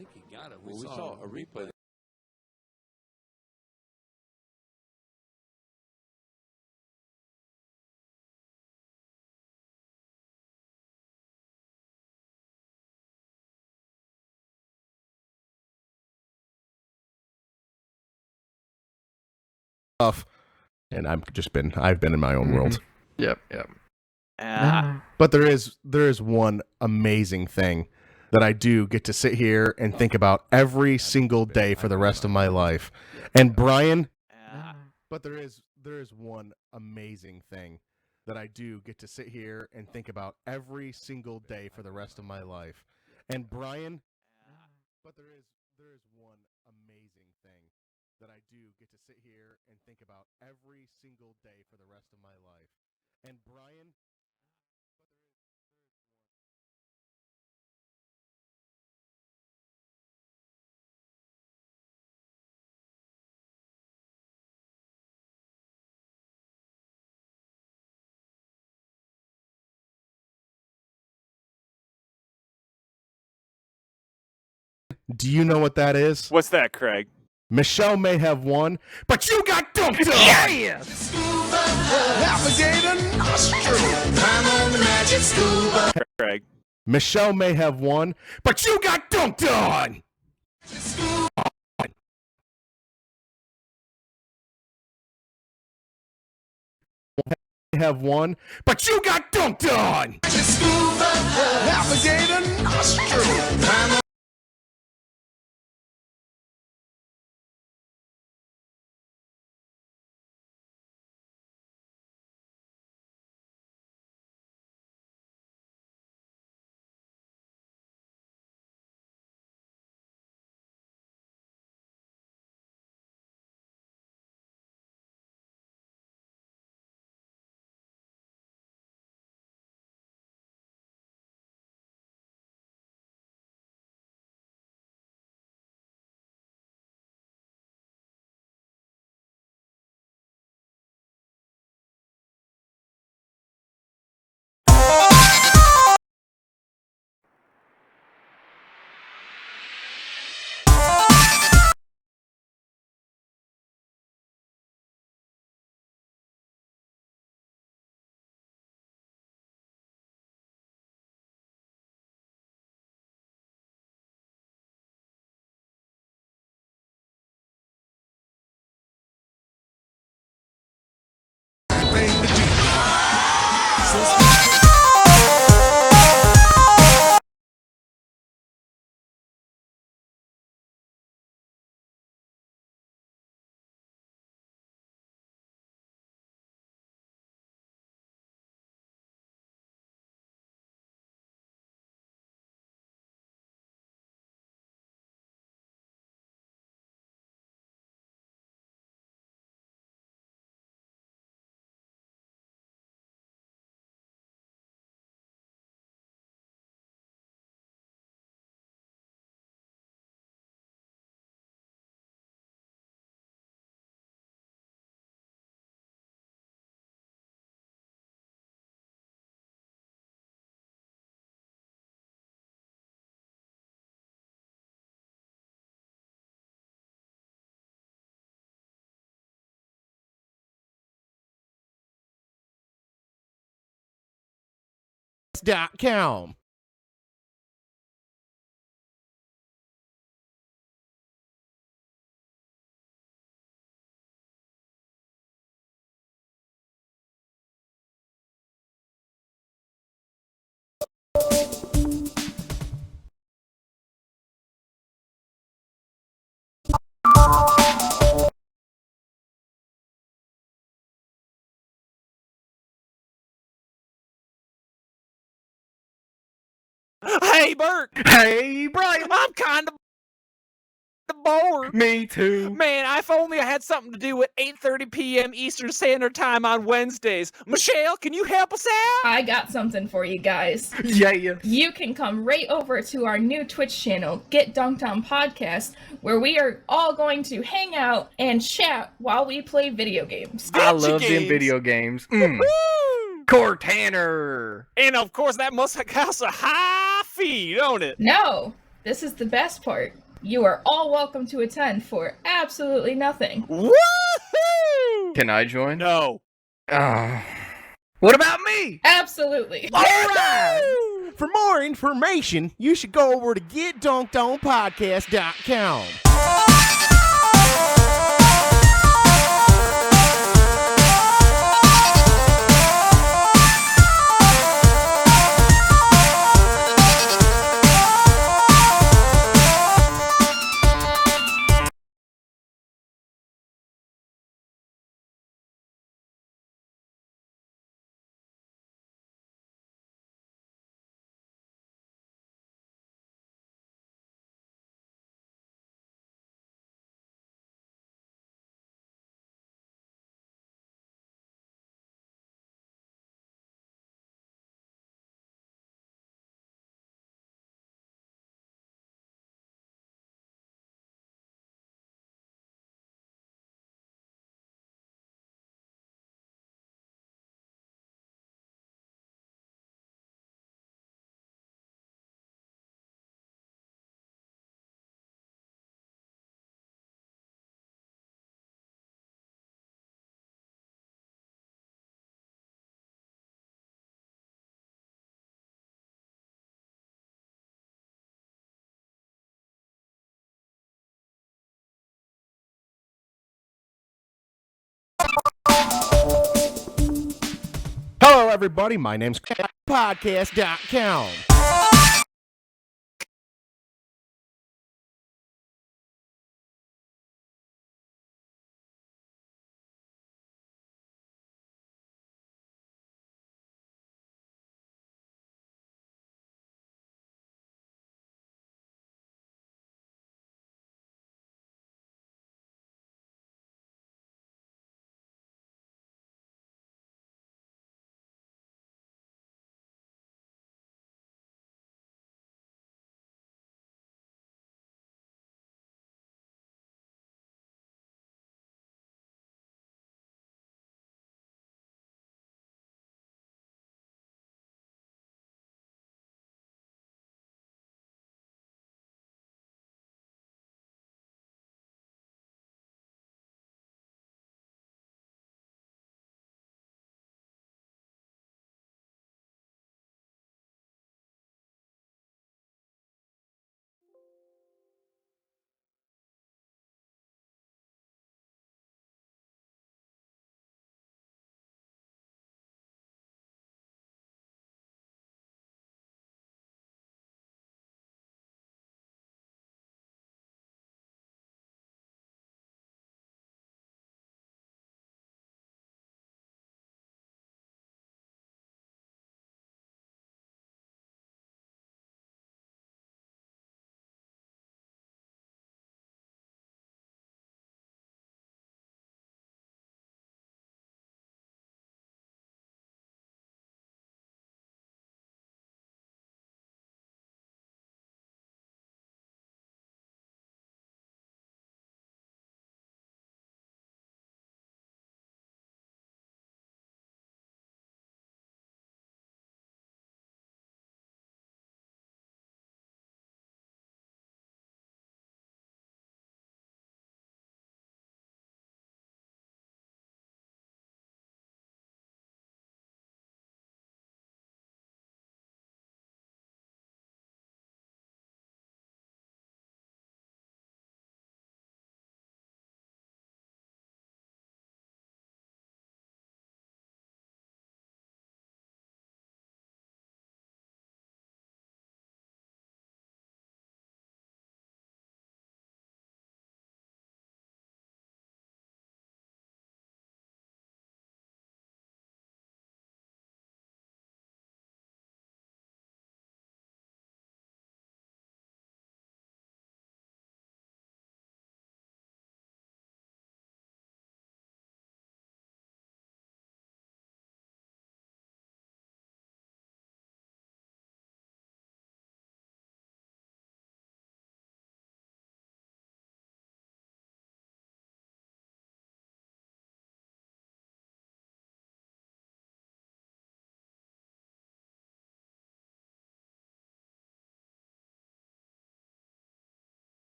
think he got it. We saw a replay. And I've been in my own world. Yep. But there is one amazing thing that I do get to sit here and think about every single day for the rest of my life. And Brian, but there is one amazing thing that I do get to sit here and think about every single day for the rest of my life. And Brian, but there is one amazing thing that I do get to sit here and think about every single day for the rest of my life. And Brian, do you know what that is? What's that, Craig? Michelle may have won, but you got dunked on! Yes! Craig. Michelle may have won, but you got dunked on! Have won, but you got dunked on! .com. Hey, Bert! Hey, Brian! I'm kind of bored. Me too. Man, if only I had something to do at 8:30 p.m. Eastern Standard Time on Wednesdays. Michelle, can you help us out? I got something for you guys. Yeah. You can come right over to our new Twitch channel, Get Dunked On Podcast, where we are all going to hang out and chat while we play video games. I love games. them video games. Woo! Cortana! And of course, that must cost a high fee, don't it? No, This is the best part. You are all welcome to attend for absolutely nothing. Woohoo! Can I join? No. What about me? Absolutely. All right. For more information, you should go over to getdunkedonpodcast.com. Hello, everybody. My name's podcast.com.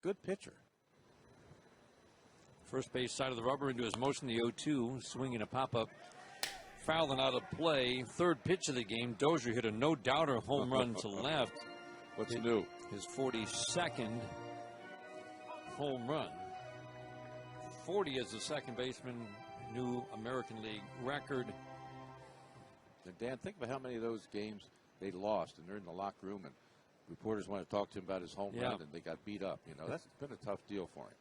Good pitcher. First base side of the rubber into his motion, the 0-2, swinging a pop-up. Foul and out of play. Third pitch of the game. Dozier hit a no-doubter home run to left. What's new? His 42nd home run. 40 as a second baseman, new American League record. And Dan, think about how many of those games they lost, and they're in the locker room, and reporters want to talk to him about his home run, and they got beat up. You know, that's been a tough deal for him.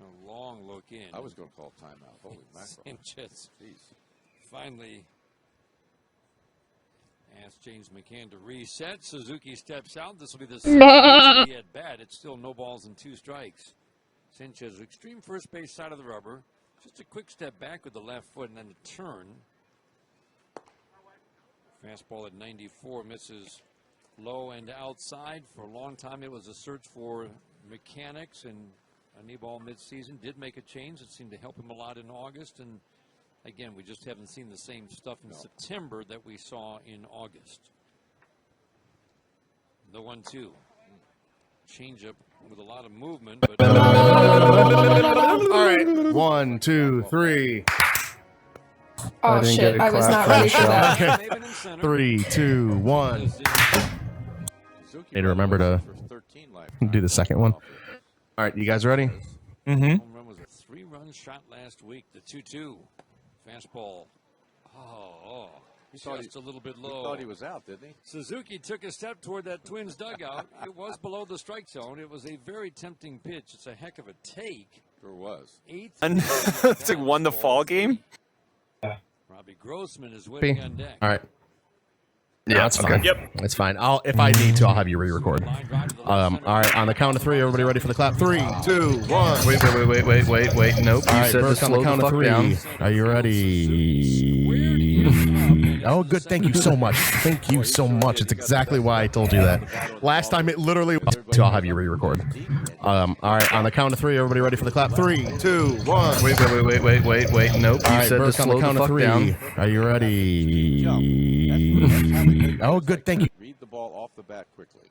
A long look in. I was going to call timeout. Holy mackerel. Sanchez Jeez. finally asked James McCann to reset. Suzuki steps out. This will be the second pitch at bat. It's still no balls and 2 strikes. Sanchez, extreme first base side of the rubber. Just a quick step back with the left foot and then a turn. Fastball at 94 misses low and outside. For a long time it was a search for mechanics, and Anibal midseason did make a change. It seemed to help him a lot in August, and again, we just haven't seen the same stuff in September that we saw in August. The 1-2. Changeup with a lot of movement, but All right. 1, 2, 3. Oh shit! I was not ready for that. 3, 2, 1. Need to remember to do the second one. All right, you guys ready? home run was a 3-run shot last week. The 2-2 fastball. Just a little bit low. He thought he was out, didn't he? Suzuki took a step toward that Twins dugout. It was below the strike zone. It was a very tempting pitch. It's a heck of a take. Sure was. It's like won the fall game. Robbie Grossman is waiting on deck. All right. Yeah, that's fine. Yep. It's fine. If I need to, I'll have you re-record. All right, on the count of 3, everybody ready for the clap? 3, 2, 1. Wait. Nope. All You right, said to Burke, on the slow count the of fuck 3. down. Are you ready? Oh, good. Thank you so much. Thank you so much. It's exactly why I told you that. Last time it literally was. So I'll have you re-record. All right, on the count of 3, everybody ready for the clap? 3, 2, 1. Wait. Nope. All You right, said to Burke, on the slow the count of fuck 3. down. Are you ready? Oh, good. Thank you. Read the ball off the bat quickly.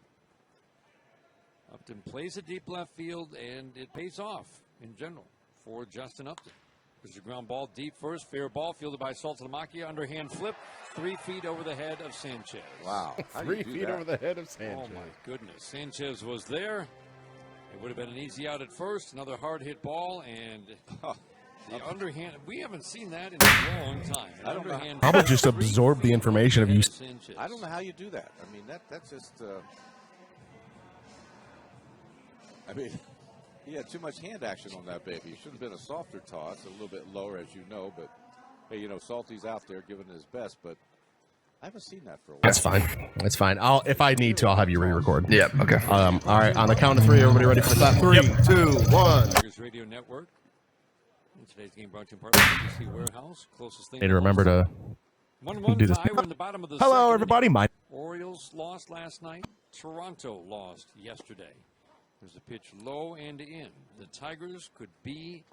Upton plays a deep left field, and it pays off in general for Justin Upton. There's a ground ball deep first. Fair ball fielded by Saltalamacchia. Underhand flip. 3 feet over the head of Sanchez. Wow. 3 feet over the head of Sanchez. Oh, my goodness. Sanchez was there. It would have been an easy out at first. Another hard hit ball, and the underhand. We haven't seen that in a long time. I don't know. Underhand How about just absorb the information of you? Sanchez. I don't know how you do that. I mean, that's just. He had too much hand action on that baby. It should have been a softer toss, a little bit lower, as you know. But hey, Salty's out there giving his best, but I haven't seen that for a while. That's fine. That's fine. If I need to, I'll have you re-record. Yep. Okay. All right, on the count of 3, everybody ready for the clap? 3, 2, 1. Tigers Radio Network. And today's game brought to you in part by ABC Warehouse. Closest thing. Need to remember to 1-1 do this. tie. We're in the bottom of the Hello, second. everybody. My Orioles lost last night. Toronto lost yesterday. There's a pitch low and in. The Tigers could be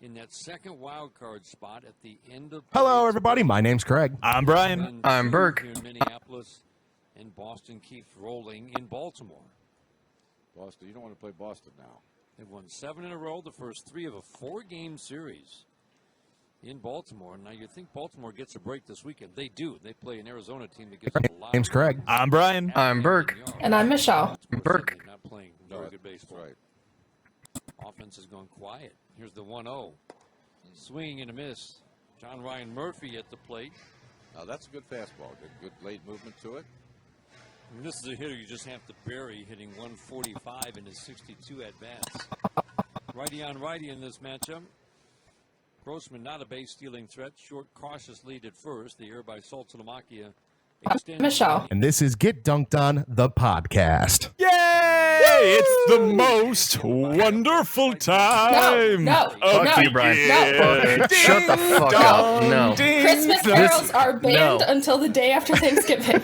in that second wild card spot at the end of. Hello, everybody. My name's Craig. I'm Brian. I'm Burke. Here in Minneapolis, and Boston keeps rolling in Baltimore. Boston, you don't want to play Boston now. They've won 7 in a row, the first 3 of a 4-game series in Baltimore. Now, you think Baltimore gets a break this weekend. They do. They play an Arizona team that gives them a lot. Name's Craig. I'm Brian. I'm Burke. And I'm Michelle. Burke. Not playing very good baseball. Right. Offense has gone quiet. Here's the 1-0. Swing and a miss. John Ryan Murphy at the plate. Now, that's a good fastball. Good late movement to it. And this is a hitter you just have to bury, hitting 145 in his 62 at-bats. Righty on righty in this matchup. Grossman not a base-stealing threat. Short, cautious lead at first. The error by Saltalamacchia extends. Michelle. And this is Get Dunked On, the podcast. Yay! It's the most wonderful time. No. Fuck you, Brian. No. Shut the fuck up. No. Christmas carols are banned no. until the day after Thanksgiving.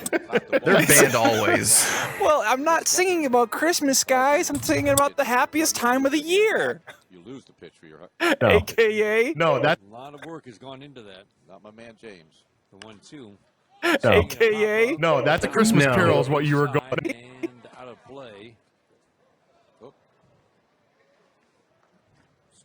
They're banned always. Well, I'm not singing about Christmas, guys. I'm singing about the happiest time of the year, You lose the pitch for your. No, AKA. no, that A lot of work has gone into that. Not my man James. The 1-2. No. AKA. No, that's a Christmas No. Carol is what you were going. And out of play. Oh.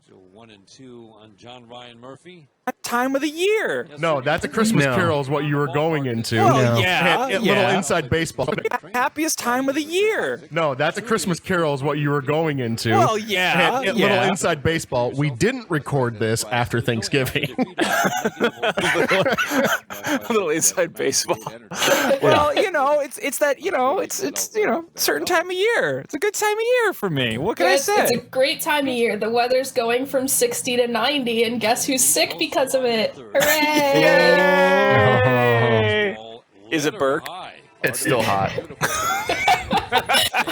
Still 1-2 on John Ryan Murphy. What time of the year? Yes, No, sir. that's a Christmas No. Carol is what you were going into. Well, No. yeah, Little yeah. inside baseball. Happiest time of the year. No, that's a Christmas Carol is what you were going into. Well, yeah, Little yeah. inside baseball. We didn't record this after Thanksgiving. Little inside baseball. Well, it's that certain time of year. It's a good time of year for me. What can I It's a say? great time of year. The weather's going from 60 to 90, and guess who's sick because of it? Hooray! Yay! Is it Burke? It's still hot.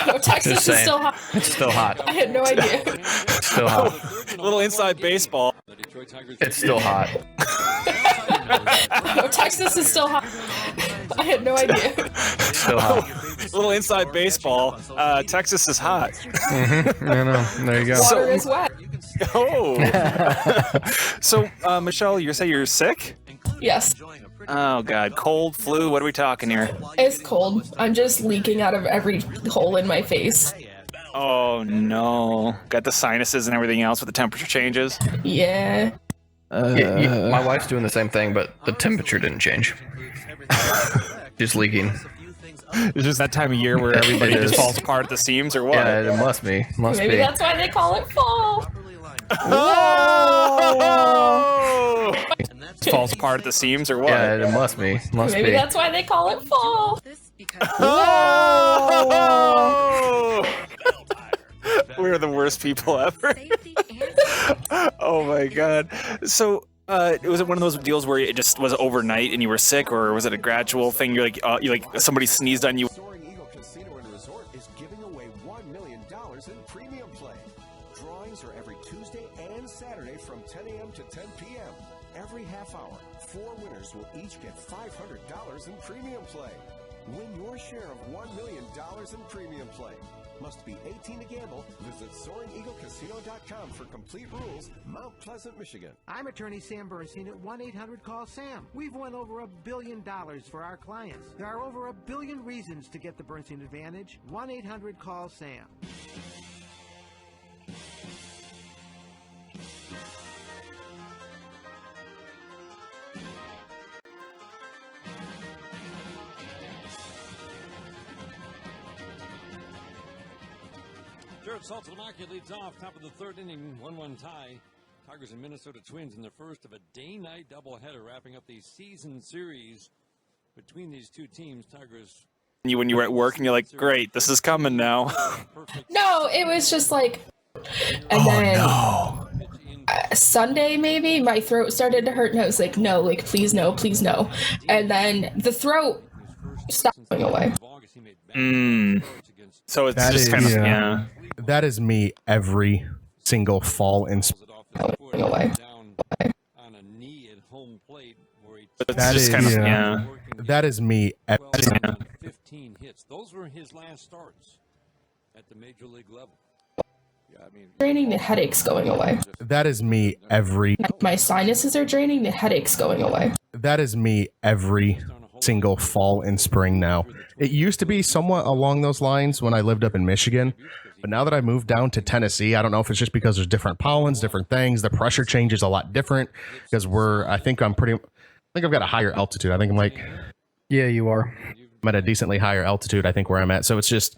No, Texas Just is saying. still hot. It's still hot. I had no idea. It's still hot. Little inside baseball. It's still hot. No, Texas is still hot. I had no idea. It's still hot. Little inside baseball. Texas is hot. I know. There you go. Water is wet. Oh. So, Michelle, you say you're sick? Yes, Oh God, cold, flu. What are we talking here? it's cold. I'm just leaking out of every hole in my face. Oh no, got the sinuses and everything else with the temperature changes. Yeah. My wife's doing the same thing, but the temperature didn't change. Just leaking. It's just that time of year where everybody It just is. falls apart at the seams, or what? Yeah, it must be. Must Maybe be. that's why they call it fall. Oh! Falls apart at the seams, or what? Yeah, it must be. Must Maybe be. that's why they call it fall. Oh! We're the worst people ever. Oh my God. So, was it one of those deals where it just was overnight and you were sick, or was it a gradual thing? You're like somebody sneezed on you. Soaring Eagle Casino and Resort is giving away $1 million in premium play. Drawings are every Tuesday and Saturday from 10 a.m. to 10 p.m. Every half hour, 4 winners will each get $500 in premium play. Win your share of $1 million in premium play. Must be 18 to gamble. Visit SoaringEagleCasino.com for complete rules. Mount Pleasant, Michigan. I'm attorney Sam Bernstein at 1-800-CALL-SAM. We've won over $1 billion for our clients. There are over 1 billion reasons to get the Bernstein advantage. 1-800-CALL-SAM. Jared Saltalamacchia leads off, top of the third inning, 1-1 tie. Tigers and Minnesota Twins in the first of a day-night doubleheader, wrapping up the season series between these two teams. Tigers. When you were at work and you're like, great, this is coming now. No, it was just like, and then Sunday maybe my throat started to hurt, and I was like, no, like please no, and then the throat stopped going away. So it's That just is- kind of yeah. That is me every single fall and Going away. On a knee at home plate where he It's That just is- kind of yeah. That is me. 15 hits. Those were his last starts at the major league level. Yeah, I mean, Draining, the headaches going away. That is me every. My sinuses are draining, the headaches going away. That is me every single fall and spring now. It used to be somewhat along those lines when I lived up in Michigan, but now that I moved down to Tennessee, I don't know if it's just because there's different pollens, different things. The pressure change is a lot different because I think I've got a higher altitude. I think Yeah, you are. I'm at a decently higher altitude, I think, where I'm at. So it's just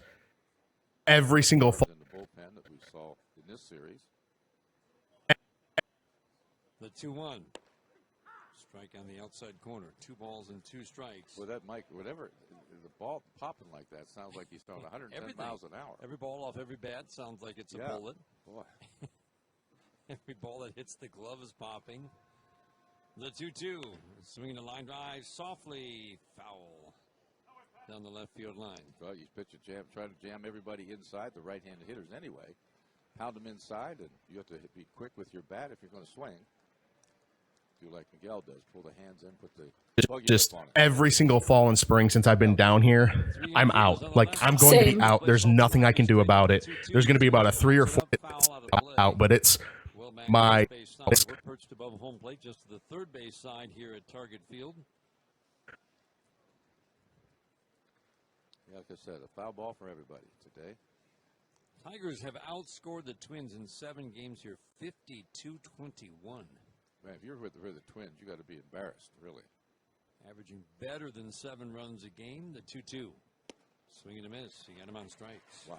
every single fall. in the bullpen that we saw in this series. The 2-1. Strike on the outside corner. 2 balls and 2 strikes. With that mic, whatever, the ball popping like that sounds like he's throwing 110 Everything. miles an hour. Every ball off every bat sounds like it's a Yeah. bullet. Boy. Every ball that hits the glove is popping. The 2-2. Swinging a line drive softly. Foul. Down the left field line. Well, you pitch a jam, try to jam everybody inside, the right-handed hitters anyway. Pound them inside, and you have to be quick with your bat if you're going to swing. Do like Miguel does, pull the hands in, put the buggy Just up on it. every single fall and spring since I've been down here, I'm out. Like, I'm going to be Same. out. There's nothing I can do about it. There's going to be about a 3 or 4 out, but it's Will Mack my- first base side. We're perched above home plate just to the third base side here at Target Field. Yeah, like I said, a foul ball for everybody today. Tigers have outscored the Twins in 7 games here, 52-21. Man, if you're with the Twins, you got to be embarrassed, really. Averaging better than 7 runs a game, the 2-2. Swing and a miss. He got him on strikes. Wow.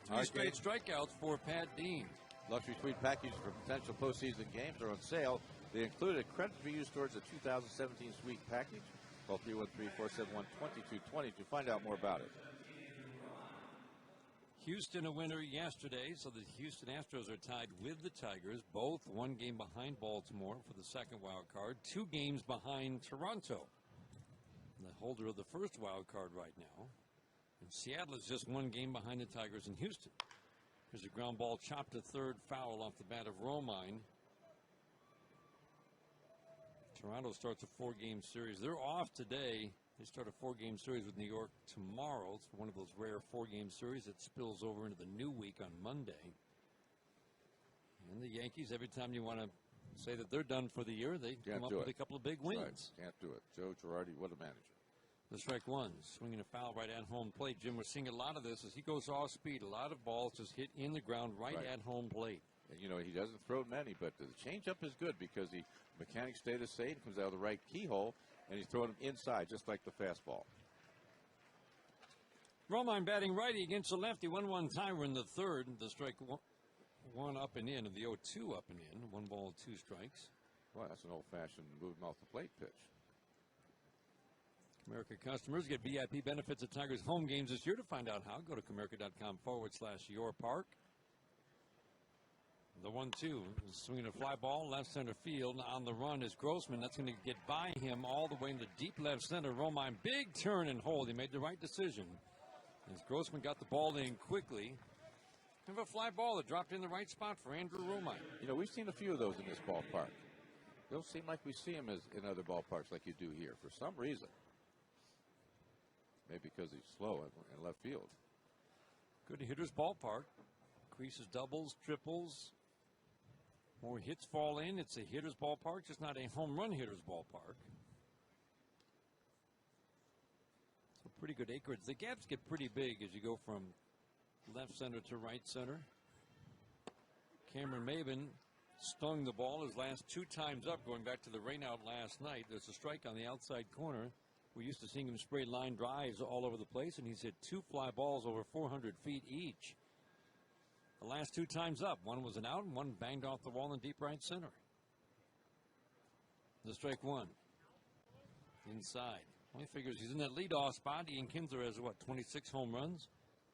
3 straight strikeouts for Pat Dean. Luxury Suite packages for potential postseason games are on sale. They include a credit for use towards the 2017 Suite package. Call 313-471-2220 to find out more about it. Houston a winner yesterday, so the Houston Astros are tied with the Tigers, both 1 game behind Baltimore for the second wild card, 2 games behind Toronto, the holder of the first wild card right now. And Seattle is just 1 game behind the Tigers in Houston. There's a ground ball chopped to third, foul off the bat of Romine. Toronto starts a 4-game series. They're off today. They start a 4-game series with New York tomorrow. It's one of those rare 4-game series that spills over into the new week on Monday. And the Yankees, every time you want to say that they're done for the year, they come up with a couple of big wins. Right. Can't do it. Joe Girardi, what a manager. The strike 1, swinging a foul right at home plate. Jim, we're seeing a lot of this as he goes off speed. A lot of balls just hit in the ground right at home plate. And, you know, he doesn't throw many, but the changeup is good because the mechanics stay the same, comes out of the right keyhole, and he's throwing them inside just like the fastball. Romine batting righty against the lefty. 1-1 tie. We're in the third. The strike 1 up and in, and the 0-2 up and in. 1 ball, 2 strikes. Well, that's an old-fashioned move him off the plate pitch. Comerica customers get VIP benefits at Tigers home games this year. To find out how, go to Comerica.com/yourpark. The 1-2, swinging a fly ball, left center field. On the run is Grossman. That's going to get by him all the way into deep left center. Romine, big turn and hold. He made the right decision. As Grossman got the ball in quickly. Kind of a fly ball that dropped in the right spot for Andrew Romine. You know, we've seen a few of those in this ballpark. It don't seem like we see them in other ballparks like you do here for some reason. Maybe because he's slow in left field. Good hitter's ballpark. Creases doubles, triples. More hits fall in. It's a hitter's ballpark, just not a home run hitter's ballpark. So pretty good acreage. The gaps get pretty big as you go from left center to right center. Cameron Maben stung the ball his last 2 times up, going back to the rainout last night. There's a strike on the outside corner. We're used to seeing him spray line drives all over the place, and he's hit 2 fly balls over 400 feet each. The last 2 times up, 1 was an out and 1 banged off the wall in deep right center. The strike 1. Inside. Well, he figures he's in that leadoff spot. Ian Kinsler has, 26 home runs?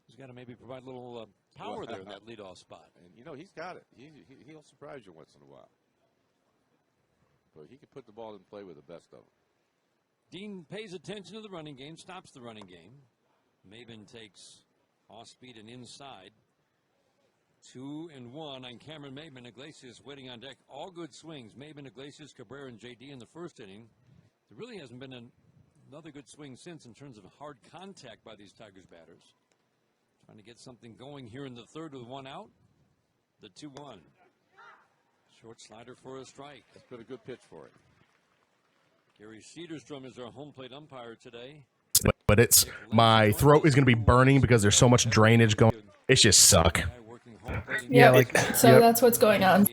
He's got to maybe provide a little power there in that leadoff spot. And, you know, he's got it. He'll surprise you once in a while. But he can put the ball in play with the best of them. Dean pays attention to the running game, stops the running game. Maben takes off speed and inside. 2-1 on Cameron Maben. Iglesias waiting on deck. All good swings. Maben, Iglesias, Cabrera, and JD in the first inning. There really hasn't been another good swing since in terms of hard contact by these Tigers batters. Trying to get something going here in the third with 1 out. The 2-1. Short slider for a strike. That's been a good pitch for it. Gary Cederstrom is our home plate umpire today. But it's my throat is going to be burning because there's so much drainage going. It's just suck. Yeah, so that's what's going on.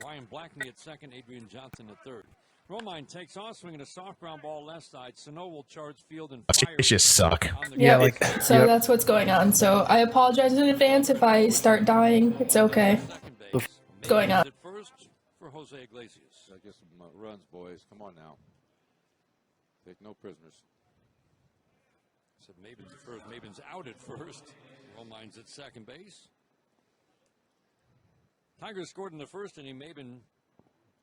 Ryan Blackney at second, Adrian Johnson at third. Romine takes off, swinging a soft ground ball left side. Sano will charge field and fire. It's just suck. Yeah, so that's what's going on. So I apologize in advance if I start dying. It's okay. What's going on? First for Jose Iglesias. I guess some runs, boys. Come on now. Take no prisoners. So Maben's at first. Maben's out at first. Romine's at second base. Tigers scored in the first inning. Maben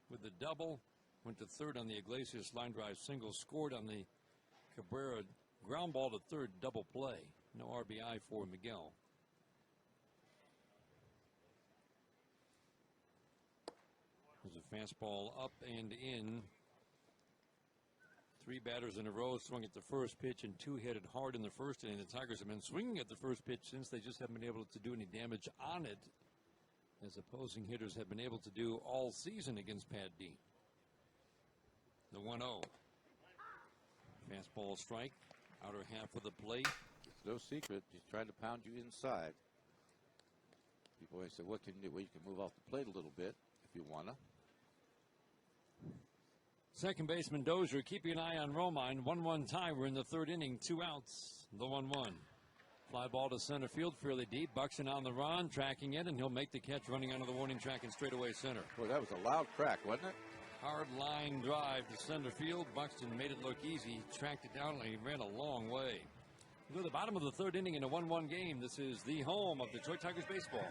with the double. Went to third on the Iglesias line drive single. Scored on the Cabrera ground ball to third double play. No RBI for Miguel. There's a fastball up and in. 3 batters in a row swung at the first pitch and 2 hit it hard in the first inning. The Tigers have been swinging at the first pitch since. They just haven't been able to do any damage on it, as opposing hitters have been able to do all season against Pat Dean. The 1-0. Fastball strike. Outer half of the plate. It's no secret. He's trying to pound you inside. People always say, what can you do? Well, you can move off the plate a little bit if you want to. Second baseman Dozier keeping an eye on Romine. 1-1 tie. We're in the third inning. 2 outs. The 1-1. Fly ball to center field fairly deep. Buxton on the run, tracking it, and he'll make the catch running onto the warning track and straightaway center. Boy, that was a loud crack, wasn't it? Hard line drive to center field. Buxton made it look easy. Tracked it down, and he ran a long way. We're at the bottom of the third inning in a 1-1 game. This is the home of Detroit Tigers baseball.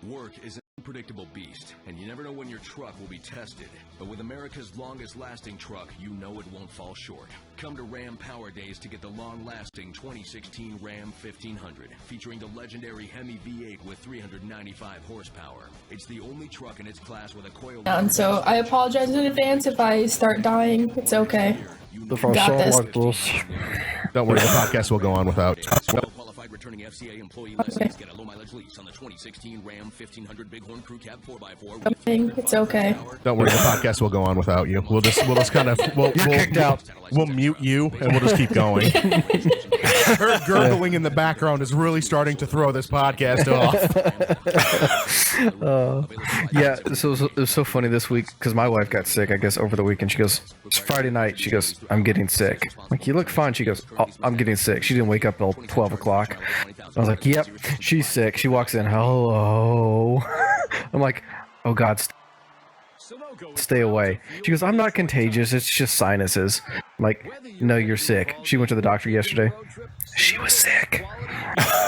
Work is an unpredictable beast, and you never know when your truck will be tested. But with America's longest-lasting truck, you know it won't fall short. Come to Ram Power Days to get the long-lasting 2016 Ram 1500, featuring the legendary Hemi V8 with 395 horsepower. It's the only truck in its class with a coil... And so I apologize in advance if I start dying. It's okay. Got this. Don't worry, the podcast will go on without. Returning FCA employee lessons. Get a low mileage lease on the 2016 Ram 1500 Bighorn Crew Cab 4x4. It's okay. Don't worry, the podcast will go on without you. We'll just kind of kicked out. We'll mute you and we'll just keep going. Her gurgling in the background is really starting to throw this podcast off. Yeah, so it was so funny this week because my wife got sick, I guess, over the weekend. She goes, it's Friday night. She goes, I'm getting sick. I'm like, you look fine. She goes, oh, I'm getting sick. She didn't wake up till 12 o'clock. I was like, yep, she's sick. She walks in, hello. I'm like, oh God, stay away. She goes, I'm not contagious. It's just sinuses. I'm like, no, you're sick. She went to the doctor yesterday. She was sick.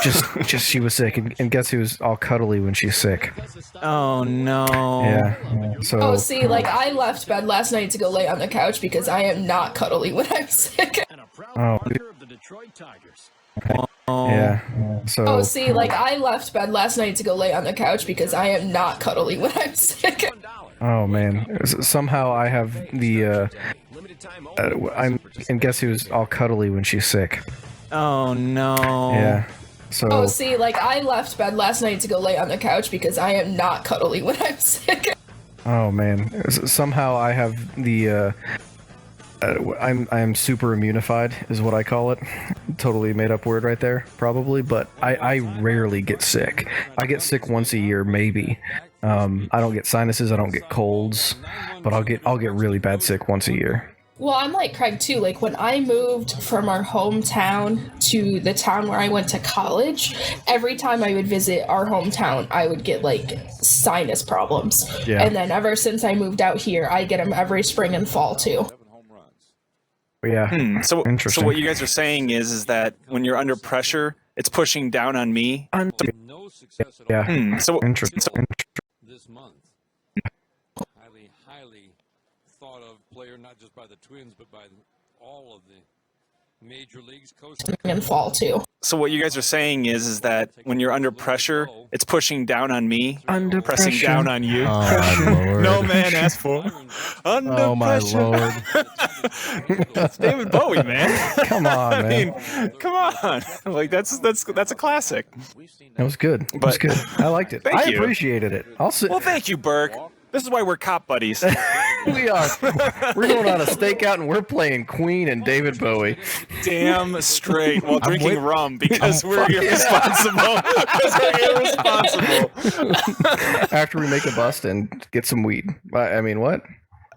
Just she was sick. And guess who's all cuddly when she's sick? Oh no. Yeah. So. Oh, see, like I left bed last night to go lay on the couch because I am not cuddly when I'm sick. Oh. Yeah. So. Oh, see, like I left bed last night to go lay on the couch because I am not cuddly when I'm sick. Oh man. Somehow I have the. And guess who's all cuddly when she's sick? Oh no. Yeah. So. Oh, see, like I left bed last night to go lay on the couch because I am not cuddly when I'm sick. Oh man. Somehow I have the. I'm super immunified is what I call it. Totally made up word right there, probably. But I rarely get sick. I get sick once a year, maybe. I don't get sinuses. I don't get colds, but I'll get really bad sick once a year. Well, I'm like Craig too. Like when I moved from our hometown to the town where I went to college, every time I would visit our hometown, I would get like sinus problems. Yeah. And then ever since I moved out here, I get them every spring and fall too. Yeah. So what you guys are saying is that when you're under pressure, it's pushing down on me. No success at all. Yeah. So Interesting. This month. Highly thought of player, not just by the Twins, but by all of the major leagues. And fall too. So what you guys are saying is that when you're under pressure, it's pushing down on me, Under pressing pressure. down on you. Oh my lord. No man asked for. Under Oh my pressure. lord. That's David Bowie, man. Come on, I man. mean, come on. Like that's a classic. That was good. It was good. I liked it. Thank I you. appreciated it. I'll sit. Well, thank you, Burke. This is why we're cop buddies. We are. We're going on a stakeout and we're playing Queen and David Bowie. Damn straight while drinking rum because we're irresponsible. Because we're irresponsible. After we make a bust and get some weed. I mean, what?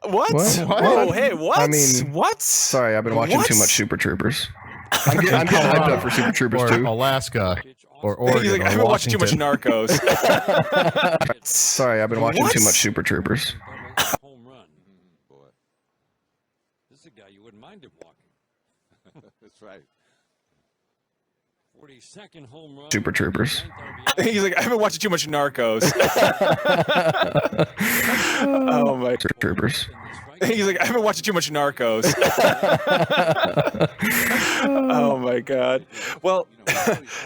What? What? Whoa, hey, what? I mean, what? Sorry, I've been watching What? too much Super Troopers. I'm getting hyped up for Super Troopers Or too. Alaska. Or Oregon. He's like, or I've been watching too much Washington. Narcos. Sorry, I've been watching What? too much Super Troopers. Home run. Boy. This is a guy you wouldn't mind him walking. That's right. 42nd home run. Super Troopers. He's like, I've been watching too much Narcos. Oh my. Super Troopers. He's like, I've been watching too much Narcos. Oh my god. Well,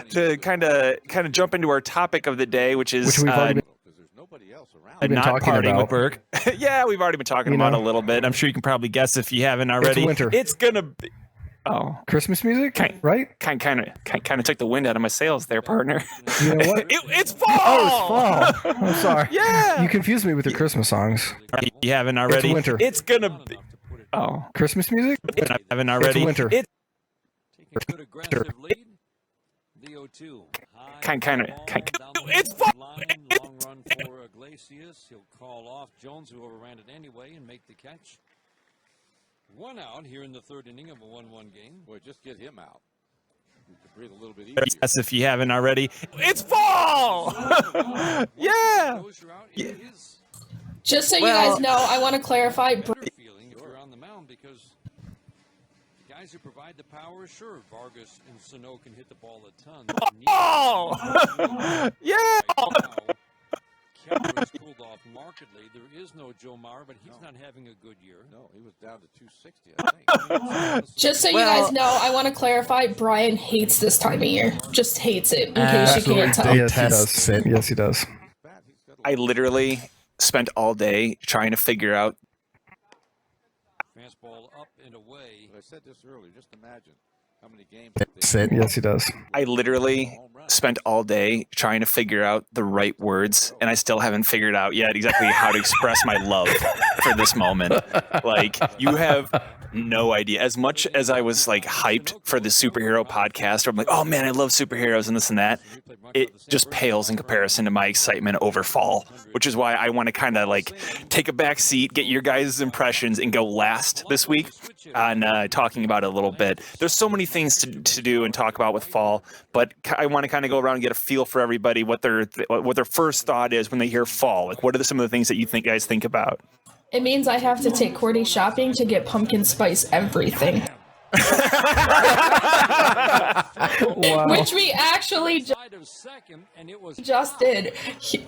to kind of jump into our topic of the day, which is Which we've already been, Because there's nobody else around. been not talking partying about. with Burke. Yeah, we've already been talking You about it know. a little bit. I'm sure you can probably guess if you haven't already. winter. It's gonna be. Oh, Christmas music, Kind- right? kind of took the wind out of my sails there, partner. You know what? It's fall. Oh, it's fall. I'm sorry. Yeah. You confused me with your Christmas songs. You haven't already. winter. It's gonna be. Oh, Christmas music? I haven't already. It's winter. A good aggressive lead. The 0-2. It's Long run for Iglesias. He'll call off Jones, who overran it anyway, and make the catch. One out here in the third inning of a 1-1 game. Boy, just get him out. You can breathe a little bit easier. Yes, if you haven't already. It's ball! Yeah! Just so you guys know, I want to clarify. Feeling if you're on the mound, because the guys who provide the power, sure, Vargas and Sano can hit the ball a ton. Oh! Yeah! Keller has cooled off markedly. There is no Joe Mauer, but he's not having a good year. No, he was down to 260, I think. Just so you guys know, I want to clarify. Brian hates this time of year. Just hates it. In case you can't tell. Yes, he does. Yes, he does. I literally spent all day trying to figure out. Fastball up and away. But I said this earlier. Just imagine how many games. Yes, he does. I literally spent all day trying to figure out the right words, and I still haven't figured out yet exactly how to express my love for this moment. Like, you have no idea. As much as I was like hyped for the superhero podcast, or I'm like, oh man, I love superheroes and this and that, it just pales in comparison to my excitement over fall, which is why I want to kind of like take a back seat, get your guys' impressions, and go last this week on talking about it a little bit. There's so many things to do and talk about with fall, but I want to kind of go around and get a feel for everybody what their first thought is when they hear fall. Like, what are some of the things that you guys think about? It means I have to take Cordy shopping to get pumpkin spice everything. Wow. Which we actually just did.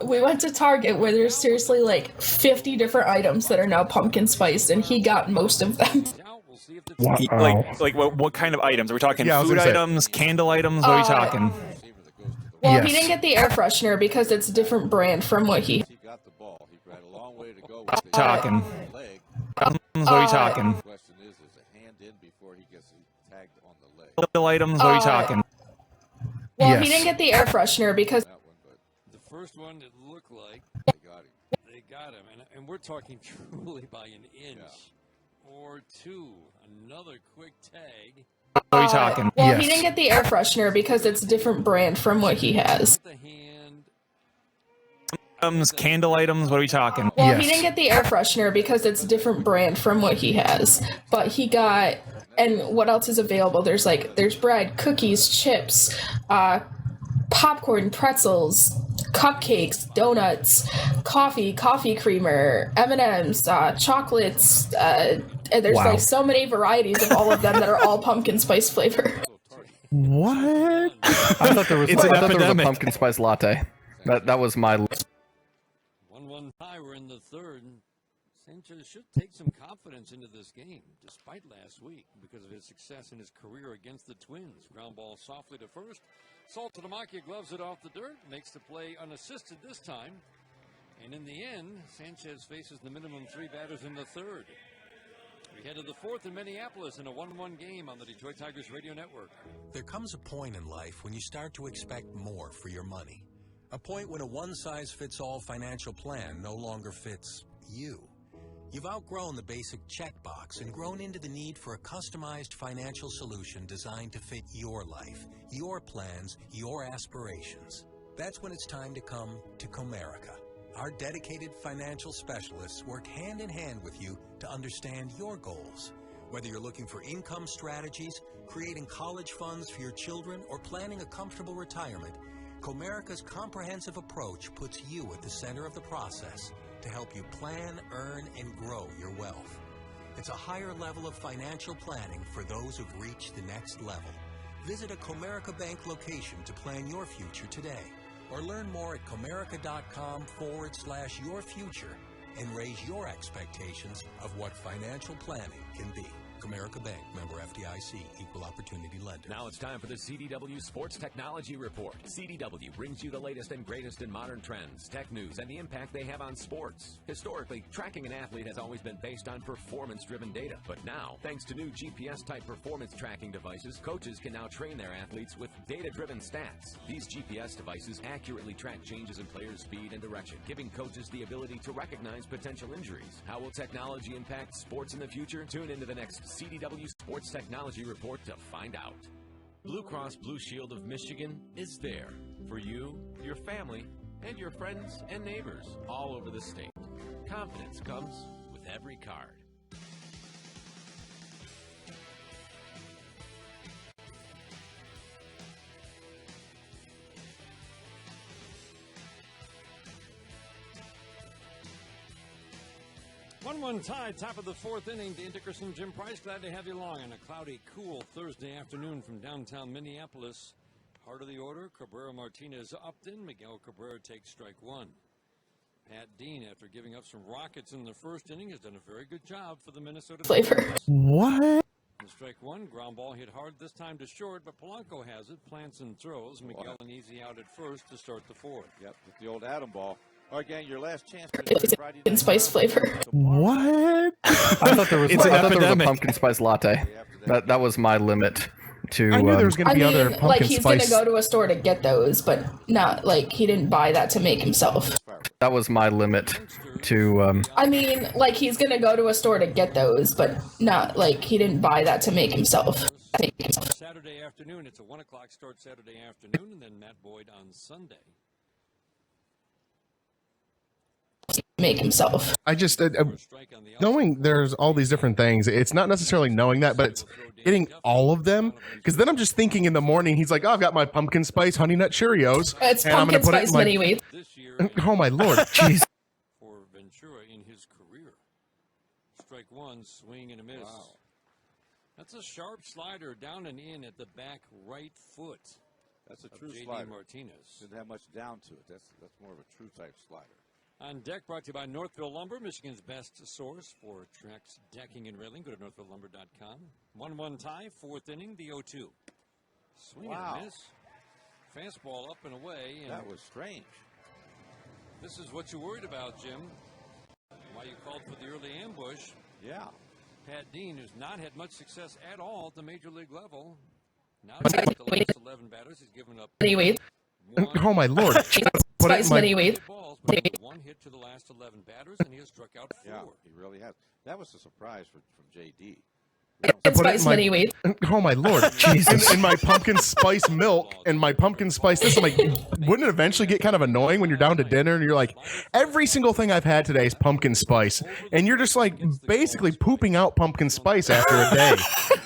We went to Target where there's seriously like 50 different items that are now pumpkin spice, and he got most of them. Wow. Like what kind of items? Are we talking Yeah, I was food gonna say. talking? Candle items? What are we talking? Well, Yes. he didn't get the air freshener because it's a different brand from what he. He got the ball. He had a long way to go. Talking. Leg. What are we talking? The question is a hand in before he gets tagged on the leg? Candle items? What are we talking? Well, Yes. he didn't get the air freshener because. That one, but The first one, it looked like they got him. they got him. And we're talking truly by an inch or two. Another quick tag. What are we talking? Well, Yes. he didn't get the air freshener because it's a different brand from what he has. The hand. Candle items? What are we talking? Well, Yes. he didn't get the air freshener because it's a different brand from what he has. But he got, and what else is available? There's bread, cookies, chips, popcorn, pretzels, cupcakes, donuts, coffee creamer, M&Ms, chocolates. And there's Wow. like so many varieties of all of them that are all pumpkin spice flavor. What? I thought there was, It's an I thought there was a epidemic. pumpkin spice latte. That was my. 1-1 tie. We're in the third. Sanchez should take some confidence into this game, despite last week, because of his success in his career against the Twins. Ground ball softly to first. Saltalamacchia gloves it off the dirt, makes the play unassisted this time. And in the end, Sanchez faces the minimum three batters in the third. We head to the fourth in Minneapolis in a 1-1 game on the Detroit Tigers radio network. There comes a point in life when you start to expect more for your money. A point when a one-size-fits-all financial plan no longer fits you. You've outgrown the basic checkbox and grown into the need for a customized financial solution designed to fit your life, your plans, your aspirations. That's when it's time to come to Comerica. Our dedicated financial specialists work hand in hand with you to understand your goals. Whether you're looking for income strategies, creating college funds for your children, or planning a comfortable retirement, Comerica's comprehensive approach puts you at the center of the process to help you plan, earn, and grow your wealth. It's a higher level of financial planning for those who've reached the next level. Visit a Comerica Bank location to plan your future today, or learn more at comerica.com/yourfuture and raise your expectations of what financial planning can be. Comerica Bank, member FDIC, equal opportunity lender. Now it's time for the CDW Sports Technology Report. CDW brings you the latest and greatest in modern trends, tech news, and the impact they have on sports. Historically, tracking an athlete has always been based on performance-driven data. But now, thanks to new GPS-type performance tracking devices, coaches can now train their athletes with data-driven stats. These GPS devices accurately track changes in players' speed and direction, giving coaches the ability to recognize potential injuries. How will technology impact sports in the future? Tune into the next CDW Sports Technology Report to find out. Blue Cross Blue Shield of Michigan is there for you, your family, and your friends and neighbors all over the state. Confidence comes with every card. One tie, top of the fourth inning. Dane Dickerson, Jim Price, glad to have you along on a cloudy, cool Thursday afternoon from downtown Minneapolis. Heart of the order, Cabrera Martinez Upton. Miguel Cabrera takes strike one. Pat Dean, after giving up some rockets in the first inning, has done a very good job for the Minnesota Flavor. What? In strike one, ground ball hit hard this time to short, but Polanco has it, plants and throws. Miguel an easy out at first to start the fourth. Yep, with the old Adam ball. All right, gang, your last chance. Pumpkin spice flavor. What? I thought there was, It's an I thought there was a epidemic. pumpkin spice latte. That was my limit to. I knew there was going to I be mean, other like pumpkin he's spice. gonna go to a store to get those, but not like he didn't buy that to make himself. That was my limit to. I mean, like he's gonna go to a store to get those, but not like he didn't buy that to make himself. Saturday afternoon, it's a 1 o'clock start Saturday afternoon, and then Matt Boyd on Sunday. Make himself. I just knowing there's all these different things. It's not necessarily knowing that, but it's getting all of them. Because then I'm just thinking in the morning, he's like, "Oh, I've got my pumpkin spice honey nut Cheerios, It's and I'm pumpkin going to put it spice in my." mini wheat. Oh my lord! Jeez. For Ventura in his career. Strike one, swing and a miss. Wow. That's a sharp slider down and in at the back right foot. That's a of true J.D. slider. Martinez. Didn't have much down to it. That's more of a true type slider. On deck, brought to you by Northville Lumber, Michigan's best source for Trex decking and railing. Go to northvillelumber.com. 1-1 tie, fourth inning, the 0-2. Swing Wow. and a miss. Fastball up and away. And That was strange. this is what you worried about, Jim. Why you called for the early ambush. Yeah. Pat Dean, who's not had much success at all at the major league level. Now he's got the last 11 batters. He's given up Mini wheat. Oh my lord! Put it in Spice my. mini wheat. balls, but he one hit to the last 11 batters, and he has struck out 4. Yeah, he really has. That was a surprise from JD. It's put it spice in my- mini wheat. Oh my lord! Jesus. In my pumpkin spice milk and my pumpkin spice this, I'm like, wouldn't it eventually get kind of annoying when you're down to dinner and you're like, every single thing I've had today is pumpkin spice, and you're just like basically pooping out pumpkin spice after a day.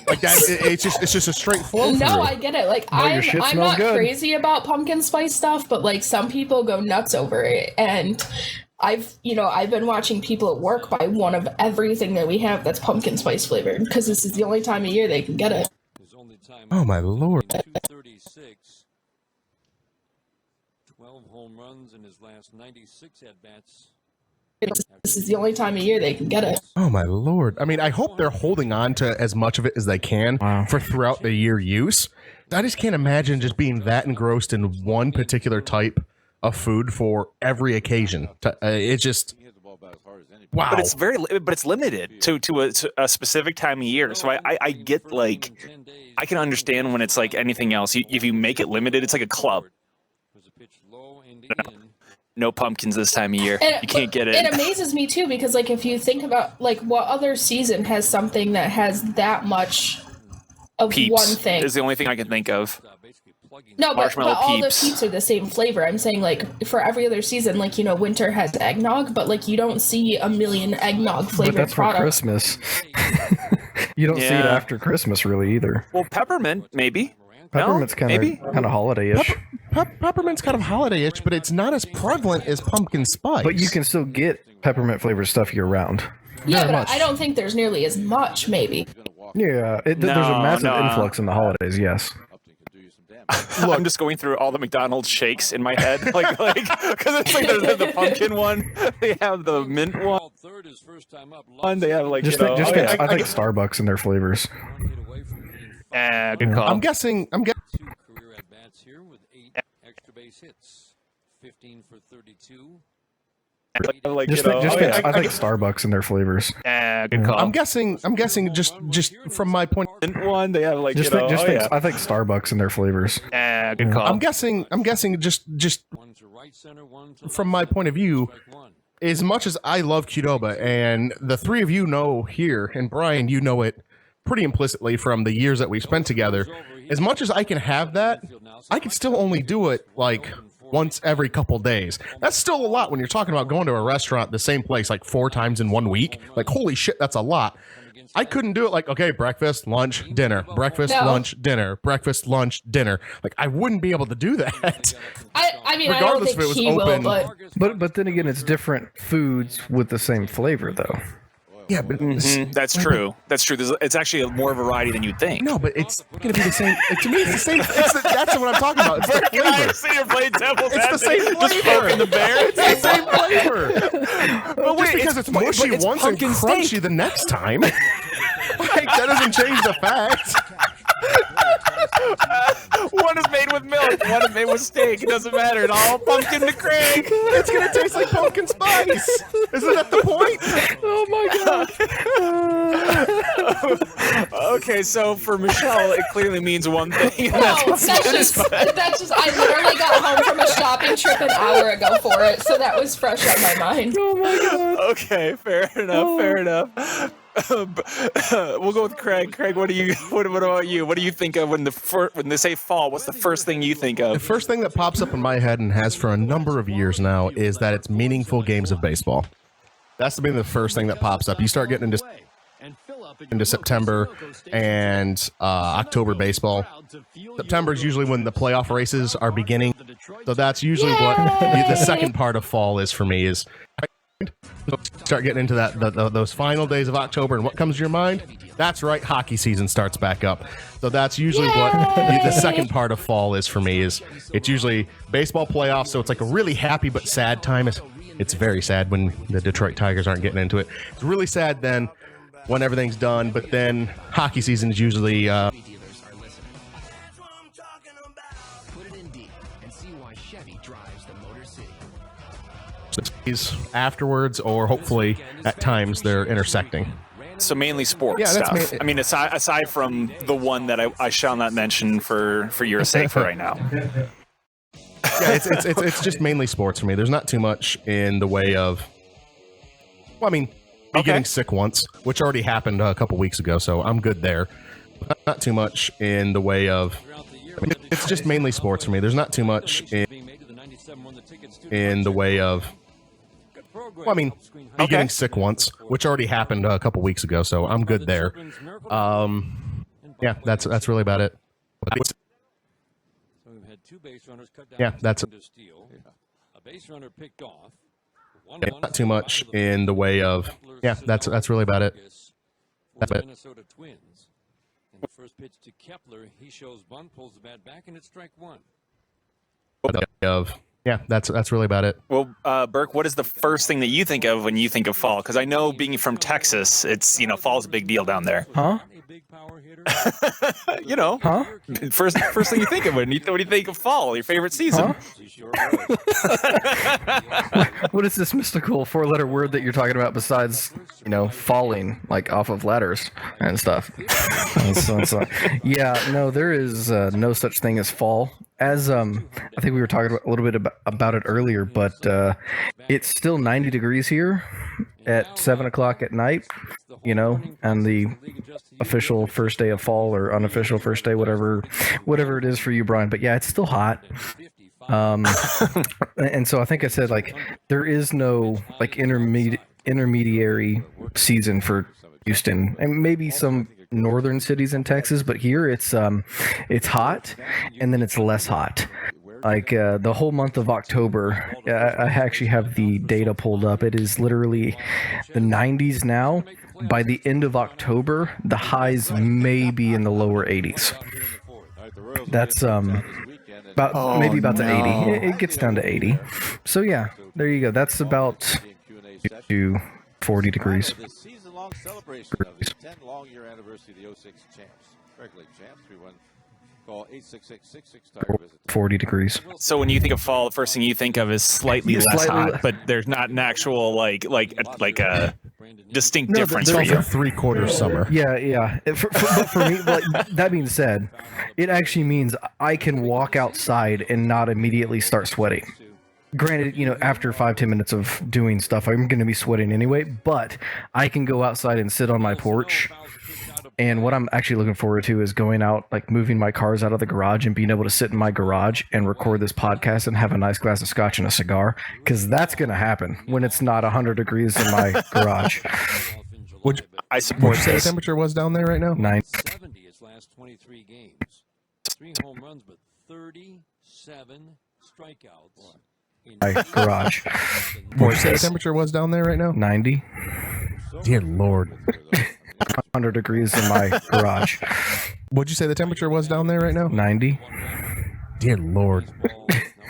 Like that, it's just a straight flow. No, I get it. Like your shit I'm smells not good. crazy about pumpkin spice stuff, but like some people go nuts over it, and I've been watching people at work buy one of everything that we have that's pumpkin spice flavored because this is the only time of year they can get it. His only time Oh my lord! 236. 12 home runs in his last 96 at-bats. This is the only time of year they can get it. Oh my lord! I mean, I hope they're holding on to as much of it as they can for throughout the year use. I just can't imagine just being that engrossed in one particular type of food for every occasion. It's just He hit the ball about as hard as anybody. wow. But it's limited to a specific time of year. So I get like I can understand when it's like anything else. If you make it limited, it's like a club. Was a pitch low and in. No pumpkins this time of year. And- You can't get It it. amazes me too because like if you think about like what other season has something that has that much of Peeps one thing. is the only thing I can think of. Basically plugging No, but Marshmallow all the Peeps. Peeps are the same flavor. I'm saying like for every other season, like winter has eggnog, but like you don't see a million eggnog But flavored that's for products. Christmas. You don't see it Yeah. after Christmas really either. Well, peppermint maybe. Peppermint's kind maybe? of holiday-ish. Peppermint's kind of holiday-ish, but it's not as prevalent as pumpkin spice. But you can still get peppermint flavored stuff year round. Yeah, Very but much. I don't think there's nearly as much. Maybe. Yeah, there's a No, massive no. influx in the holidays. Yes. Upton could do you some damage. I'm just going through all the McDonald's shakes in my head, like because it's like there's the pumpkin one, they have the mint one, Third his first time up. they have like Just you know, think, oh, yeah. I think Starbucks and their flavors. One hit away from being Good call. I'm guessing. 2 career at-bats here with 8 extra base hits. 15 for 32. Like, Just you think, know, just oh, think, yeah, I think Starbucks and their flavors. Good call. I'm guessing just from my point. Mint one, they have like Just you think, know, just oh, think, yeah. I think Starbucks and their flavors. Good call. I'm guessing just One to right center, one to from left my center. point of view, Strike one. as much as I love Qdoba, and the three of you know here, and Brian, you know it pretty implicitly from the years that we spent together, as much as I can have that, I can still only do it like once every couple days. That's still a lot when you're talking about going to a restaurant, the same place, like 4 times in 1 week. Like, holy shit, that's a lot. I couldn't do it like, okay, breakfast, lunch, dinner, breakfast, lunch, dinner, breakfast, lunch, dinner. Like, I wouldn't be able to do that. I mean, regardless I don't think he will, but then again, it's different foods with the same flavor, though. Yeah, but that's true. That's true. It's actually more variety than you'd think. No, but it's going to be the same. To me, it's the same. That's what I'm talking about. It's the flavor. I see you play devil's It's the same flavor. The bear. It's the same flavor. But just because it's mushy once and crunchy steak. the next time, like, that doesn't change the fact. One is made with milk, one is made with steak. It doesn't matter. It's all pumpkin to Craig. It's gonna taste like pumpkin spice. Isn't that the point? Oh my god. Okay, so for Michelle, it clearly means one thing. No, that's just. I literally got home from a shopping trip an hour ago for it, so that was fresh on my mind. Oh my god. Okay, fair enough. Fair enough. We'll go with Craig. Craig, what about you? What do you think of when they say fall? What's the first thing you think of? The first thing that pops up in my head and has for a number of years now is that it's meaningful games of baseball. That's the first thing that pops up. You start getting into September and October baseball. September is usually when the playoff races are beginning. So that's usually what the second part of fall is for me, is start getting into those final days of October, and what comes to your mind? That's right, hockey season starts back up. So that's usually what the second part of fall is for me, is it's usually baseball playoffs, so it's like a really happy but sad time. It's very sad when the Detroit Tigers aren't getting into it. It's really sad then when everything's done, but then hockey season is usually afterwards, or hopefully at times they're intersecting. So mainly sports Yeah, that's stuff. I mean, aside from the one that I shall not mention for your sake for right now. Yeah, it's just mainly sports for me. There's not too much in the way of, well, I mean, getting sick once, which already happened a couple weeks ago, so I'm good there. Not too much in the way of, I mean, it's just mainly sports for me. There's not too much in the way of, well, I mean, getting sick once, which already happened a couple weeks ago, so I'm good there. Yeah, that's really about it. Yeah, that's it. Yeah, not too much in the way of, yeah, that's really about it. That's it. Minnesota Twins. In the first pitch to Kepler, he shows bunt, pulls the bat back, and it's strike one. Of, yeah, that's really about it. Well, Burke, what is the first thing that you think of when you think of fall? Because I know, being from Texas, it's, fall's a big deal down there. Huh? Huh? First thing you think of when you think of fall, your favorite season. Huh? What is this mystical 4-letter word that you're talking about besides, falling, like off of ladders and stuff? Yeah, no, there is no such thing as fall. As I think we were talking a little bit about it earlier, but it's still 90 degrees here at 7 o'clock at night, and the official first day of fall or unofficial first day, whatever it is for you, Brian. But yeah, it's still hot. And so I think I said, like, there is no like intermediary season for Houston, and maybe some northern cities in Texas, but here it's hot, and then it's less hot. Like the whole month of October, I actually have the data pulled up. It is literally the 90s now. By the end of October, the highs may be in the lower 80s. That's maybe about to 80. It gets down to 80. So yeah, there you go. That's about to 40 degrees. Celebration of the 10 long-year anniversary of the 06 champs. Craig League champs, 3-1. Call 866-66-TIGER. 40 degrees. So when you think of fall, the first thing you think of is slightly less hot, but there's not an actual like a distinct difference for you. It's 3/4 summer. Yeah. But for me, like, that being said, it actually means I can walk outside and not immediately start sweating. Granted, after 5-10 minutes of doing stuff, I'm going to be sweating anyway, but I can go outside and sit on my porch. And what I'm actually looking forward to is going out, like moving my cars out of the garage and being able to sit in my garage and record this podcast and have a nice glass of scotch and a cigar, because that's going to happen when it's not 100 degrees in my garage. I support Say the this. temperature was down there right now? 70 his last 23 games. 3 home runs, but 37 strikeouts. My garage. What'd you say the temperature was down there right now? 90. Dear Lord. 100 degrees in my garage. What'd you say the temperature was down there right now? 90. Dear Lord.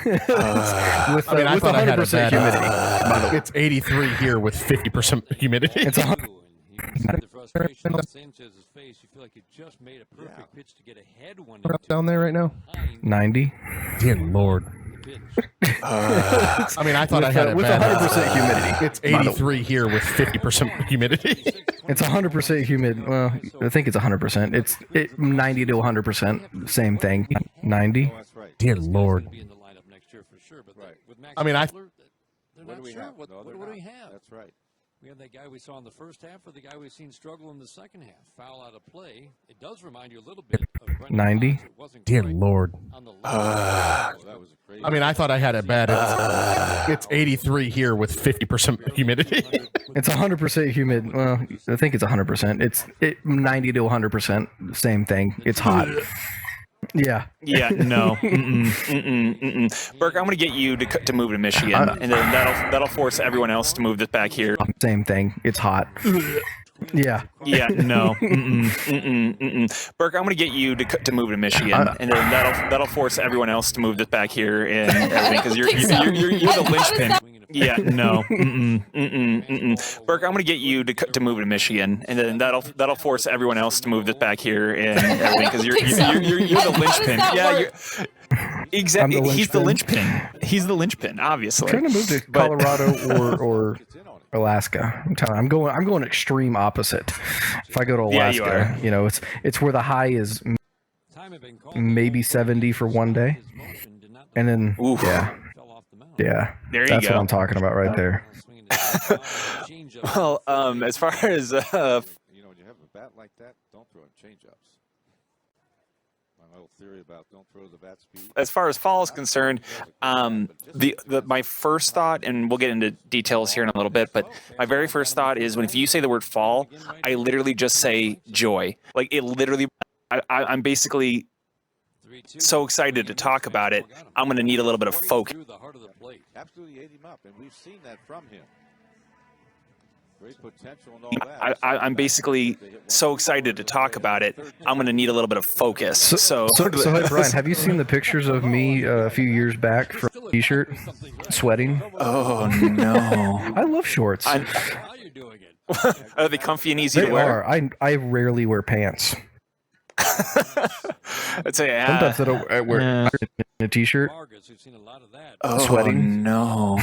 With I with thought I had a 100% bad, humidity. By the way. It's 83 here with 50% humidity. It's 100. The frustration on Sanchez's face. You feel like you just made a perfect pitch to get ahead 1-2. Down there right now? 90. Dear Lord. I thought I had a with bad 100% humidity. It's 83 here with 50% humidity. It's 100% humid. Well, I think it's 100%. It's 90 to 100%. Same thing. 90. Dear Lord. I mean, I. They're not sure. What do we have? That's right. We have that guy we saw in the first half or the guy we've seen struggle in the second half. Foul out of play. It does remind you a little bit of Brendan 90. Rodgers. It wasn't Dear quite Lord. on the I thought I had it bad. It's 83 here with 50% humidity. It's 100% humid. Well, I think it's 100%. It's 90 to 100%. Same thing. It's hot. Yeah. Yeah, no. Burke, I'm going to get you to move to Michigan, and then that'll force everyone else to move this back here. Same thing. It's hot. Yeah. Yeah, no. Burke, I'm going to get you to move to Michigan, and then that'll force everyone else to move this back here and everything, because you're the linchpin. Yeah, no. Burke, I'm going to get you to move to Michigan, and then that'll force everyone else to move this back here and everything, because you're the linchpin. Yeah, exactly. He's the linchpin. He's the linchpin, obviously. I'm trying to move to Colorado or Alaska. I'm telling you, I'm going extreme opposite. If I go to Alaska, it's where the high is maybe 70 for one day, and then yeah, there you that's go. what I'm talking about right there. Well, as far as when you have a bat like that, don't throw in changeups. My little theory about don't throw the bat speed. As far as fall is concerned, my first thought, and we'll get into details here in a little bit, but my very first thought is if you say the word fall, I literally just say joy. Like it literally, I'm basically so excited to talk about it. I'm going to need a little bit of focus. Absolutely ate him up, and we've seen that from him. Great potential and all that. I'm basically so excited to talk about it. I'm going to need a little bit of focus. So hey, Brian, have you seen the pictures of me a few years back from a t-shirt sweating? Oh no! I love shorts. Are they comfy and easy They to wear? are. I rarely wear pants. I'd say Sometimes I wear a t-shirt. Sweating. No.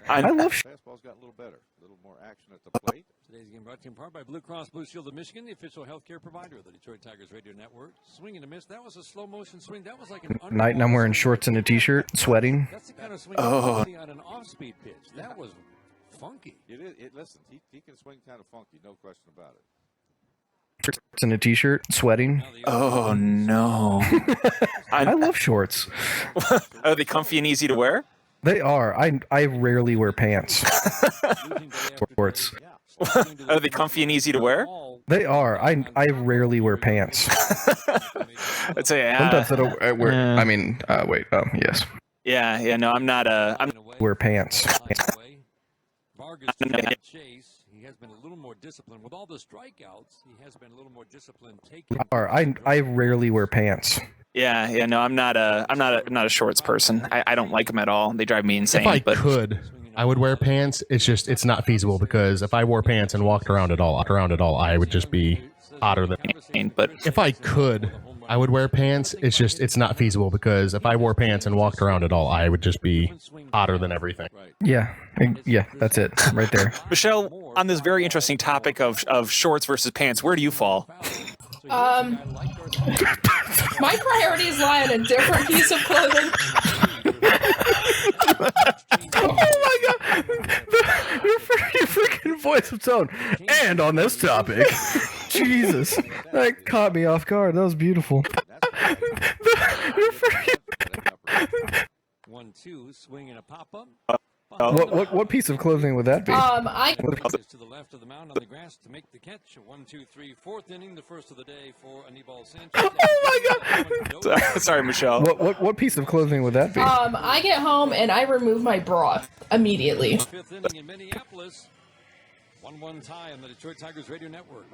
I love. Fastball's got a little better, a little more action at the plate. Today's game brought to you in part by Blue Cross Blue Shield of Michigan, the official healthcare provider of the Detroit Tigers Radio Network. Swing and a miss. That was a slow motion swing. That was like an Night and I'm wearing shorts and a t-shirt, sweating. That's the kind of swing you see on an off-speed pitch. That was funky. Listen, he can swing kind of funky, no question about it. Shorts and a t-shirt, sweating. Oh no! I love shorts. Are they comfy and easy to wear? They are. I rarely wear pants. Shorts. Are they comfy and easy to wear? They are. I rarely wear pants. I'd say Sometimes I wear. Wait. Yes. Yeah. No, I'm not. I'm wear pants. Vargas to chase. He has been a little more disciplined with all the strikeouts. He has been a little more disciplined taking. I rarely wear pants. Yeah. No, I'm not a shorts person. I don't like them at all. They drive me insane. If I could, I would wear pants. It's not feasible, because if I wore pants and walked around at all, I would just be hotter than. But if I could, I would wear pants. It's not feasible, because if I wore pants and walked around at all, I would just be hotter than everything. Yeah, that's it right there. Michelle, on this very interesting topic of shorts versus pants, where do you fall? My priorities lie on a different piece of clothing. my god! Your freaking voice of tone. And on this topic, Jesus, that caught me off guard. That was beautiful. 1-2, swing and a pop up. What piece of clothing would that be? I To the left of the mound on the grass to make the catch. 1-2-3, fourth inning, the first of the day for Anibal Sanchez. Oh my god! Sorry, Michelle. What piece of clothing would that be? I get home and I remove my bra immediately. Fifth inning in Minneapolis. 1-1 tie on the Detroit Tigers Radio Network.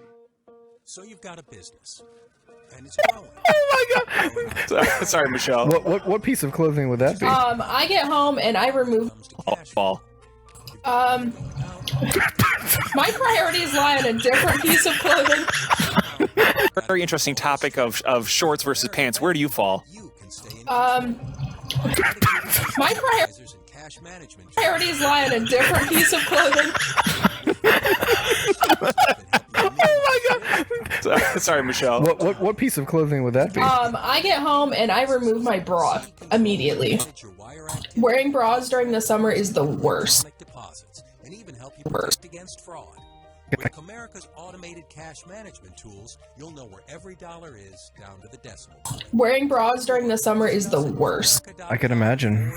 So you've got a business, and it's growing. Oh my god! Sorry, Michelle. What piece of clothing would that be? I get home and I remove. Ball. My priorities lie on a different piece of clothing. Very interesting topic of shorts versus pants. Where do you fall? My priorities lie on a different piece of clothing. Oh my god! Sorry, Michelle. What piece of clothing would that be? I get home and I remove my bra immediately. Wearing bras during the summer is the worst. And even help you protect against fraud. With Comerica's automated cash management tools, you'll know where every dollar is down to the decimal. Wearing bras during the summer is the worst. I can imagine.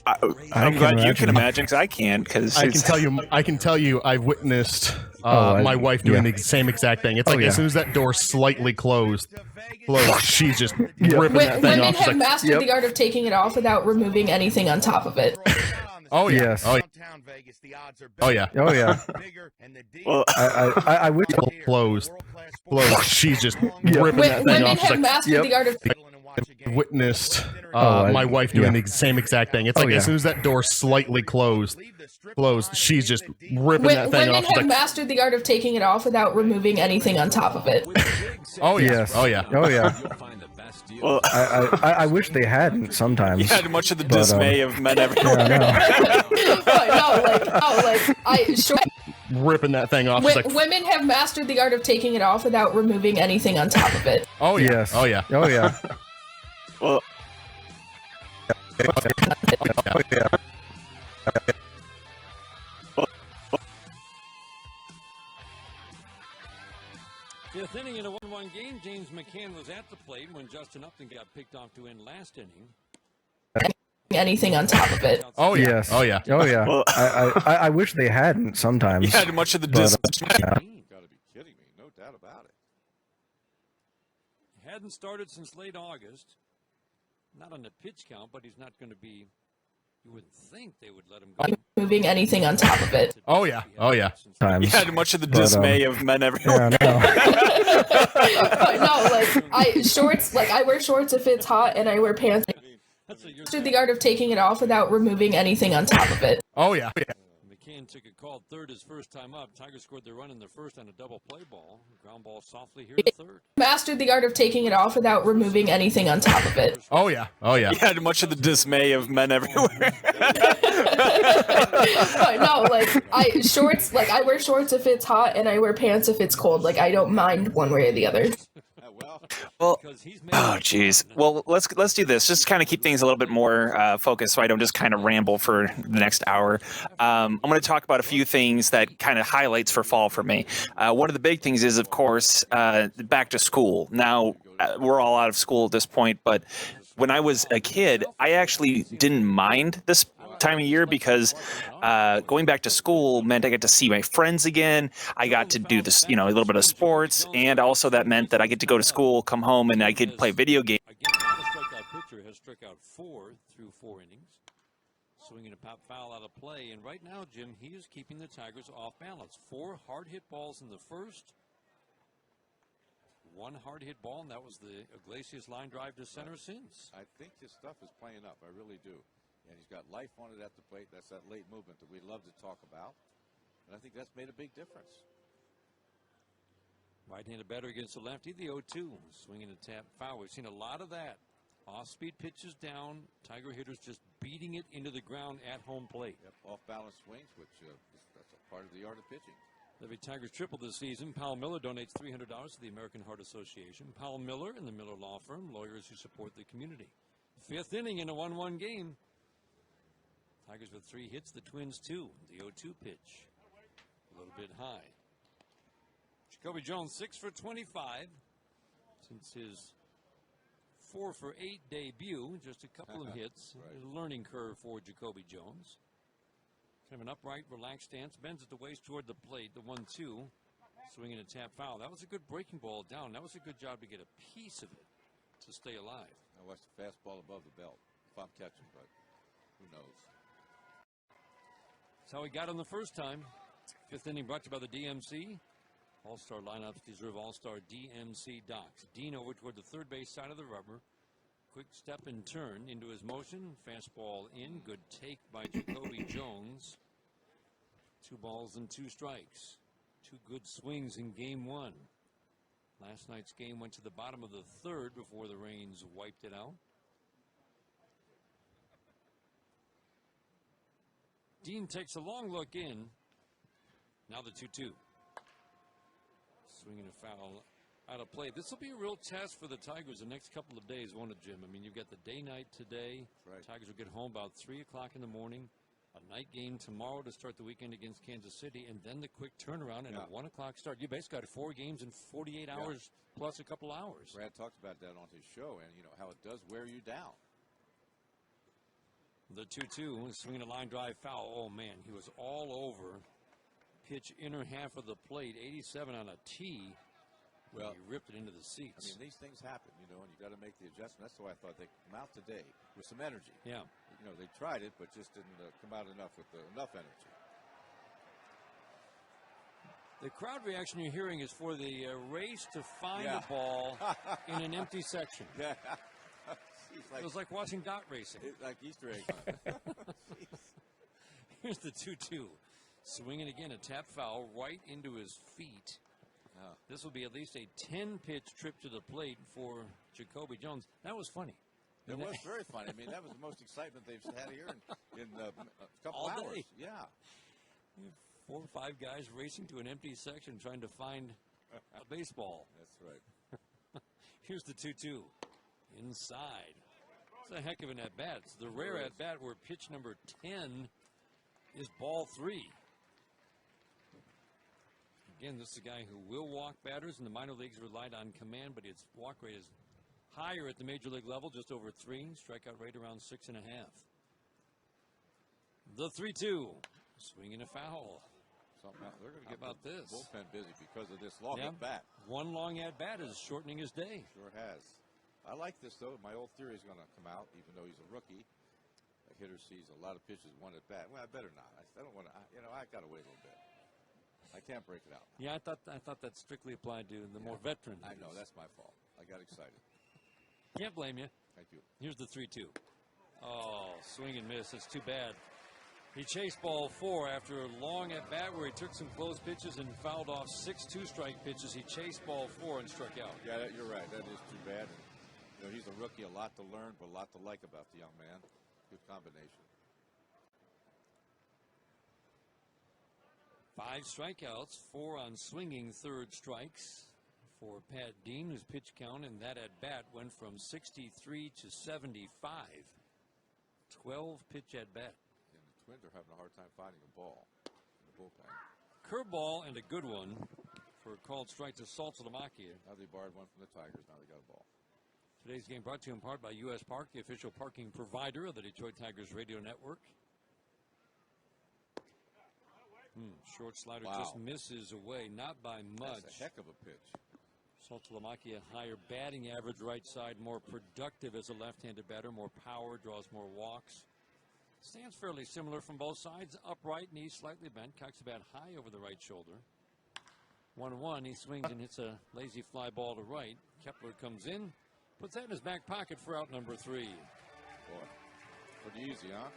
I'm glad you can imagine, because I can't. Because I can tell you, I've witnessed my wife doing the same exact thing. It's like as soon as that door slightly closed, she's just ripping that thing Women off. She's have like, mastered the art of taking it off without removing anything on top of it. Oh yeah. Yes. Oh yeah. Oh yeah. Oh yeah. Well, I wish. Closed. She's just ripping that thing Women off. She's have like, mastered the art of. witnessed my wife doing the same exact thing. It's like as soon as that door slightly closed, she's just ripping that thing Women off. She's have like, mastered the art of taking it off without removing anything on top of it. oh yeah. Yes. Oh yeah. Oh yeah. well, I wish they hadn't sometimes. you had much of the dismay of men everywhere. Ripping that thing off. She's like, Women have mastered the art of taking it off without removing anything on top of it. oh yeah. Yes. Oh yeah. Oh yeah. Well, Oh yeah. Fifth inning in a 1-1 game, James McCann was at the plate when Justin Upton got picked off to end last inning. Anything on top of it. Oh yeah. Yes. Oh yeah. Oh yeah. Well, I wish they hadn't sometimes. you had much of the But, dismay. Gotta be kidding me. No doubt about it. Hadn't started since late August. Not on the pitch count, but he's not going to be. You wouldn't think they would let him go. Moving anything on top of it. Oh yeah. Oh yeah. times. You had much of the dismay of men everywhere. Yeah, I wear shorts if it's hot, and I wear pants. Mastered the art of taking it off without removing anything on top of it. Oh yeah. McCann took a call third his first time up. Tigers scored their run in the first on a double play ball. Ground ball softly here to third. Mastered the art of taking it off without removing anything on top of it. Oh yeah. Oh yeah. You had much of the dismay of men everywhere. I wear shorts if it's hot, and I wear pants if it's cold. Like, I don't mind one way or the other. Well, oh geez. Well, let's do this. Just kind of keep things a little bit more focused, so I don't just kind of ramble for the next hour. I'm going to talk about a few things that kind of highlights for fall for me. One of the big things is, of course, back to school. Now we're all out of school at this point, but when I was a kid, I actually didn't mind this time of year because going back to school meant I get to see my friends again. I got to do this, a little bit of sports, and also that meant that I get to go to school, come home, and I could play video games. Again, the strikeout pitcher has struck out 4 through 4 innings. Swinging a pop foul out of play, and right now, Jim, he is keeping the Tigers off balance. 4 hard hit balls in the first. 1 hard hit ball, and that was the Iglesias line drive to center since. I think his stuff is playing up. I really do. And he's got life on it at the plate. That's that late movement that we love to talk about. And I think that's made a big difference. Right-handed batter against the lefty, the 0-2. Swinging a tap foul. We've seen a lot of that. Off-speed pitches down. Tiger hitters just beating it into the ground at home plate. Yep, off-balance swings, which that's a part of the art of pitching. The Tigers tripled this season. Powell Miller donates $300 to the American Heart Association. Powell Miller and the Miller Law Firm, lawyers who support the community. 5th inning in a 1-1 game. Tigers with 3 hits, the Twins 2. The 0-2 pitch. A little bit high. Jacoby Jones 6 for 25 since his 4 for 8 debut. Just a couple of hits. Right. A learning curve for Jacoby Jones. Kind of an upright, relaxed stance. Bends at the waist toward the plate. The 1-2. Swinging a tap foul. That was a good breaking ball down. That was a good job to get a piece of it to stay alive. I watched the fastball above the belt. If I'm catching, but who knows? That's how he got on the first time. 5th inning brought to you by the DMC. All-star lineups deserve all-star DMC docks. Dean over toward the third base side of the rubber. Quick step and turn into his motion. Fastball in. Good take by Jacoby Jones. 2 balls and 2 strikes. 2 good swings in game 1. Last night's game went to the bottom of the 3rd before the rains wiped it out. Dean takes a long look in. Now the 2-2. Swinging a foul out of play. This will be a real test for the Tigers the next couple of days, won't it, Jim? I mean, you've got the day-night today. Right. Tigers will get home about 3 o'clock in the morning. A night game tomorrow to start the weekend against Kansas City, and then the quick turnaround and a 1 o'clock start. You basically got 4 games in 48 hours plus a couple hours. Brad talked about that on his show, and you know how it does wear you down. The 2-2, swinging a line drive foul. Oh, man, he was all over. Pitch inner half of the plate, 87 on a tee. Well, he ripped it into the seats. I mean, these things happen, you know, and you got to make the adjustment. That's why I thought they'd come out today with some energy. Yeah. You know, they tried it, but just didn't come out enough with enough energy. The crowd reaction you're hearing is for the race to find a ball in an empty section. Yeah. It was like watching dot racing. Like Easter egg hunt. Here's the 2-2. Swinging again, a tap foul right into his feet. This will be at least a 10-pitch trip to the plate for Jacoby Jones. That was funny. It was very funny. I mean, that was the most excitement they've had here in a couple all hours. Day. Yeah. 4 or 5 guys racing to an empty section trying to find a baseball. That's right. Here's the 2-2. Inside. It's a heck of an at-bat. It's the rare at-bat where pitch number 10 is ball 3. Again, this is a guy who will walk batters. In the minor leagues relied on command, but his walk rate is higher at the major league level, just over 3. Strikeout rate around 6.5. The 3-2. Swinging a foul. They're going to get about this bullpen busy because of this long at bat. 1 long at bat is shortening his day. Sure has. I like this though. My old theory is going to come out, even though he's a rookie. A hitter sees a lot of pitches 1 at bat. Well, I better not. I don't want to. You know, I got to wait a little bit. I can't break it out. Yeah, I thought that strictly applied to the more veteran. I know, that's my fault. I got excited. Can't blame you. Thank you. Here's the 3-2. Oh, swing and miss. It's too bad. He chased ball 4 after a long at bat where he took some close pitches and fouled off 6 2-strike pitches. He chased ball 4 and struck out. Yeah, you're right. That is too bad. And, you know, he's a rookie, a lot to learn, but a lot to like about the young man. Good combination. 5 strikeouts, 4 on swinging third strikes for Pat Dean, whose pitch count in that at bat went from 63 to 75. 12 pitch at bat. And the Twins are having a hard time finding a ball in the bullpen. Curveball and a good one for a called strike to Saltalamacchia. Now they borrowed one from the Tigers. Now they got a ball. Today's game brought to you in part by U.S. Park, the official parking provider of the Detroit Tigers radio network. Short slider just misses away, not by much. That's a heck of a pitch. Saltalamacchia, higher batting average right side, more productive as a left-handed batter, more power, draws more walks. Stands fairly similar from both sides, upright, knees slightly bent, cocks the bat high over the right shoulder. 1-1, he swings and hits a lazy fly ball to right. Kepler comes in, puts that in his back pocket for out number 3. Boy, pretty easy, huh?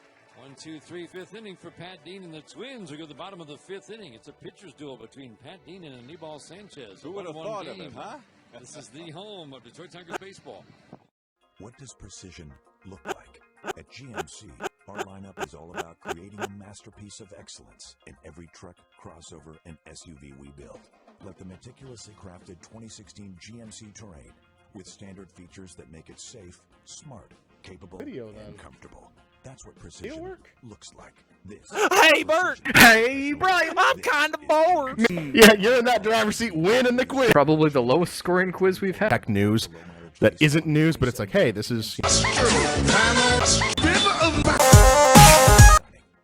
1, 2, 3, 5th inning for Pat Dean and the Twins. We go to the bottom of the 5th inning. It's a pitcher's duel between Pat Dean and Anibal Sanchez. Who would have thought of it, huh? This is the home of Detroit Tigers baseball. What does precision look like? At GMC, our lineup is all about creating a masterpiece of excellence in every truck, crossover, and SUV we build. Like the meticulously crafted 2016 GMC Terrain, with standard features that make it safe, smart, capable, and comfortable. That's what precision looks like. This. Hey, Bert! Hey, Brian! I'm kind of bored. Yeah, you're in that driver's seat winning the quiz. Probably the lowest scoring quiz we've had. Tech news that isn't news, but it's like, hey, this is...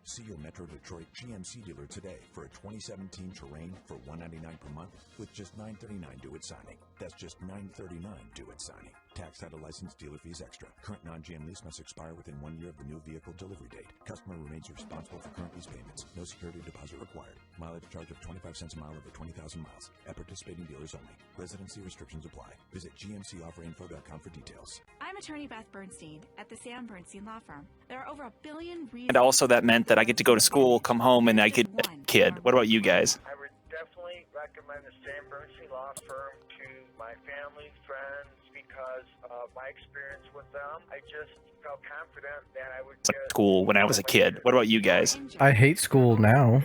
See your Metro Detroit GMC dealer today for a 2017 Terrain for $199 per month with just $939 due at signing. That's just $939 due at signing. Tax, title, license, dealer fees extra. Current non-GM lease must expire within 1 year of the new vehicle delivery date. Customer remains responsible for current lease payments. No security deposit required. Mileage charge of 25 cents a mile over 20,000 miles. At participating dealers only. Residency restrictions apply. Visit gmcofferinfo.com for details. I'm attorney Beth Bernstein at the Sam Bernstein Law Firm. There are over 1 billion reasons. And also that meant that I get to go to school, come home, and I could kid. What about you guys? I would definitely recommend the Sam Bernstein Law Firm to my family, friends, because of my experience with them. I just felt confident that I would get School when I was a kid. What about you guys? I hate school now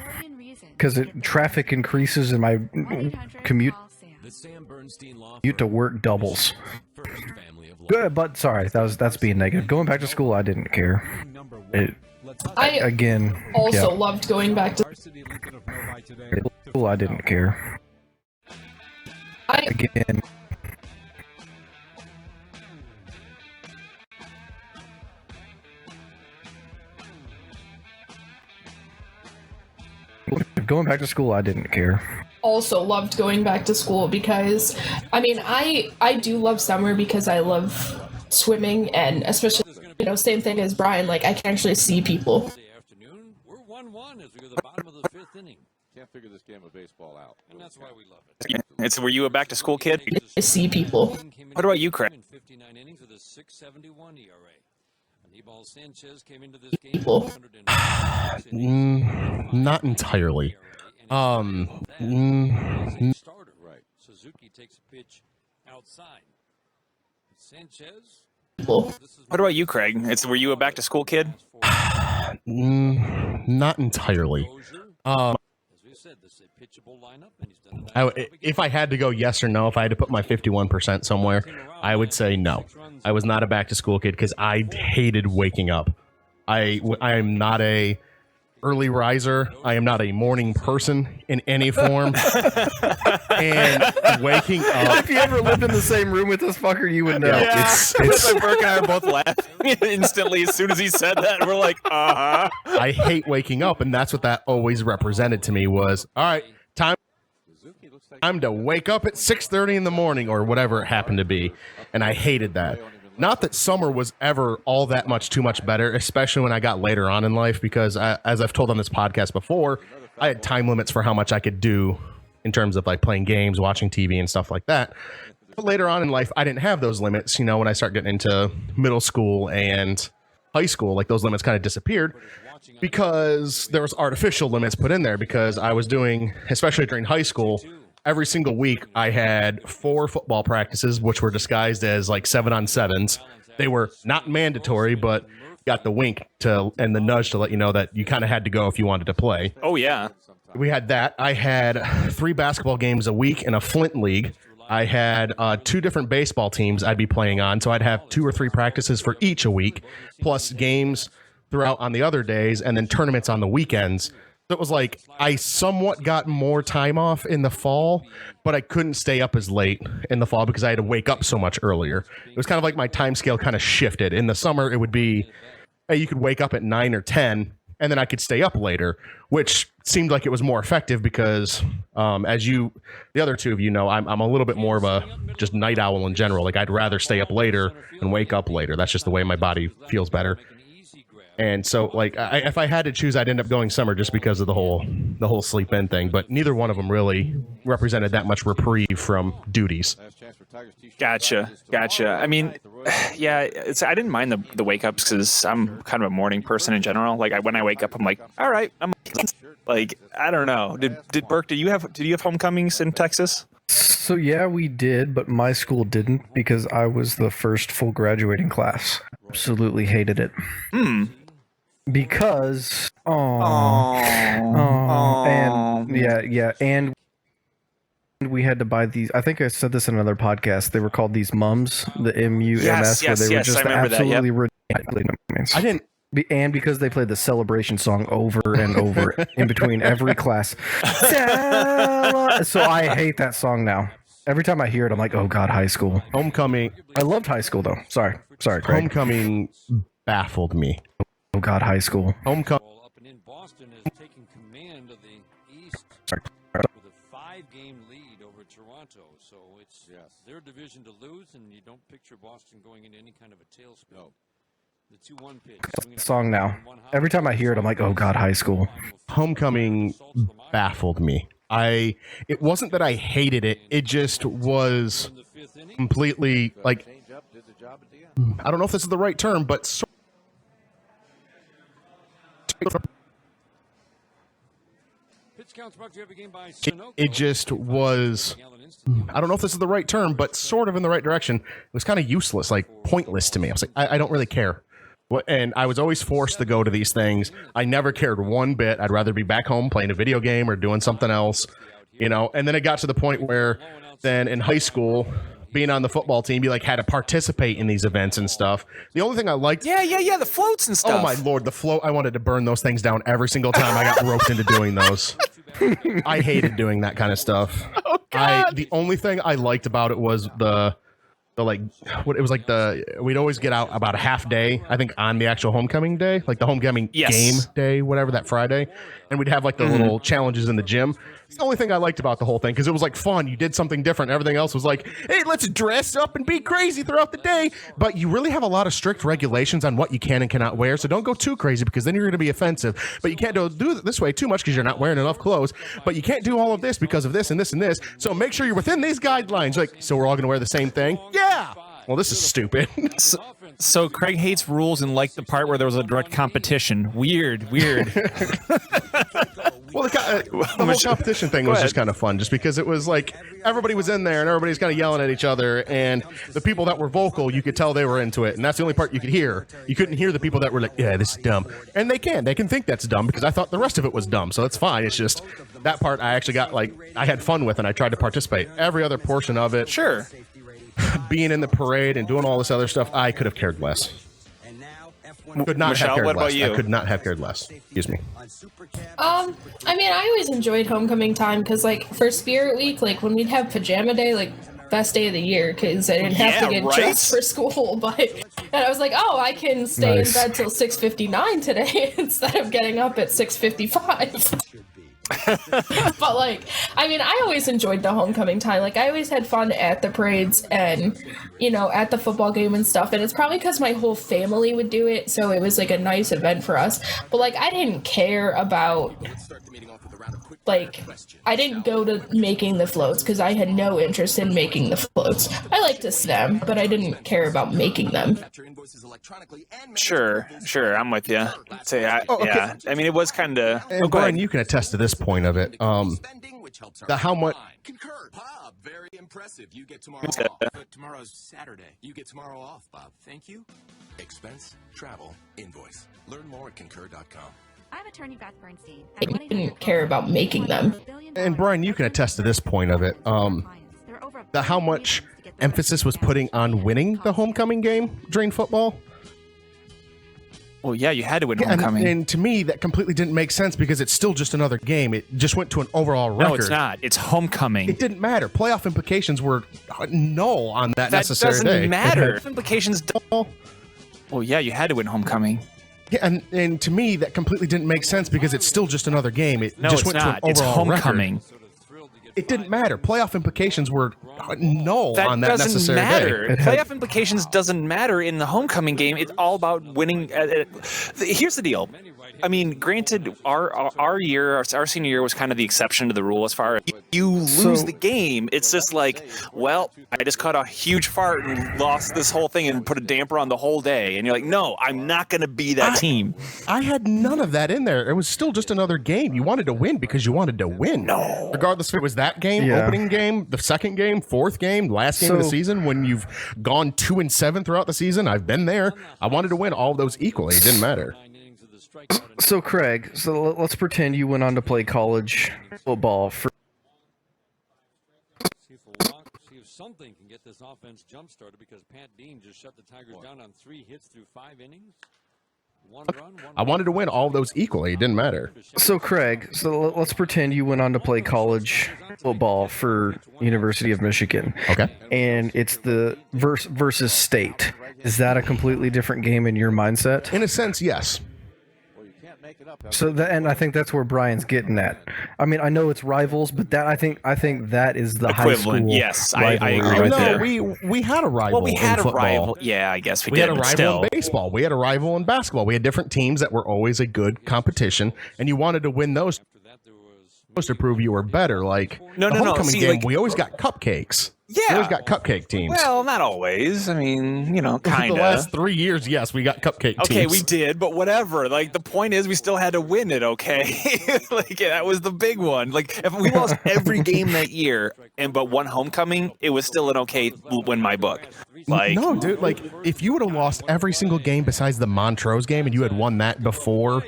because traffic increases and my commute to work doubles. Good, but sorry, that's being negative. Going back to school, I didn't care. Again, also loved going back to school. I didn't care. Again. Going back to school, I didn't care. Also loved going back to school because, I mean, I do love summer because I love swimming, and especially, you know, same thing as Brian, like I can actually see people. We're 1-1 as we go to the bottom of the 5th inning. Can't figure this game of baseball out. And that's why we love it. It's were you a back to school kid? I see people. What about you, Craig? 59 innings with a 6.71 ERA. Anibal Sanchez came into this game. Not entirely. Starter, right? Suzuki takes a pitch outside. Sanchez. What about you, Craig? Were you a back to school kid? Not entirely. If I had to go yes or no, if I had to put my 51% somewhere, I would say no. I was not a back to school kid because I hated waking up. I am not a early riser. I am not a morning person in any form. And waking up. If you ever lived in the same room with this fucker, you would know. Yeah. It's like Burke and I are both laughing instantly as soon as he said that. We're like, uh-huh. I hate waking up, and that's what that always represented to me was, all right, time to wake up at 6:30 in the morning or whatever it happened to be. And I hated that. Not that summer was ever all that much too much better, especially when I got later on in life, because as I've told on this podcast before, I had time limits for how much I could do in terms of like playing games, watching TV and stuff like that. But later on in life, I didn't have those limits. You know, when I start getting into middle school and high school, like those limits kind of disappeared because there was artificial limits put in there because I was doing, especially during high school, every single week I had 4 football practices, which were disguised as like 7-on-7s. They were not mandatory, but got the wink and the nudge to let you know that you kind of had to go if you wanted to play. Oh, yeah. We had that. I had 3 basketball games a week in a Flint league. I had 2 different baseball teams I'd be playing on, so I'd have 2 or 3 practices for each a week, plus games throughout on the other days, and then tournaments on the weekends. So it was like I somewhat got more time off in the fall, but I couldn't stay up as late in the fall because I had to wake up so much earlier. It was kind of like my time scale kind of shifted. In the summer, it would be, hey, you could wake up at 9 or 10, and then I could stay up later, which seemed like it was more effective because, the other two of you know, I'm a little bit more of a just night owl in general. Like I'd rather stay up later and wake up later. That's just the way my body feels better. And so, like, if I had to choose, I'd end up going summer just because of the whole sleep in thing. But neither one of them really represented that much reprieve from duties. Gotcha. I mean, yeah, I didn't mind the wake ups because I'm kind of a morning person in general. Like, when I wake up, I'm like, all right, I'm like, I don't know. Did Burke? Did you have homecomings in Texas? So yeah, we did, but my school didn't because I was the first full graduating class. Absolutely hated it. Because and we had to buy these. I think I said this in another podcast. They were called these mums, the MUMS, where they were just absolutely ridiculous. I didn't And because they played the celebration song over and over in between every class. So I hate that song now. Every time I hear it, I'm like, oh God, high school. Homecoming. I loved high school, though. Sorry, Craig. Homecoming baffled me. Oh God, high school. Homecoming. Up and in Boston is taking command of the East Sorry. with a 5-game lead over Toronto. So it's their division to lose, and you don't picture Boston going into any kind of a tailspin. No. The 2-1 pitch. Song now. Every time I hear it, I'm like, oh God, high school. Homecoming baffled me. It wasn't that I hated it. It just was completely like, I don't know if this is the right term, but it just was, I don't know if this is the right term, but sort of in the right direction. It was kind of useless, like pointless to me. I was like, I don't really care. And I was always forced to go to these things. I never cared one bit. I'd rather be back home playing a video game or doing something else, you know. And then it got to the point where then in high school, being on the football team, you like had to participate in these events and stuff. The only thing I liked, the floats and stuff. Oh my Lord, the float! I wanted to burn those things down every single time I got roped into doing those. I hated doing that kind of stuff. Oh God! The only thing I liked about it was the we'd always get out about a half day, I think, on the actual homecoming day, like the homecoming game day, whatever, that Friday, and we'd have like the little challenges in the gym. It's the only thing I liked about the whole thing, because it was like fun. You did something different. Everything else was like, hey, let's dress up and be crazy throughout the day. But you really have a lot of strict regulations on what you can and cannot wear, so don't go too crazy, because then you're going to be offensive. But you can't do it this way too much because you're not wearing enough clothes. But you can't do all of this because of this and this and this. So make sure you're within these guidelines. Like, so we're all going to wear the same thing? Yeah. Well, this is stupid. So Craig hates rules and liked the part where there was a direct competition. Weird. Well, the whole competition thing was just kind of fun, just because it was like everybody was in there and everybody's kind of yelling at each other, and the people that were vocal, you could tell they were into it, and that's the only part you could hear. You couldn't hear the people that were like, yeah, this is dumb. And they can think that's dumb, because I thought the rest of it was dumb, so that's fine. It's just that part I actually got, like, I had fun with, and I tried to participate. Every other portion of it, sure, being in the parade and doing all this other stuff, I could have cared less. Could not Michelle, have cared what less. about you? I could not have cared less. Excuse me. I mean, I always enjoyed homecoming time because, like, for Spirit Week, like, when we'd have pajama day, like, best day of the year, because I didn't have to get dressed for school. And I was like, oh, I can stay in bed till 6:59 today instead of getting up at 6:55. But, like, I mean, I always enjoyed the homecoming time. Like, I always had fun at the parades and, you know, at the football game and stuff. And it's probably because my whole family would do it, so it was like a nice event for us. But, like, I didn't care about, like, I didn't go to making the floats because I had no interest in making the floats. I liked to stem, but I didn't care about making them. Sure, I'm with you. Yeah, I mean, it was kind of. And Brian, you can attest to this point of it. How much? Bob, very impressive. You get tomorrow off. But tomorrow's Saturday. You get tomorrow off, Bob. Thank you. Expense, travel, invoice. Learn more at concur.com. I'm attorney Beth Bernstein. I didn't care about making them. And Brian, you can attest to this point of it. How much emphasis was putting on winning the homecoming game during football. Well, yeah, you had to win homecoming. And to me, that completely didn't make sense because it's still just another game. It just went to an overall record. No, it's not. It's homecoming. It didn't matter. Playoff implications were null on that necessary day. That doesn't matter. Implications don't. Well, yeah, you had to win homecoming. Yeah, and to me, that completely didn't make sense because it's still just another game. It just went not. to an overall homecoming. Record. It didn't matter. Playoff implications were null on that necessary matter. day. Playoff implications doesn't matter in the homecoming game. It's all about winning. Here's the deal. I mean, granted, our senior year was kind of the exception to the rule as far as you lose the game. It's just like, well, I just caught a huge fart and lost this whole thing and put a damper on the whole day. And you're like, no, I'm not going to be that team. I had none of that in there. It was still just another game. You wanted to win because you wanted to win. No. Regardless if it was that game, opening game, the second game, fourth game, last game of the season, when you've gone 2-7 throughout the season, I've been there. I wanted to win all of those equally. It didn't matter. So Craig, let's pretend you went on to play college football for. See if something can get this offense jump started because Pat Dean just shut the Tigers down on 3 hits through 5 innings. I wanted to win all of those equally. It didn't matter. So Craig, let's pretend you went on to play college football for University of Michigan. Okay. And it's the versus state. Is that a completely different game in your mindset? In a sense, yes. So and I think that's where Brian's getting at. I mean, I know it's rivals, but that I think that is the Equivalent. high school. Yes, I agree rivalry with right that. there. We had a rival. Well, we had in a football. rival. Yeah, I guess we had did. a but rival still. in baseball. We had a rival in basketball. We had different teams that were always a good competition, and you wanted to win those to prove you were better. Like No. the homecoming See, game, like- we always got cupcakes. Yeah. We always got cupcake teams. Well, not always. I mean, kind The of. last 3 years, yes, we got cupcake teams. Okay, we did, but whatever. Like, the point is, we still had to win it. Okay, like that was the big one. Like, if we lost every game that year, but one homecoming, it was still an okay win my book. Like, no, dude. Like, if you would have lost every single game besides the Montrose game, and you had won that before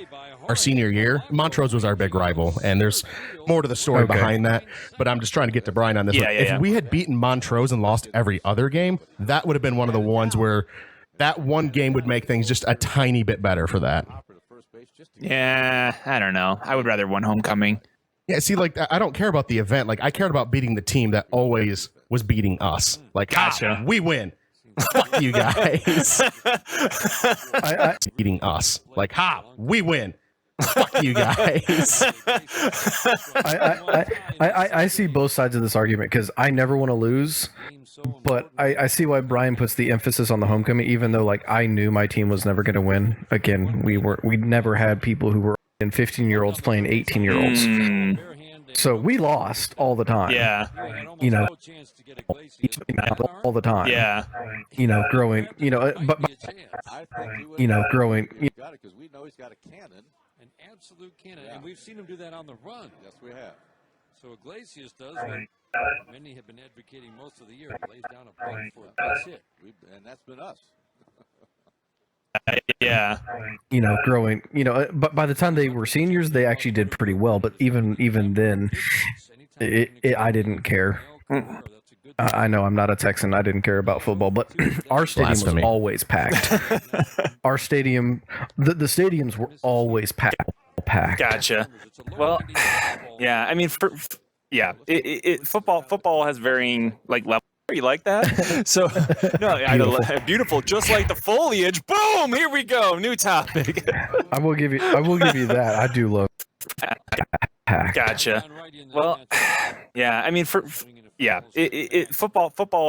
our senior year, Montrose was our big rival, and there's more to the story behind that. But I'm just trying to get to Brian on this one. If we had beaten Montrose and lost every other game, that would have been one of the ones where that one game would make things just a tiny bit better for that. Yeah, I don't know. I would rather one homecoming. Yeah, see, like, I don't care about the event. Like, I cared about beating the team that always was beating us. Like, Gotcha. we win. Fuck you guys. Beating us. Like, we win. Fuck you guys. I see both sides of this argument because I never want to lose, but I see why Brian puts the emphasis on the homecoming, even though like I knew my team was never going to win. Again, we never had people who were 15-year-olds playing 18-year-olds. So we lost all the time. Yeah. All the time. Yeah. Growing, but growing. Because we know he's got a cannon. An absolute cannon. And we've seen him do that on the run. Yes, we have. So Iglesias does what many have been advocating most of the year. He lays down a block for a base hit. And that's been us. Yeah. Growing, but by the time they were seniors, they actually did pretty well. But even then, I didn't care. I know I'm not a Texan. I didn't care about football, but our stadium was always packed. Our stadium, the stadiums were always packed. Gotcha. Well, yeah. I mean, football has varying like levels. You like that? So, no, beautiful. Just like the foliage. Boom! Here we go. New topic. I will give you that. I do love. Gotcha. Well, yeah. I mean, football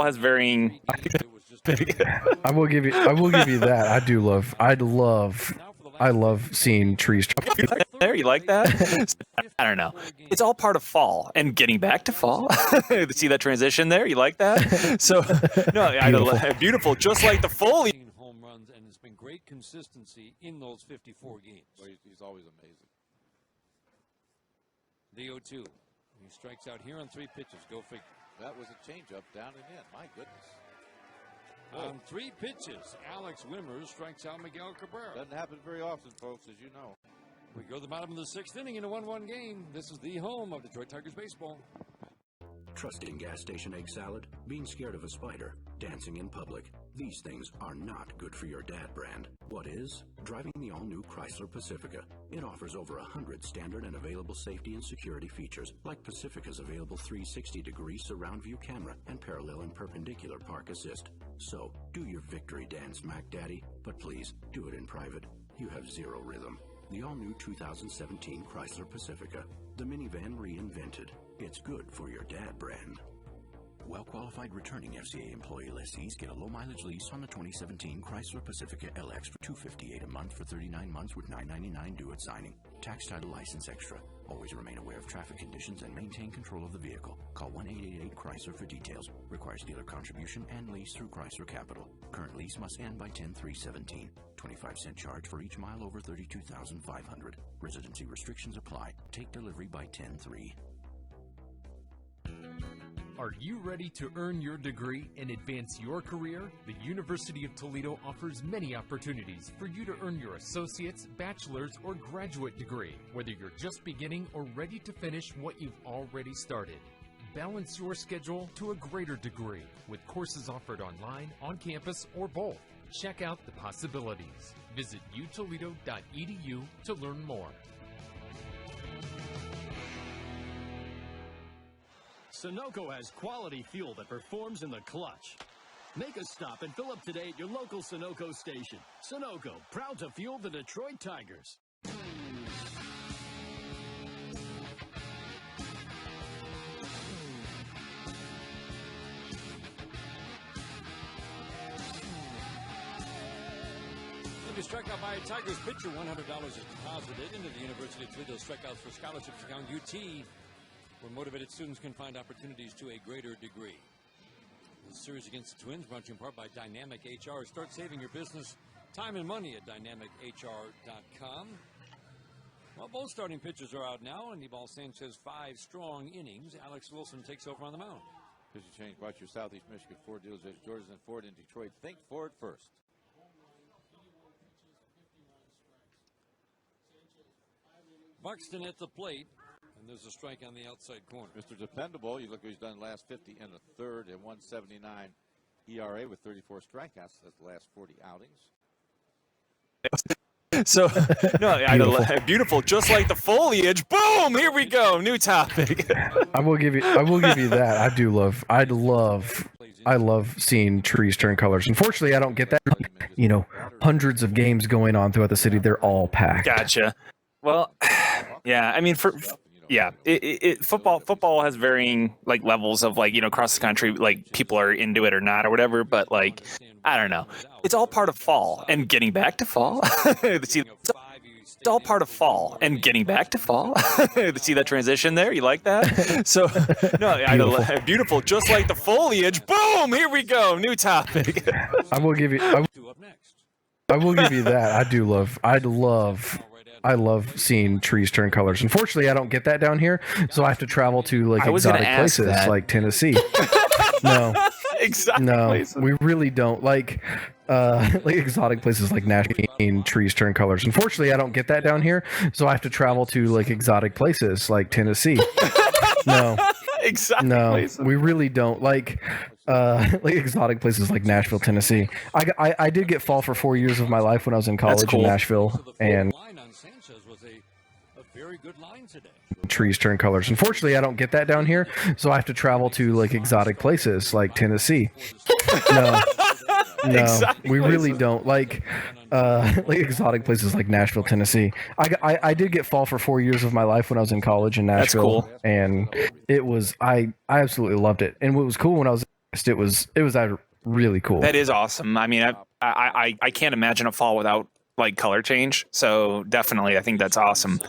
has varying. I will give you that. I love seeing trees. There, you like that? I don't know. It's all part of fall and getting back to fall. See that transition there? You like that? So, no, beautiful. Just like the foliage. Home runs, and it's been great consistency in those 54 games. Well, he's always amazing. The 0-2. He strikes out here on 3 pitches. Go figure. That was a changeup down and in. My goodness. On 3 pitches, Alex Wimmers strikes out Miguel Cabrera. Doesn't happen very often, folks, as you know. We go to the bottom of the 6th inning in a 1-1 game. This is the home of Detroit Tigers baseball. Trusting gas station egg salad, being scared of a spider, dancing in public. These things are not good for your dad brand. What is? Driving the all-new Chrysler Pacifica. It offers over 100 standard and available safety and security features, like Pacifica's available 360-degree surround view camera and parallel and perpendicular park assist. So, do your victory dance, Mac Daddy, but please, do it in private. You have zero rhythm. The all-new 2017 Chrysler Pacifica. The minivan reinvented. It's good for your dad brand. Well-qualified returning FCA employee lessees get a low-mileage lease on the 2017 Chrysler Pacifica LX for $258 a month for 39 months with $999 due at signing. Tax title license extra. Always remain aware of traffic conditions and maintain control of the vehicle. Call 1-888-CHRYSLER for details. Requires dealer contribution and lease through Chrysler Capital. Current lease must end by 10/3/17. 25-cent charge for each mile over 32,500. Residency restrictions apply. Take delivery by 10/3. Are you ready to earn your degree and advance your career? The University of Toledo offers many opportunities for you to earn your associate's, bachelor's, or graduate degree, whether you're just beginning or ready to finish what you've already started. Balance your schedule to a greater degree with courses offered online, on campus, or both. Check out the possibilities. Visit utoledo.edu to learn more. Sunoco has quality fuel that performs in the clutch. Make a stop and fill up today at your local Sunoco station. Sunoco, proud to fuel the Detroit Tigers. If you strike out by a Tigers pitcher, $100 is deposited into the University of Toledo Strikeouts for Scholarships account, UT, where motivated students can find opportunities to a greater degree. The series against the Twins brought to you in part by Dynamic HR. Start saving your business time and money at dynamichr.com. Well, both starting pitchers are out now. Anibal Sanchez, 5 strong innings. Alex Wilson takes over on the mound. Pitching change brought your Southeast Michigan Ford dealers at Georgia and Ford in Detroit. Think Ford first. Buxton at the plate, and there's a strike on the outside corner. Mr. Dependable, you look what he's done last 50 and a third and 179 ERA with 34 strikeouts. That's the last 40 outings. So, no, beautiful, just like the foliage. Boom! Here we go. New topic. I will give you that. I love seeing trees turn colors. Unfortunately, I don't get that. You know, hundreds of games going on throughout the city. They're all packed. Gotcha. Well, yeah. I mean, football has varying like levels of like, you know, across the country, like people are into it or not or whatever. But like, I don't know. It's all part of fall and getting back to fall. See, it's all part of fall and getting back to fall. See that transition there? You like that? So, no, beautiful, just like the foliage. Boom! Here we go. New topic. I will give you that. I love seeing trees turn colors. Unfortunately, I don't get that down here, so I have to travel to like exotic places like Tennessee. No, we really don't like exotic places like Nashville. Trees turn colors. Unfortunately, I don't get that down here, so I have to travel to like exotic places like Tennessee. We really don't like exotic places like Nashville, Tennessee. I did get fall for 4 years of my life when I was in college in Nashville, and trees turn colors. Unfortunately, I don't get that down here, so I have to travel to like exotic places like Tennessee. We really don't like exotic places like Nashville, Tennessee. I did get fall for 4 years of my life when I was in college in Nashville. That's cool. And it was I absolutely loved it. And what was cool when I was it was really cool. That is awesome. I mean, I can't imagine a fall without like color change. So definitely, I think that's awesome.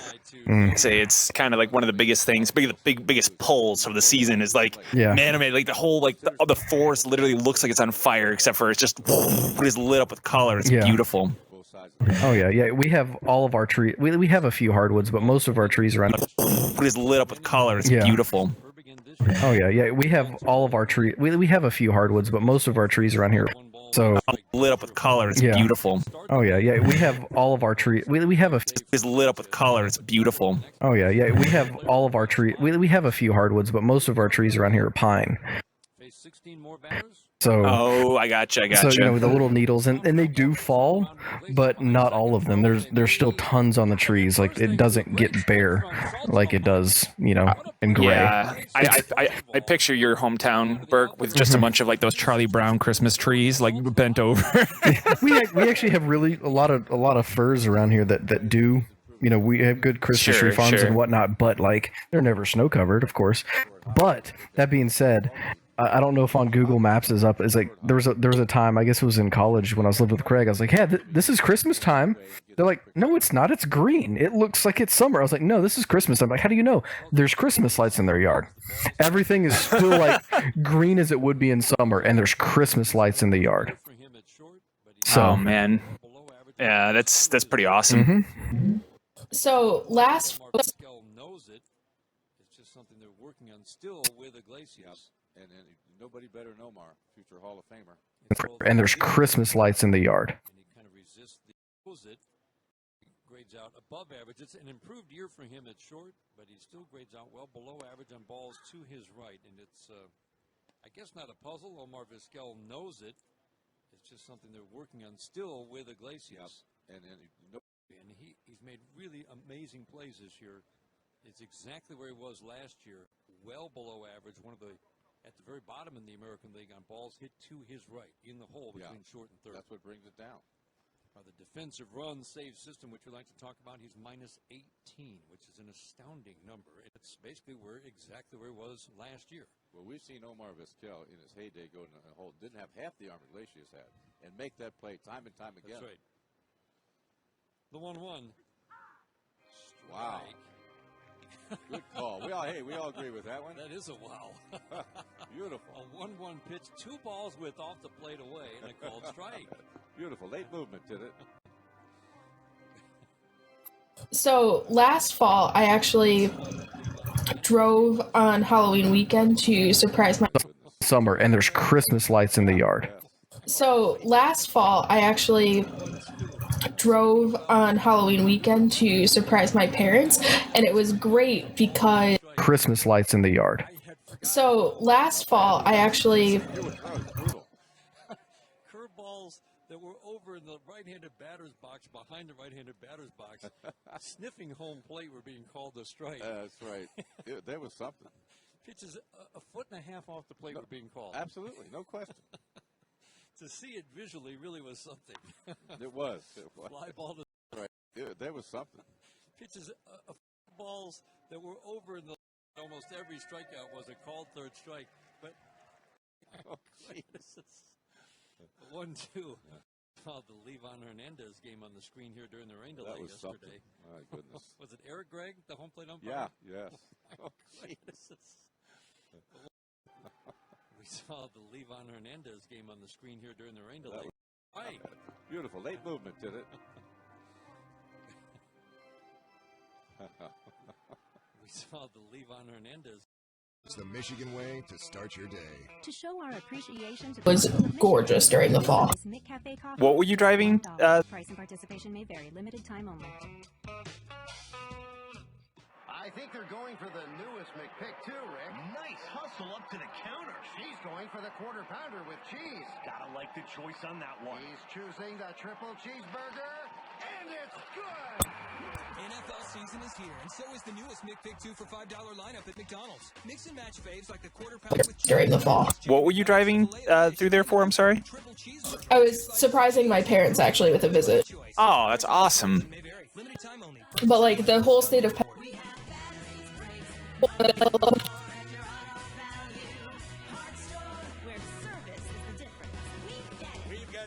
Say it's kind of like one of the biggest things, biggest pulls of the season is like, man, like the whole like the forest literally looks like it's on fire, except for it's just it is lit up with color. It's beautiful. Oh yeah. We have all of our trees. We have a few hardwoods, but most of our trees around it is lit up with color. It's beautiful. Oh yeah. We have all of our trees. We have a few hardwoods, but most of our trees around here. So lit up with color. It's beautiful. Oh yeah. We have all of our trees. We have it's lit up with color. It's beautiful. Oh yeah. We have all of our trees. We have a few hardwoods, but most of our trees around here are pine. So I gotcha. So you know, with the little needles, and they do fall, but not all of them. There's still tons on the trees. Like it doesn't get bare like it does, you know, in gray. Yeah, I picture your hometown, Burke, with just a bunch of like those Charlie Brown Christmas trees, like bent over. we actually have really a lot of firs around here that do. You know, we have good Christmas tree farms and whatnot, but like they're never snow covered, of course. But that being said, I don't know if on Google Maps is up. It's like there was a time, I guess it was in college when I was living with Craig. I was like, "Hey, this is Christmas time." They're like, "No, it's not. It's green. It looks like it's summer." I was like, "No, this is Christmas." I'm like, "How do you know?" There's Christmas lights in their yard. Everything is still like green as it would be in summer, and there's Christmas lights in the yard. So, oh man, yeah, that's pretty awesome. So last knows it. It's just something they're working on still with Iglesias. And nobody better than Omar, future Hall of Famer. And there's Christmas lights in the yard. And he kind of resists it. Grades out above average. It's an improved year for him at short, but he still grades out well below average on balls to his right. And it's, I guess, not a puzzle. Omar Vizquel knows it. just something they're working on still with Iglesias. And he's made really amazing plays this year. It's exactly where he was last year, well below average. At the very bottom in the American League on balls hit to his right in the hole between short and third. That's what brings it down. The defensive run save system, which we like to talk about, he's minus 18, which is an astounding number. It's basically exactly where he was last year. Well, we've seen Omar Vizquel in his heyday go in a hole, didn't have half the arm Iglesias had, and make that play time and time again. That's right. The 1-1. Wow. Good call. We all agree with that one. That is a wow. Beautiful. A 1-1 pitch, 2 balls with off the plate away, and a called strike. Beautiful. Late movement, did it? So last fall, I actually drove on Halloween weekend to surprise my Summer, and there's Christmas lights in the yard. So last fall, I actually drove on Halloween weekend to surprise my parents, and it was great because Christmas lights in the yard. So last fall, I actually curveballs that were over in the right-handed batter's box, behind the right-handed batter's box, sniffing home plate were being called a strike. That's right. There was something. Pitches a foot and a half off the plate were being called. Absolutely, no question. To see it visually really was something. It was. Fly ball to right. There was something. Pitches balls that were over in the almost every strikeout was a called third strike. But oh, Jesus. 1-2. Oh, the Levon Hernandez game on the screen here during the rain delay that was yesterday. Something. My goodness. Was it Eric Gregg, the home plate umpire? Yeah. Yes. Oh, Jesus. We saw the Levon Hernandez game on the screen here during the rain delay. Right. Beautiful. Late movement, did it? We saw the Levon Hernandez. It's the Michigan way to start your day. To show our appreciation to it was gorgeous during the fall. What were you driving? Price and participation may vary. Limited time only. I think they're going for the newest McPick too, Rick. Nice hustle up to the counter. She's going for the quarter pounder with cheese. Gotta like the choice on that one. He's choosing the triple cheeseburger, and it's good. NFL season is here, and so is the newest McPick 2 for $5 lineup at McDonald's. Mix and match faves like the quarter pounder with cheese. During the fall. What were you driving through there for? I'm sorry. I was surprising my parents actually with a visit. Oh, that's awesome. But like the whole state of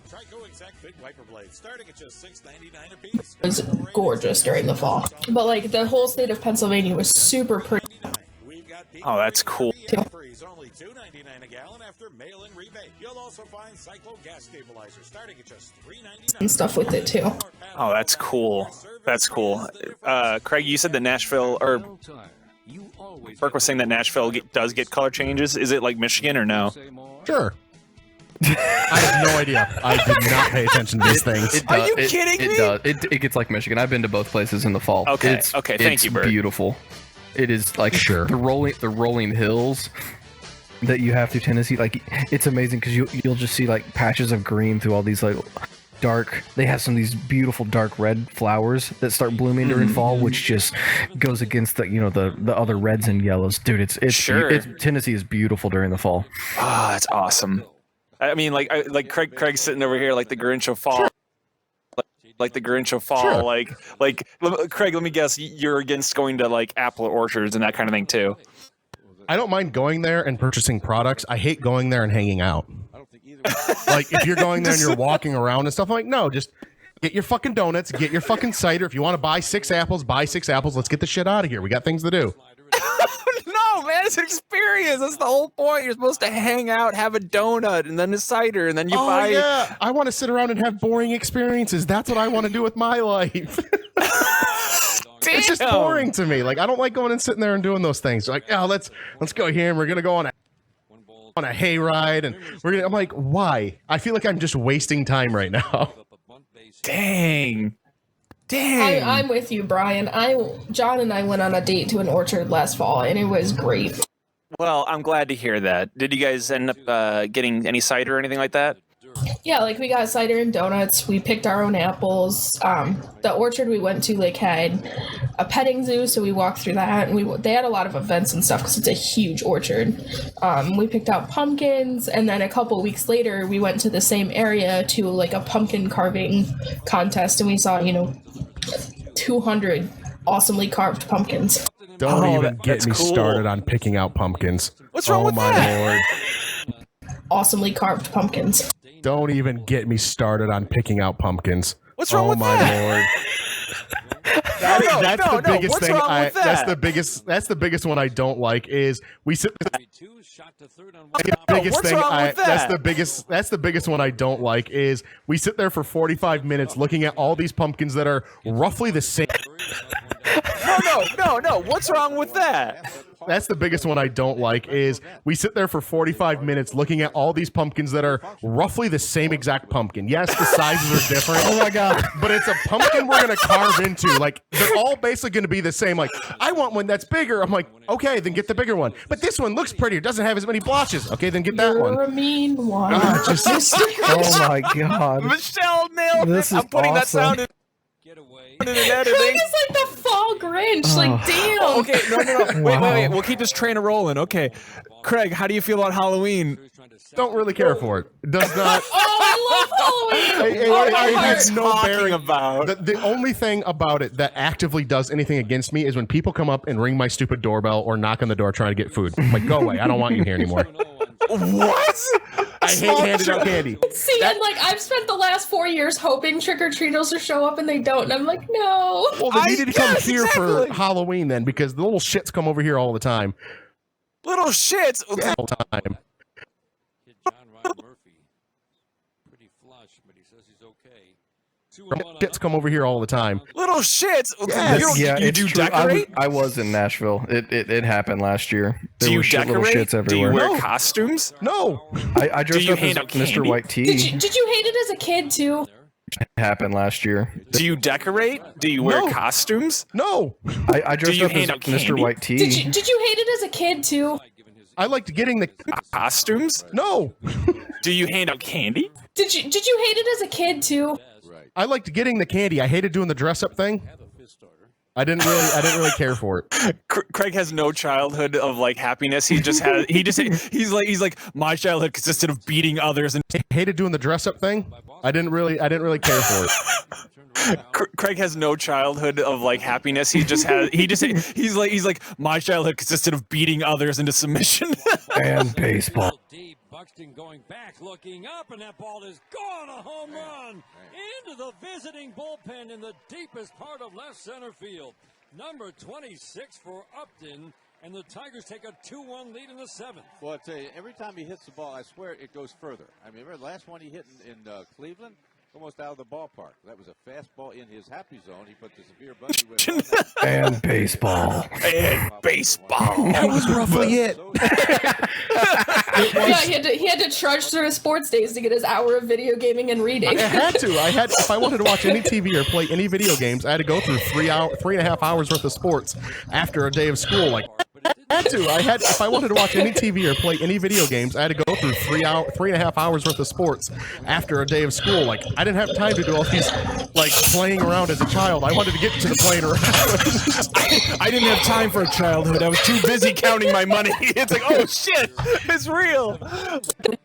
Trico Exact Fit Wiper Blades, starting at just $6.99 a piece. It was gorgeous during the fall. But like the whole state of Pennsylvania was super pretty. Oh, that's cool. Only $2.99 a gallon after mail-in rebate. You'll also find Cyclo gas stabilizer starting at just $3.99. And stuff with it too. Oh, that's cool. That's cool. Craig, you said that Nashville, or Burke was saying that Nashville does get color changes. Is it like Michigan or no? Sure. I have no idea. I did not pay attention to these things. Are you kidding me? It does. It gets like Michigan. I've been to both places in the fall. Okay. Thank you, Bert. It's beautiful. It is like the rolling hills that you have through Tennessee. Like it's amazing because you'll just see like patches of green through all these like dark. They have some of these beautiful dark red flowers that start blooming during fall, which just goes against the other reds and yellows. Dude, Tennessee is beautiful during the fall. Ah, that's awesome. I mean, like Craig's sitting over here like the Grinch of fall. Sure. Like the Grinch of fall. Sure. Like Craig, let me guess, you're against going to like apple orchards and that kind of thing too. I don't mind going there and purchasing products. I hate going there and hanging out. Like if you're going there and you're walking around and stuff, I'm like, no, just get your fucking donuts, get your fucking cider. If you want to buy 6 apples, buy 6 apples. Let's get the shit out of here. We got things to do. No, man, it's an experience. That's the whole point. You're supposed to hang out, have a donut, and then a cider, and then you buy. Yeah, I want to sit around and have boring experiences. That's what I want to do with my life. It's just boring to me. Like I don't like going and sitting there and doing those things. Like, oh, let's go here and we're gonna go on a hayride and I'm like, why? I feel like I'm just wasting time right now. Dang. I'm with you, Brian. John and I went on a date to an orchard last fall, and it was great. Well, I'm glad to hear that. Did you guys end up getting any cider or anything like that? Yeah, like we got cider and donuts. We picked our own apples. The orchard we went to like had a petting zoo, so we walked through that. And they had a lot of events and stuff because it's a huge orchard. We picked out pumpkins, and then a couple weeks later, we went to the same area to like a pumpkin carving contest, and we saw 200 awesomely carved pumpkins. Don't even get me started on picking out pumpkins. What's wrong with that? Lord. Awesomely carved pumpkins. Don't even get me started on picking out pumpkins. What's wrong with that? Lord. That's the biggest What's thing. wrong with that? That's the biggest one I don't like is we sit. What's wrong with that? That's the biggest one I don't like is we sit there for 45 minutes looking at all these pumpkins that are roughly the same. No. What's wrong with that? That's the biggest one I don't like is we sit there for 45 minutes looking at all these pumpkins that are roughly the same exact pumpkin. Yes, the sizes are different. Oh my God. But it's a pumpkin we're going to carve into. Like, they're all basically going to be the same. Like, I want one that's bigger. I'm like, okay, then get the bigger one. But this one looks prettier. Doesn't have as many blotches. Okay, then get that You're one. a mean one. Oh my God. Michelle nailed This it. is I'm putting that awesome. sound in Craig is like the fall Grinch. Like, damn. Okay, no. Wait. We'll keep this train rolling. Okay. Craig, how do you feel about Halloween? Don't really care for it. It does not. Oh, I love Halloween. It has no talking bearing about? The only thing about it that actively does anything against me is when people come up and ring my stupid doorbell or knock on the door trying to get food. I'm like, go away. I don't want you here anymore. What? I hate handing out candy. See, and like I've spent the last 4 years hoping trick-or-treaters will show up and they don't, and I'm like, no. Well, they needed to come here for Halloween then because the little shits come over here all the time. Little shits. Yeah, all the time. John Ryan Murphy. Pretty flush, but he says he's okay. Shits come over here all the time. Little shits. Yeah, You do it's true. decorate? I was in Nashville. It happened last year. There Do you were little decorate? shits Do you everywhere. wear costumes? No. I dressed you up as hand out Mr. candy? White Tea. Did you hate it as a kid too? It happened last year. Do you decorate? Do you wear No. costumes? No. I dressed you up as hand out Mr. candy? White Tea. Did you hate it as a kid too? I liked getting the Costumes? no. Do you hand out candy? Did you hate it as a kid too? I liked getting the candy. I hated doing the dress up thing. I didn't really care for it. Craig has no childhood of like happiness. He's like my childhood consisted of beating others and I hated doing the dress up thing. I didn't really care for it. Craig has no childhood of like happiness. He's like my childhood consisted of beating others into submission. And baseball. Deep, Buxton going back, looking up, and that ball is gone. A home run into the visiting bullpen in the deepest part of left center field. Number 26 for Upton, and the Tigers take a 2-1 lead in the seventh. Well, I tell you, every time he hits the ball, I swear it goes further. I mean, remember the last one he hit in Cleveland? Almost out of the ballpark. That was a fastball in his happy zone. He put the severe bunny with And baseball. And baseball. That was roughly it. Yeah, he had to trudge through his sports days to get his hour of video gaming and reading. I had to. If I wanted to watch any TV or play any video games, I had to go through 3.5 hours worth of sports after a day of school. Like, if I wanted to watch any TV or play any video games, I had to go through 3.5 hours worth of sports after a day of school. Like, I didn't have time to do all these, like, playing around as a child. I wanted to get to the playing around. I didn't have time for a childhood. I was too busy counting my money. It's like, oh shit, it's real.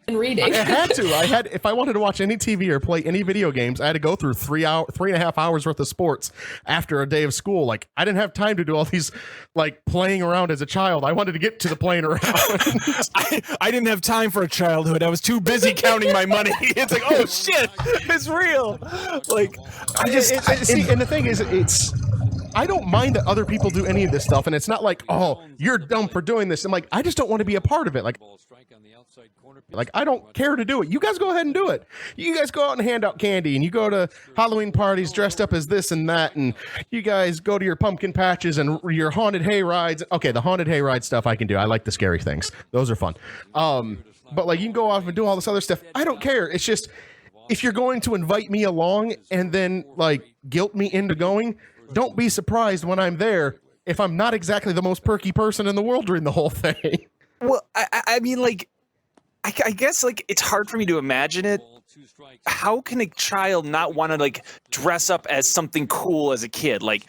And reading. I had to. If I wanted to watch any TV or play any video games, I had to go through 3.5 hours worth of sports after a day of school. Like, I didn't have time to do all these, like, playing around as a child. I wanted to get to the playing around. I didn't have time for a childhood. I was too busy counting my money. It's like, oh shit, it's real. Like, See, and the thing is, I don't mind that other people do any of this stuff, and it's not like, oh, you're dumb for doing this. I'm like, I just don't want to be a part of it. Like, I don't care to do it. You guys go ahead and do it. You guys go out and hand out candy, and you go to Halloween parties dressed up as this and that, and you guys go to your pumpkin patches and your haunted hay rides. Okay, the haunted hay ride stuff I can do. I like the scary things. Those are fun. But like, you can go off and do all this other stuff. I don't care. It's just, if you're going to invite me along and then like guilt me into going, don't be surprised when I'm there if I'm not exactly the most perky person in the world during the whole thing. Well, I mean, like, I guess like it's hard for me to imagine it how can a child not want to like dress up as something cool as a kid? Like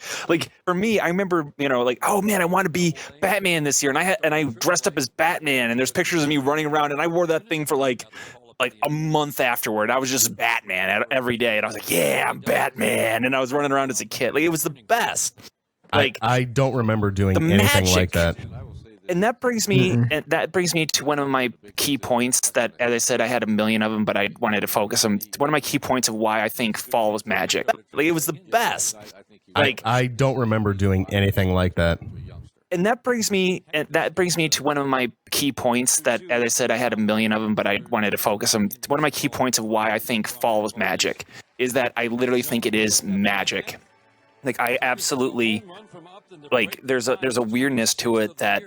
for me, I remember, like, oh man, I want to be Batman this year, and I dressed up as Batman, and there's pictures of me running around, and I wore that thing for like a month afterward. I was just Batman every day, and I was like, yeah, I'm Batman, and I was running around as a kid. Like, it was the best. Like, I don't remember doing anything magic. like that. And that brings me to one of my key points that, as I said, I had a million of them, but I wanted to focus on one of my key points of why I think fall was magic. Like, it was the best. Like, I don't remember doing anything like that. and that brings me to one of my key points that, as I said, I had a million of them, but I wanted to focus on one of my key points of why I think fall was magic is that I literally think it is magic. Like, I absolutely, like, there's a weirdness to it that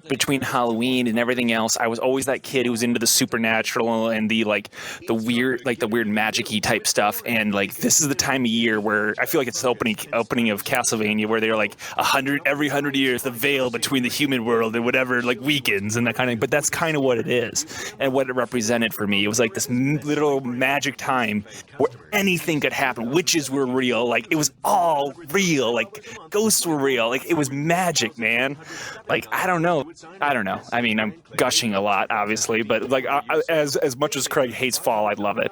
between Halloween and everything else, I was always that kid who was into the supernatural and the weird magic-y type stuff. And like, this is the time of year where I feel like it's the opening of Castlevania, where they're like every 100 years, the veil between the human world and whatever like weakens and that kind of. But that's kind of what it is and what it represented for me. It was like this little magic time where anything could happen. Witches were real. Like, it was all real. Like, ghosts were real. Like, it was magic, man. Like, I don't know. I mean, I'm gushing a lot, obviously, but like, as much as Craig hates fall, I love it.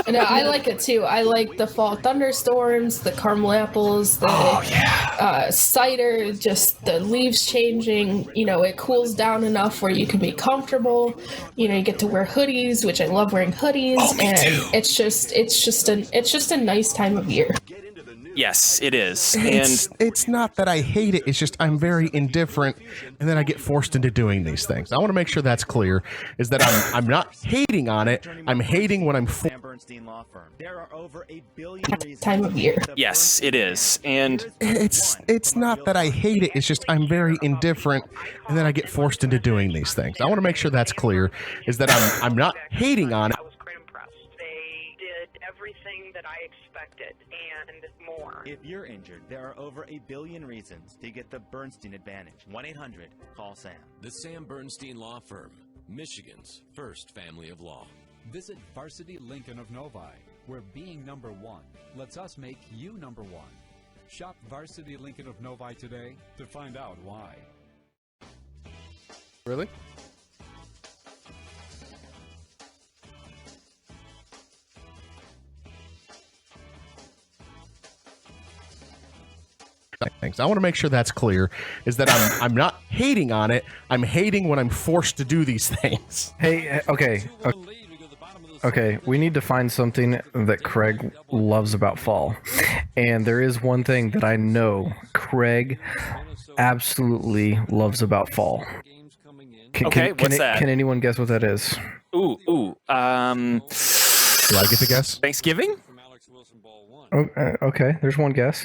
No, I like it too. I like the fall thunderstorms, the caramel apples, the cider, just the leaves changing. It cools down enough where you can be comfortable. You get to wear hoodies, which I love wearing hoodies, and too. It's just a nice time of year. Yes, it is. It's not that I hate it. It's just I'm very indifferent, and then I get forced into doing these things. I want to make sure that's clear. Is that I'm not hating on it. I'm hating when I'm. There are over 1 billion time of year. Yes, it is, and it's not that I hate it. It's just I'm very indifferent, and then I get forced into doing these things. I want to make sure that's clear. Is that I'm not hating on it. Everything that I expected and more. If you're injured, there are over 1 billion reasons to get the Bernstein advantage. 1-800-CALL-SAM. The Sam Bernstein Law Firm, Michigan's first family of law. Visit Varsity Lincoln of Novi, where being number one lets us make you number one. Shop Varsity Lincoln of Novi today to find out why. Really? Thanks. I want to make sure that's clear. Is that I'm not hating on it. I'm hating when I'm forced to do these things. Hey, okay. We need to find something that Craig loves about fall, and there is one thing that I know Craig absolutely loves about fall. What's that? Can anyone guess what that is? Do I get to guess? Thanksgiving? Okay, there's one guess.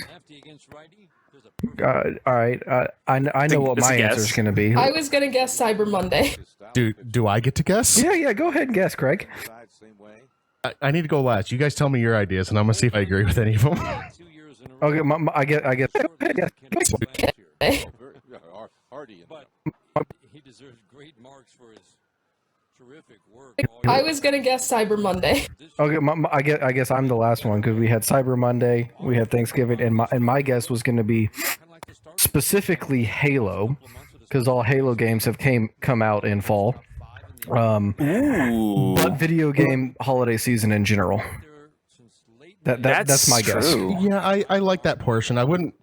All right, I know what my answer is going to be. I was going to guess Cyber Monday. Do I get to guess? Yeah, go ahead and guess, Craig. I need to go last. You guys tell me your ideas, and I'm going to see if I agree with any of them. Okay, I guess. Go ahead, guess. But he deserves great marks for his terrific work. I was going to guess Cyber Monday. Okay, I guess I'm the last one because we had Cyber Monday, we had Thanksgiving, and my guess was going to be specifically Halo, because all Halo games have come out in fall. But video game holiday season in general. That's my guess. Yeah, I like that portion. I wouldn't.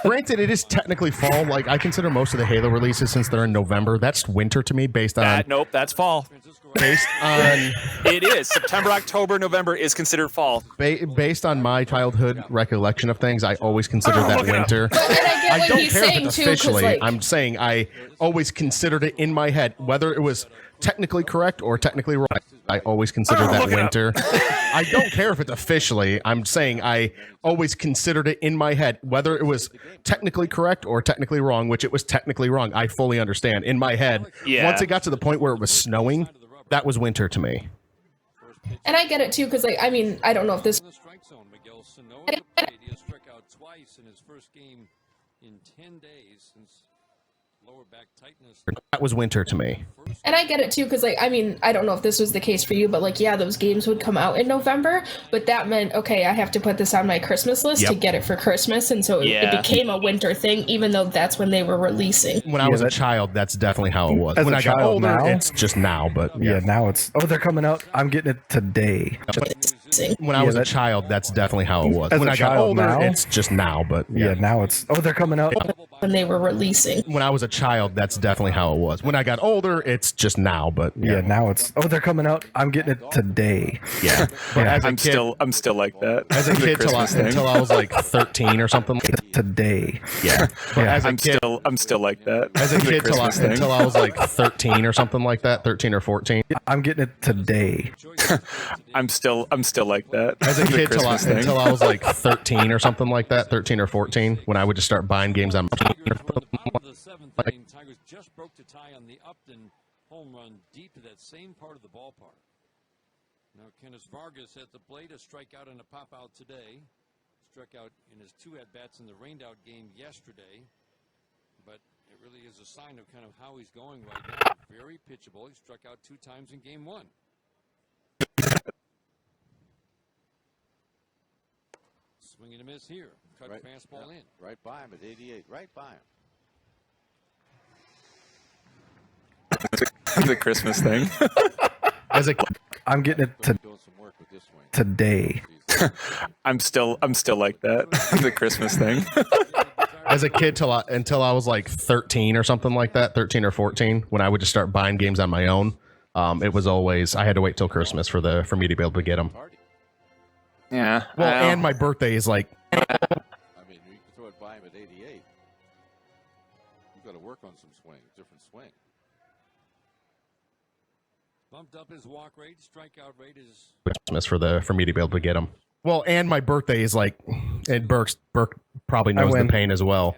Granted, it is technically fall. Like, I consider most of the Halo releases, since they're in November, that's winter to me. Based on nope, that's fall. Based on it is September, October, November is considered fall. Based on my childhood recollection of things, I always considered that winter. I don't care if it's officially. I'm saying I always considered it in my head, whether it was technically correct or technically wrong. I always considered that winter. I don't care if it's officially. I'm saying I always considered it in my head, whether it was technically correct or technically wrong, which it was technically wrong. I fully understand. In my head, once it got to the point where it was snowing, that was winter to me. And I get it too, because I mean, I don't know if this. He struck out twice in his first game in 10 days since lower back tightness. That was winter to me. And I get it too, because like, I mean, I don't know if this was the case for you, but like, yeah, those games would come out in November, but that meant, okay, I have to put this on my Christmas list to get it for Christmas, and so it became a winter thing, even though that's when they were releasing. When I was a child, that's definitely how it was. As When a I got child older, now? it's just now, but Yeah, now it's, oh, they're coming out. I'm getting it today. When I was a child, that's definitely how it was. As When a I got child older, now? it's just now, but Yeah, now it's, oh, they're coming out. When they were releasing. When I was a child, that's definitely how it was. When I got older, it's just now, but Yeah, now it's, oh, they're coming out. I'm getting it today. Yeah. But as a I'm kid, still like that. as a The kid Christmas thing. until I was like 13 or something. Today. Yeah. But as a I'm kid, still like that. as a The kid Christmas thing. until I was like 13 or something like that, 13 or 14. I'm getting it today. I'm still like that. As a The kid Christmas thing. until I was like 13 or something like that, 13 or 14, when I would just start buying games on my The seventh inning, Tigers just broke to tie on the Upton home run deep to that same part of the ballpark. Now Kenneth Vargas at the plate, a strikeout and a pop out today. Struck out in his 2 at-bats in the rained-out game yesterday. But it really is a sign of kind of how he's going right now. Very pitchable. He struck out 2 times in game 1. Swing and a miss here. Cut fastball in. Right by him at 88. Right by him. The Christmas thing. As a I'm getting it Doing some work with this swing. today. I'm still like that. The Christmas thing. as a kid until I was like 13 or something like that, 13 or 14, when I would just start buying games on my own. It was always I had to wait till Christmas for me to be able to get them. Yeah. Well, and my birthday is like I mean, you can throw it by him at 88. You've got to work on some swings, different swing. Bumped up his walk rate. Strikeout rate is Christmas for me to be able to get them. Well, and my birthday is like, and Burke probably knows the pain as well.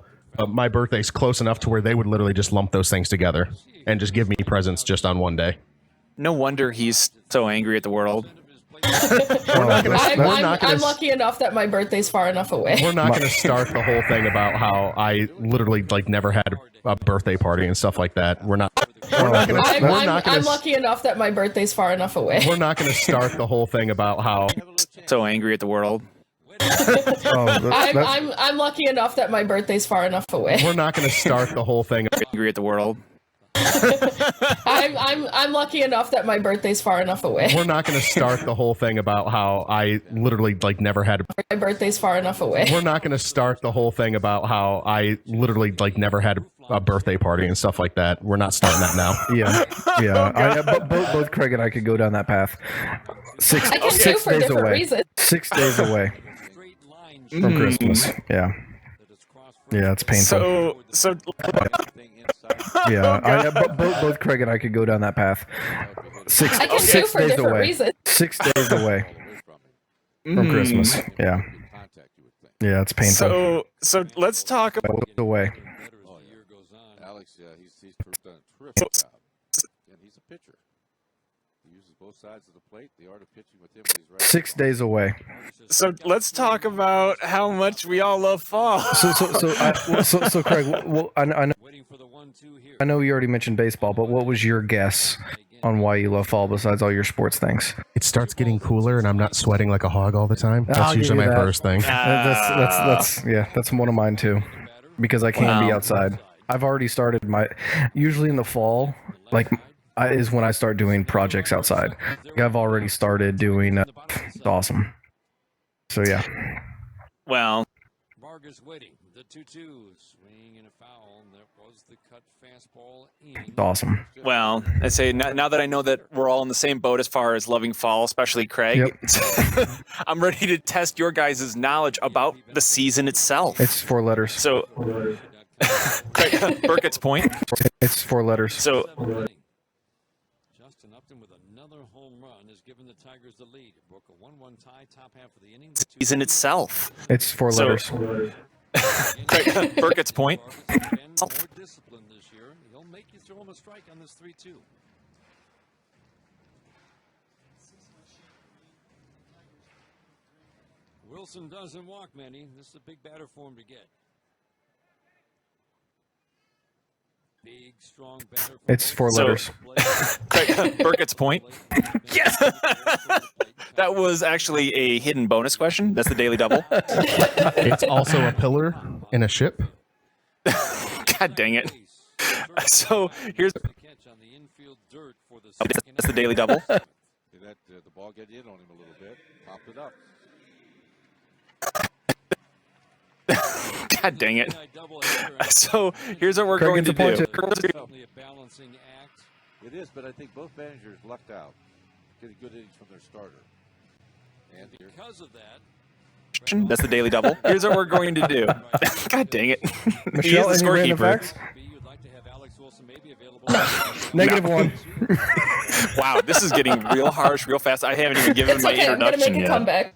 My birthday's close enough to where they would literally just lump those things together and just give me presents just on one day. No wonder he's so angry at the world. I'm lucky enough that my birthday's far enough away. We're not going to start the whole thing about how I literally like never had a birthday party and stuff like that. We're not going to. I'm lucky enough that my birthday's far enough away. We're not going to start the whole thing about how so angry at the world. I'm lucky enough that my birthday's far enough away. We're not going to start the whole thing angry at the world. I'm lucky enough that my birthday's far enough away. We're not going to start the whole thing about how I literally like never had my birthday's far enough away. We're not going to start the whole thing about how I literally like never had a birthday party and stuff like that. We're not starting that now. Yeah. Both Craig and I could go down that path. 6 days away. Reasons. 6 days away from Christmas. Yeah. Yeah, it's painful. So. Yeah, both Craig and I could go down that path. 6 days away. Reasons. 6 days away from Christmas. Yeah. Yeah, it's painful. So let's talk about away. Alex, he's done a terrific job. And he's a pitcher. He uses both sides of the plate. The art of pitching with him when he's right. 6 days away. So let's talk about how much we all love fall. So Craig, well, I know you already mentioned baseball, but what was your guess on why you love fall besides all your sports things? It starts getting cooler and I'm not sweating like a hog all the time. That's usually my first thing. That's one of mine too, because I can't be outside. I've already started usually in the fall, is when I start doing projects outside. I've already started doing. It's awesome. So yeah. Well. Vargas waiting. The 2-2 swing and a foul. That was the cut fastball in. It's awesome. Well, I say now that I know that we're all in the same boat as far as loving fall, especially Craig. Yep. I'm ready to test your guys' knowledge about the season itself. It's 4 letters. So. Craig, Burkett's point. It's 4 letters. So. Justin Upton with another home run has given the Tigers the lead. It broke a 1-1 tie top half of the inning. Season itself. It's 4 letters. Craig, Burkett's point. More disciplined this year. He'll make you throw him a strike on this 3-2. Wilson doesn't walk many. This is a big batter for him to get. strong batter. It's 4 letters. Burke gets a point. Yes. That was actually a hidden bonus question. That's the Daily Double. It's also a pillar in a ship. God dang it. So here's that's the Daily Double. Did that the ball get in on him a little bit? Popped it up. God dang it. So here's what we're Craig going to gets a do. point too. It is, but I think both managers lucked out, getting good innings from their starter. And because of that, That's the Daily Double. Here's what we're going to do. God dang it. Michelle, He's the any random scorekeeper. facts? -1. Wow, this is getting real harsh real fast. I haven't even given It's my okay. I'm gonna introduction make a yet. comeback.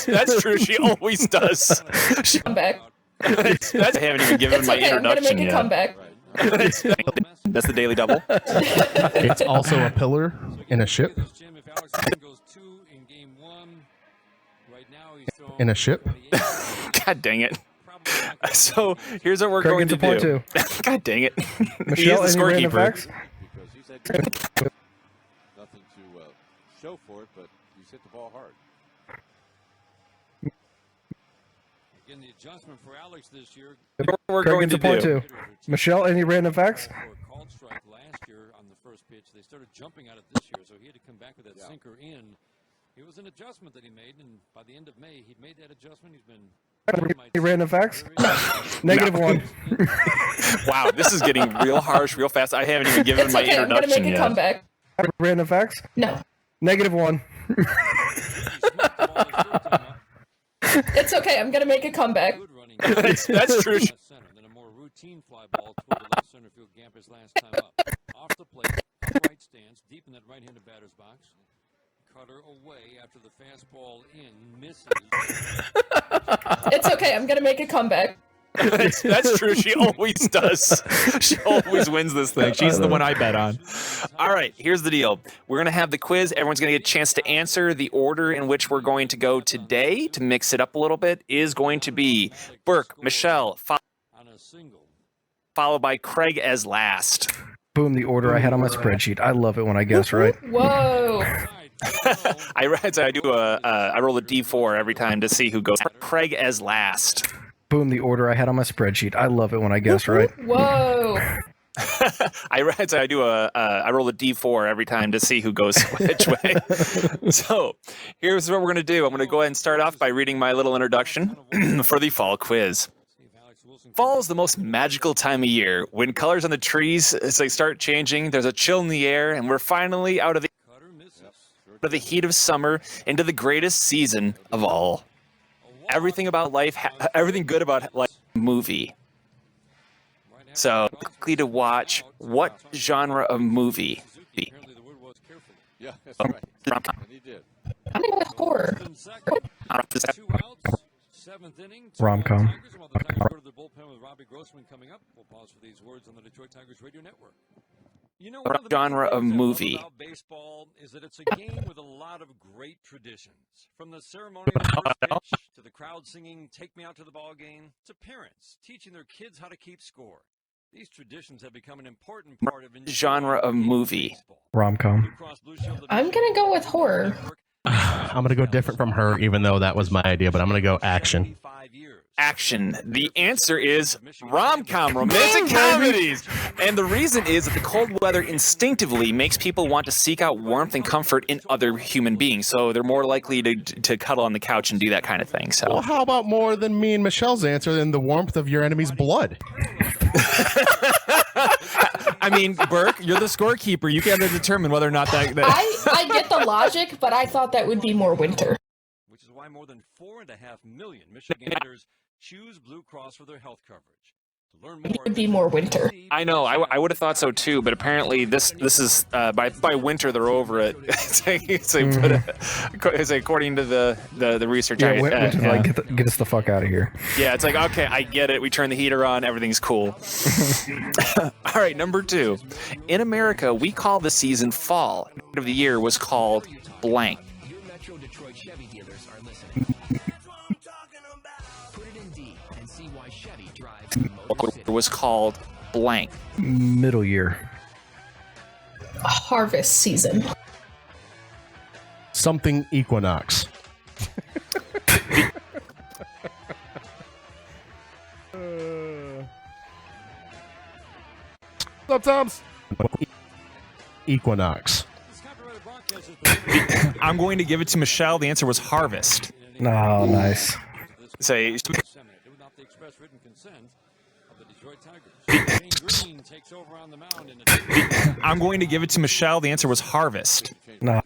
That's true. She always does. Comeback. I haven't even given It's my okay. I'm gonna introduction make a yet. comeback. That's the Daily Double. It's also a pillar in a ship. In a ship. God dang it. So here's what we're Craig going gets to a do. point God dang it. Michelle, He's the any random scorekeeper. facts? nothing to show for it, but he's hit the ball hard. again, the adjustment for Alex this year. We're Craig going gets to a point do. too. Michelle, any random facts? Called strike last year on the first pitch. They started jumping at it this year, so he had to come back with that sinker in. It was an adjustment that he made, and by the end of May, he'd made that adjustment. He's been Any random facts? -1. Wow, this is getting real harsh real fast. I haven't even given It's my okay. I'm gonna introduction make a yet. comeback. Random facts? No. -1. It's okay. I'm gonna make a comeback. That's true. Then a more routine fly ball toward the left center field gap his last time up. Off the plate, right stance, deep in that right-handed batter's box. Cutter away after the fastball in, misses. It's okay. I'm gonna make a comeback. That's true. She always does. She always wins this thing. She's the one I bet on. All right, here's the deal. We're going to have the quiz. Everyone's going to get a chance to answer. The order in which we're going to go today, to mix it up a little bit, is going to be Burke, Michelle, followed by Craig as last. Boom, the order I had on my spreadsheet. I love it when I guess right. Whoa. I roll a D4 every time to see who goes. Craig as last. Boom, the order I had on my spreadsheet. I love it when I guess right. Whoa. I roll a D4 every time to see who goes which way. So here's what we're going to do. I'm going to go ahead and start off by reading my little introduction for the fall quiz. Fall is the most magical time of year. When colors on the trees start changing, there's a chill in the air, and we're finally out of the heat of summer into the greatest season of all. Everything good about life movie. So, quickly to watch, what genre of movie? Yeah, that's right. And he did. I'm gonna go with horror. Rom-com. Robbie Grossman coming up. We'll pause for these words on the Detroit Tigers Radio Network. You know, What genre of movie? About baseball is that it's a game with a lot of great traditions. From the ceremony of the first pitch to the crowd singing "Take Me Out to the Ball Game" to parents teaching their kids how to keep score. These traditions have become an important part of Genre of movie. Rom-com. I'm gonna go with horror. I'm gonna go different from her, even though that was my idea. But I'm gonna go action. Action. The answer is rom-com, romantic comedies. And the reason is that the cold weather instinctively makes people want to seek out warmth and comfort in other human beings. So they're more likely to cuddle on the couch and do that kind of thing. So Well, how about more than me and Michelle's answer than the warmth of your enemy's blood? I mean, Burke, you're the scorekeeper. You got to determine whether or not that. I get the logic, but I thought that would be more winter. Which is why more than 4.5 million Michiganders choose Blue Cross for their health coverage. To learn more, It would be more winter. I know. I would have thought so too, but apparently this is by winter they're over it. It's according to the research. Yeah, winter's like, get us the fuck out of here. Yeah, it's like, okay, I get it. We turn the heater on. Everything's cool. All right, number 2. In America, we call the season fall. The of the year was called blank. Your Metro Detroit Chevy dealers are listening. Put it in D and see why Chevy drives the Motor City. It was called blank. Middle year. Harvest season. Something equinox. Sometimes equinox. I'm going to give it to Michelle. The answer was harvest. Oh, nice. Say, I'm going to give it to Michelle. The answer was harvest. No.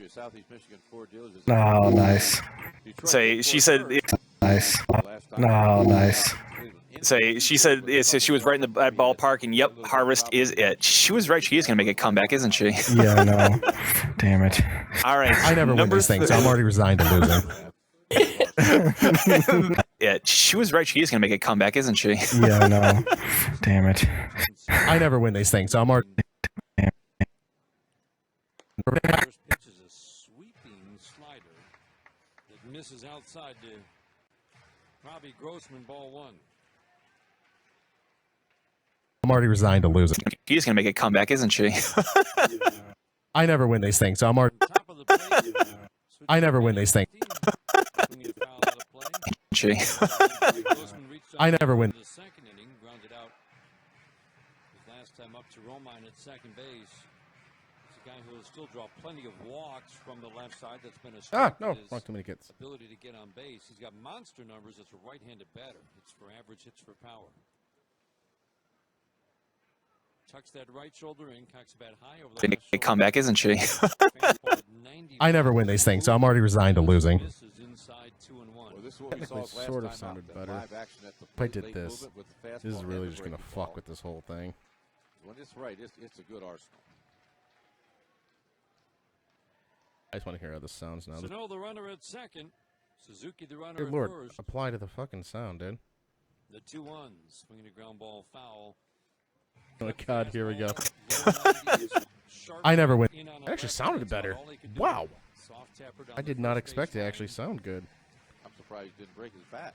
Oh, nice. Say, she said. Nice. No, nice. Say, she said she was right in the ballpark, and yep, harvest is it. She was right. She is going to make a comeback, isn't she? Yeah, I know. Damn it. All right. I never win these things, so I'm already resigned to losing. Yeah, she was right. She is going to make a comeback, isn't she? Yeah, I know. Damn it. I never win these things, so I'm already. First pitch is a sweeping slider that misses outside to Robbie Grossman, ball one. I'm already resigned to losing. She's going to make a comeback, isn't she? I never win these things, so I'm already. I never win these things. She. I never win. The second inning, grounded out his last time up to Romine at second base. He's a guy who will still draw plenty of walks from the left side. That's been a strength no, of his not too many kids. ability to get on base. He's got monster numbers as a right-handed batter. Hits for average, hits for power. Tucks that right shoulder in, cocks the bat high over the left A comeback, isn't she? I never win these things, so I'm already resigned to losing. Technically, sort of sounded better. If I did this, this is really just gonna fuck with this whole thing. When it's right, it's a good arsenal. I just want to hear how this sounds now. Sano, the runner at second. Suzuki, the runner Good at lord, first. apply to the fucking sound, dude. The 2-1, swinging a ground ball foul. Oh god, here we go. I never win. It actually sounded better. Wow. I did not expect it to actually sound good. I'm surprised he didn't break his bat.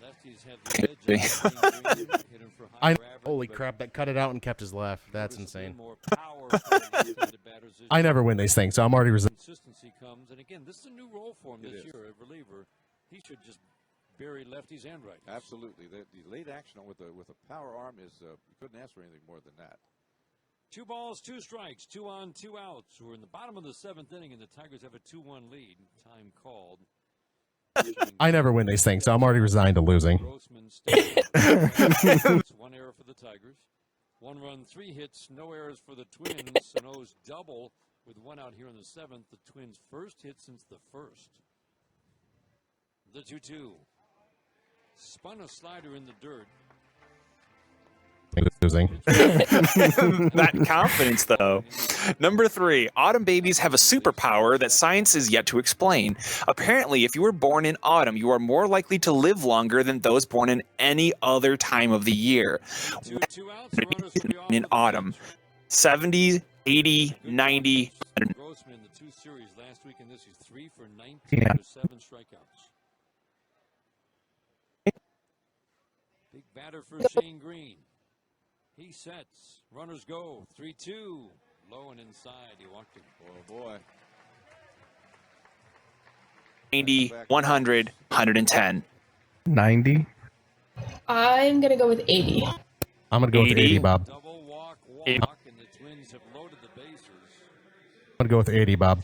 Lefties have the edge. Holy crap, that cut it out and kept his laugh. That's insane. I never win these things, so I'm already resigned. Consistency comes, and again, this is a new role for him this year, a reliever. He should just bury lefties and righties. Absolutely. The late action with a power arm is you couldn't ask for anything more than that. 2 balls, 2 strikes, 2 on, 2 outs. We're in the bottom of the 7th inning, and the Tigers have a 2-1 lead. Time called. I never win these things, so I'm already resigned to losing. It's 1 error for the Tigers. 1 run, 3 hits, no errors for the Twins. Sano's double with 1 out here in the 7th. The Twins' first hit since the 1st. The 2-2. Spun a slider in the dirt. Losing. That confidence, though. Number 3, autumn babies have a superpower that science is yet to explain. Apparently, if you were born in autumn, you are more likely to live longer than those born in any other time of the year. In autumn, 70, 80, 90. Grossman in the 2 series last week, and this is 3 for 19 with 7 strikeouts. Big batter for Shane Green. He sets. Runners go. 3-2. Low and inside. He walked it. Oh, boy. 90, 100, 110. 90. I'm going to go with 80. I'm going to go with 80, Bob. Double walk, and the Twins have loaded the bases. I'm going to go with 80, Bob.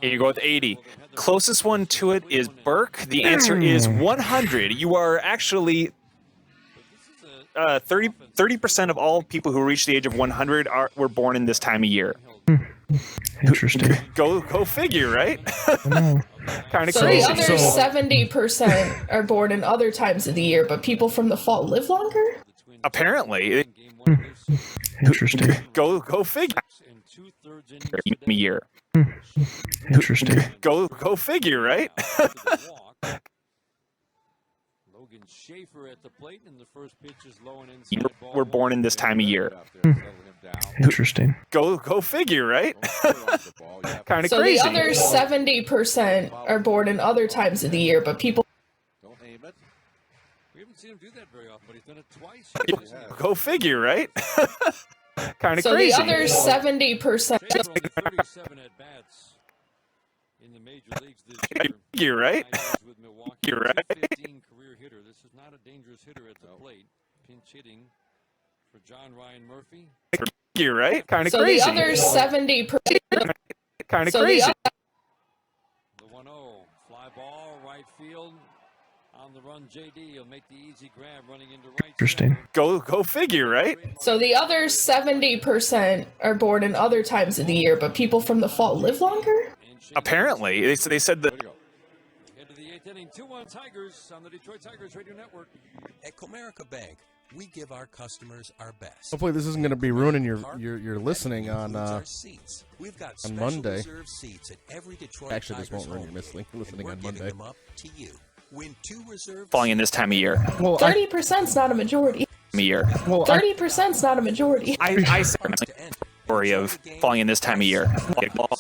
You go with 80. Closest one to it is Burke. The answer is 100. You are actually 30% of all people who reach the age of 100 were born in this time of year. Interesting. Go figure, right? Kind of So crazy. the other 70% are born in other times of the year, but people from the fall live longer? Apparently. Interesting. Go figure. Year. Interesting. Go figure, right? Logan Schaefer at the plate, and the first pitch is low and inside. We're born in this time of year. Interesting. Go figure, right? Kind of So crazy. the other 70% are born in other times of the year, but people. We haven't seen him do that very often, but he's done it twice. Go figure, right? Kind of So crazy. the other 70%. 37 at bats in the major leagues this year. You're right. With Milwaukee, You're right. 215 career hitter. This is not a dangerous hitter at the plate. Pinch hitting for John Ryan Murphy. You're right. Kind of So crazy. the other 70%. Kind of so crazy. The 1-0 fly ball right field. On the run, JD will make the easy grab running into right. Interesting. Go figure, right? So the other 70% are born in other times of the year, but people from the fall live longer? Apparently, they said that. Head to the 8th inning, 2-1 Tigers on the Detroit Tigers Radio Network. At Comerica Bank, we give our customers our best. Hopefully this isn't going to be ruining your listening on We've got on Monday. reserved seats at every Detroit Actually, this Tigers won't ruin your listening on Monday. them up to you. Win 2 reserved Falling in this time of year. Well, 30%'s not a majority. Year. Well, 30%'s not a majority. I said category of falling in this time of year.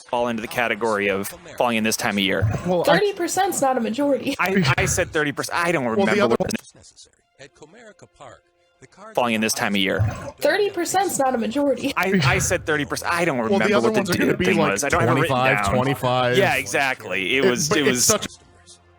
Fall into the category of falling in this time of year. Well, 30%'s not a majority. I said 30%. I don't remember. the other what necessary. At Comerica Park, the card falling in this time of year. 30%'s not a majority. I said 30%. I don't remember well, the other what ones are going to be thing like was. I don't have it written 25, down. 25. Yeah, exactly. It was. But It it's was. such.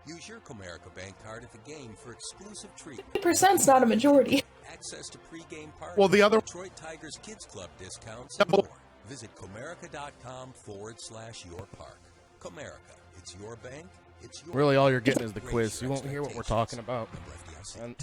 Use your Comerica Bank card at the game for exclusive treatment. 30%'s not a majority. Access to pregame parties, Well, the other. Detroit Tigers Kids Club discounts, and more. Visit Comerica.com/yourpark. Comerica, it's your bank, it's your Really, all you're getting is the quiz. You won't hear what we're talking about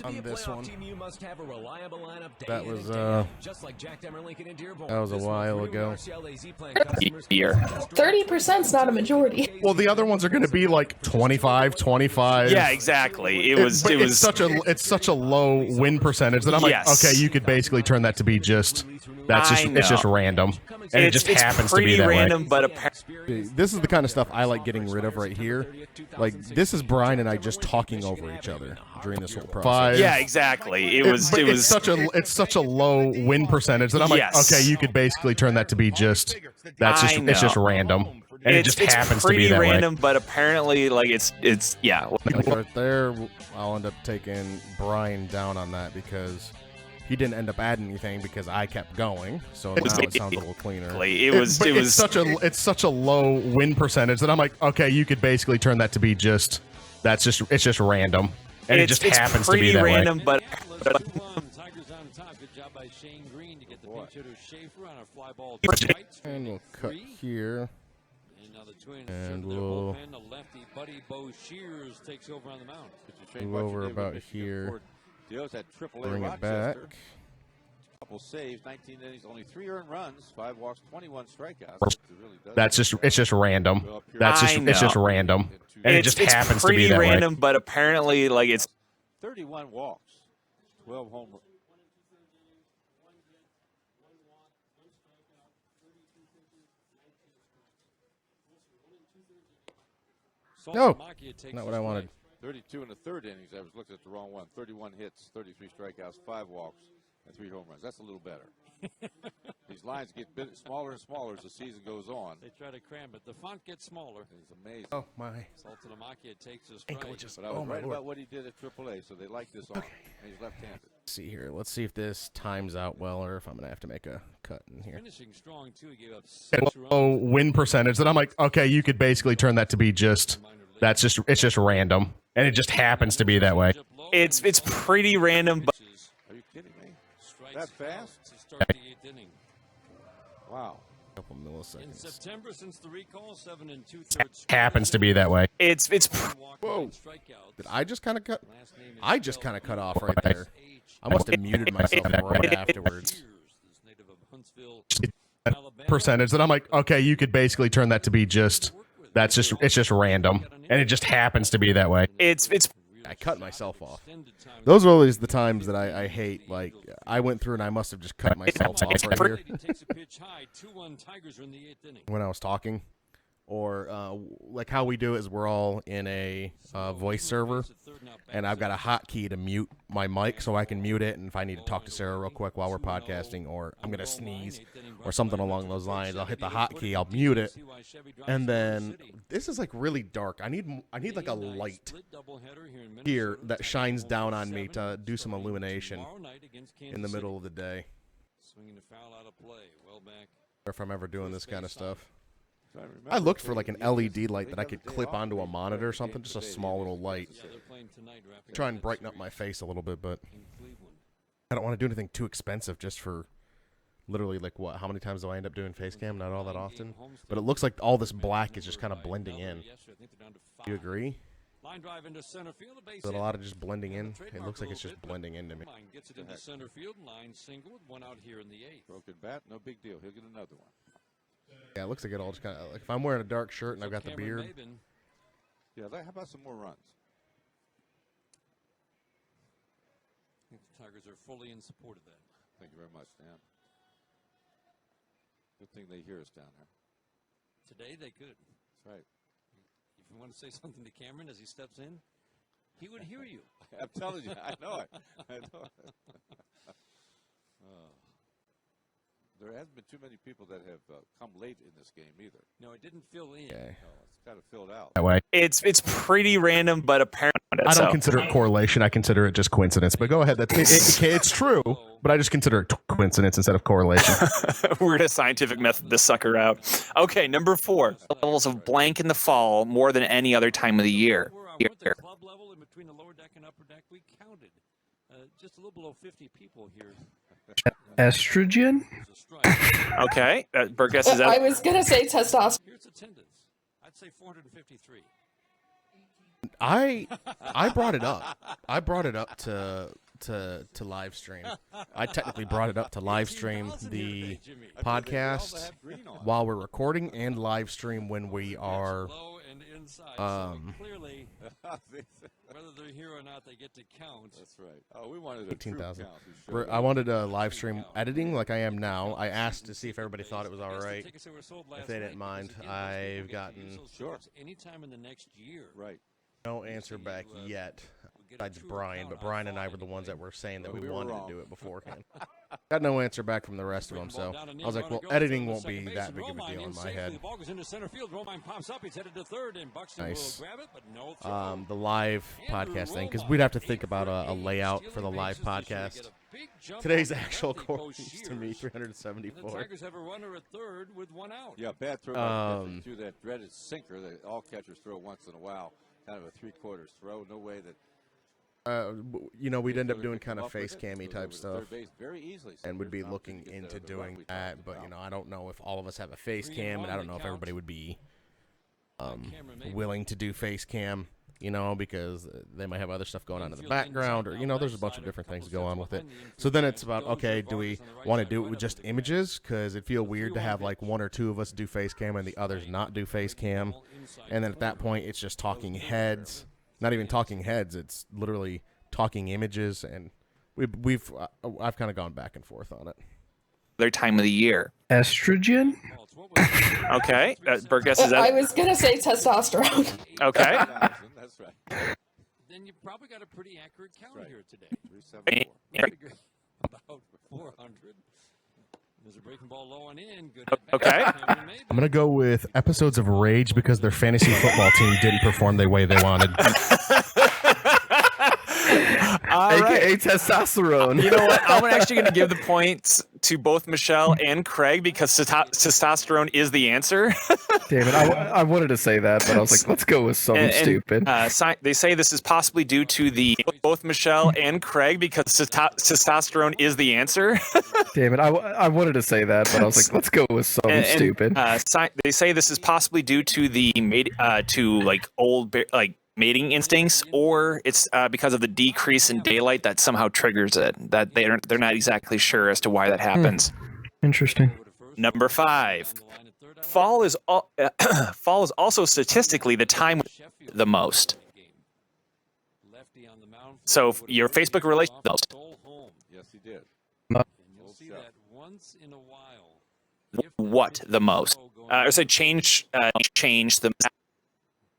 on this one. You must have a reliable lineup day That in was and day out, just like Jack Demmer Lincoln in Dearborn. that was a This month, while new ago. Martial AZ plan customers Year. 30%'s not a majority. Well, the other ones are going to be like 25, 25. Yeah, exactly. It was. But It was. it's such a low win percentage that I'm like, Yes. okay, you could basically turn that to be just it's just random, and it just it's happens to be pretty that random, way. but apparently. This is the kind of stuff I like getting rid of right here. Like this is Brian and I just talking over each other during this whole process. Yeah, exactly. It was. But It was. it's such a low win percentage that I'm like, Yes. okay, you could basically turn that to be just it's just random, and it just it's happens to pretty be that random, but apparently, like it's yeah. Like right there, I'll end up taking Brian down on that because he didn't end up adding anything because I kept going. So now it sounds a little cleaner. It's such a low win percentage that I'm like, okay, you could basically turn that to be just it's just random, and it just happens to be pretty that random, way. but Tigers on top. Good job by Shane Green to get the pinch hitter Schaefer on a fly ball to right. And we'll cut here. And now the Twins And turn their we'll bullpen. The lefty Buddy Bo Shears takes over on the mound. move over about here. Dios had AAA Bring it Rochester. back. Couple saves, 19 innings, only 3 earned runs, 5 walks, 21 strikeouts. It really does. It's just random. It's just random, and it just happens to be pretty that random, way. but apparently, like it's 31 walks, 12 home runs. No, not what I wanted. 32 in the third innings. I was looking at the wrong one. 31 hits, 33 strikeouts, 5 walks, and 3 home runs. That's a little better. These lines get smaller and smaller as the season goes on. They try to cram it. The font gets smaller. It's amazing. Oh, my. Sultan Amakia takes his Ankle stride. just- But I was oh, my right Lord. about what he did at AAA, so they like this on. And he's left-handed. Let's see here. Let's see if this times out well, or if I'm gonna have to make a cut in here. Finishing strong, too. He gave up 6 It's runs. low win percentage that I'm like, okay, you could basically turn that to be just it's just random, and it just happens to be that way. it's pretty random, but Are you kidding me? That fast? To start the 8th inning. Wow. A couple In milliseconds. September, since the recall, 7 2/3. Happens to be that way. it's Whoa. Did I just kind of cut? I just kind of cut off right there. I must have muted myself right afterwards. Percentage that I'm like, okay, you could basically turn that to be just it's just random, and it just happens to be that way. it's I cut myself off. Those are always the times that I hate. Like I went through and I must have just cut myself off right here Takes a pitch high. 2-1 Tigers are in the 8th inning. when I was talking. or like how we do is we're all in a voice server, and I've got a hotkey to mute my mic so I can mute it, and if I need to talk to Sarah real quick while we're podcasting, or I'm gonna sneeze or something along those lines, I'll hit the hotkey, I'll mute it, and then this is like really dark. I need like a light here that shines down on me to do some illumination in the middle of the day. Swinging the foul out of play. Well back. Or if I'm ever doing this kind of stuff. I looked for like an LED light that I could clip onto a monitor or something, just a small little light. Try and brighten up my face a little bit, but I don't want to do anything too expensive just for literally like what? How many times do I end up doing face cam? Not all that often. But it looks like all this black is just kind of blending in. Do you agree? Line drive into center field. Is it a lot of just blending in? It looks like it's just blending into me. Line gets it into center field. Line single with one out here in the 8th. Broken bat, no big deal. He'll get another one. Yeah, it looks like it all just kind of like if I'm wearing a dark shirt and I've got the beard. Yeah, how about some more runs? I think the Tigers are fully in support of that. Thank you very much, Dan. Good thing they hear us down there. Today they could. That's right. If you want to say something to Cameron as he steps in, he would hear you. I'm telling you, I know it. I know it. There hasn't been too many people that have come late in this game either. No, it didn't fill in. Okay. No, it's kind of filled out. That way. It's pretty random, but apparent. I don't consider it correlation. I consider it just coincidence. But go ahead. It's true, but I just consider it coincidence instead of correlation. We're gonna scientific method this sucker out. Okay, number 4. Levels of blank in the fall more than any other time of the year. The club level in between the lower deck and upper deck, we counted just a little below 50 people here. Estrogen? Okay, Burgess is I was gonna say testosterone. Here's attendance. I'd say 453. I brought it up. I brought it up to live stream. I technically brought it up to live stream the podcast while we're recording and live stream when we are clearly whether they're here or not, they get to count. That's right. Oh, we wanted a 18,000. I wanted a live stream editing like I am now. I asked to see if everybody thought it was all right. If they didn't mind, I've gotten anytime in the next year. Right. No answer back yet. Besides Brian, but Brian and I were the ones that were saying that we wanted to do it beforehand. Got no answer back from the rest of them, so I was like, well, editing won't be that big of a deal in my head. Nice. The live podcast thing, because we'd have to think about a layout for the live podcast. Today's actual course to me, 374. The Tigers have a runner at third with one out. Yeah, bad throw to that dreaded sinker that all catchers throw once in a while. Kind of a three-quarters throw. No way that. We'd end up doing kind of face cammy type stuff, very easily, and we'd be looking into doing that. But I don't know if all of us have a face cam, and I don't know if everybody would be willing to do face cam. Because they might have other stuff going on in the background, or there's a bunch of different things go on with it. So then it's about, okay, do we want to do it with just images? Because it'd feel weird to have like one or two of us do face cam and the others not do face cam. And then at that point, it's just talking heads. Not even talking heads. It's literally talking images, and I've kind of gone back and forth on it. Their time of the year. Estrogen? Okay, Burgess is that. I was gonna say testosterone. Okay. That's right. Then you probably got a pretty accurate count here today. 374. About 400. There's a breaking ball low and in. Good. Okay. I'm gonna go with episodes of Rage because their fantasy football team didn't perform the way they wanted. AKA testosterone. You know what? I'm actually going to give the points to both Michelle and Craig because testosterone is the answer. Damn it. I wanted to say that, but I was like, let's go with something stupid. They say this is possibly due to both Michelle and Craig because testosterone is the answer. Damn it. I wanted to say that, but I was like, let's go with something stupid. They say this is possibly due to mating instincts, or it's because of the decrease in daylight that somehow triggers it. That they're not exactly sure as to why that happens. Interesting. Number 5, fall is also statistically the time the most. So your Facebook relation most. Yes, he did. You'll see that once in a while. What the most? or say change the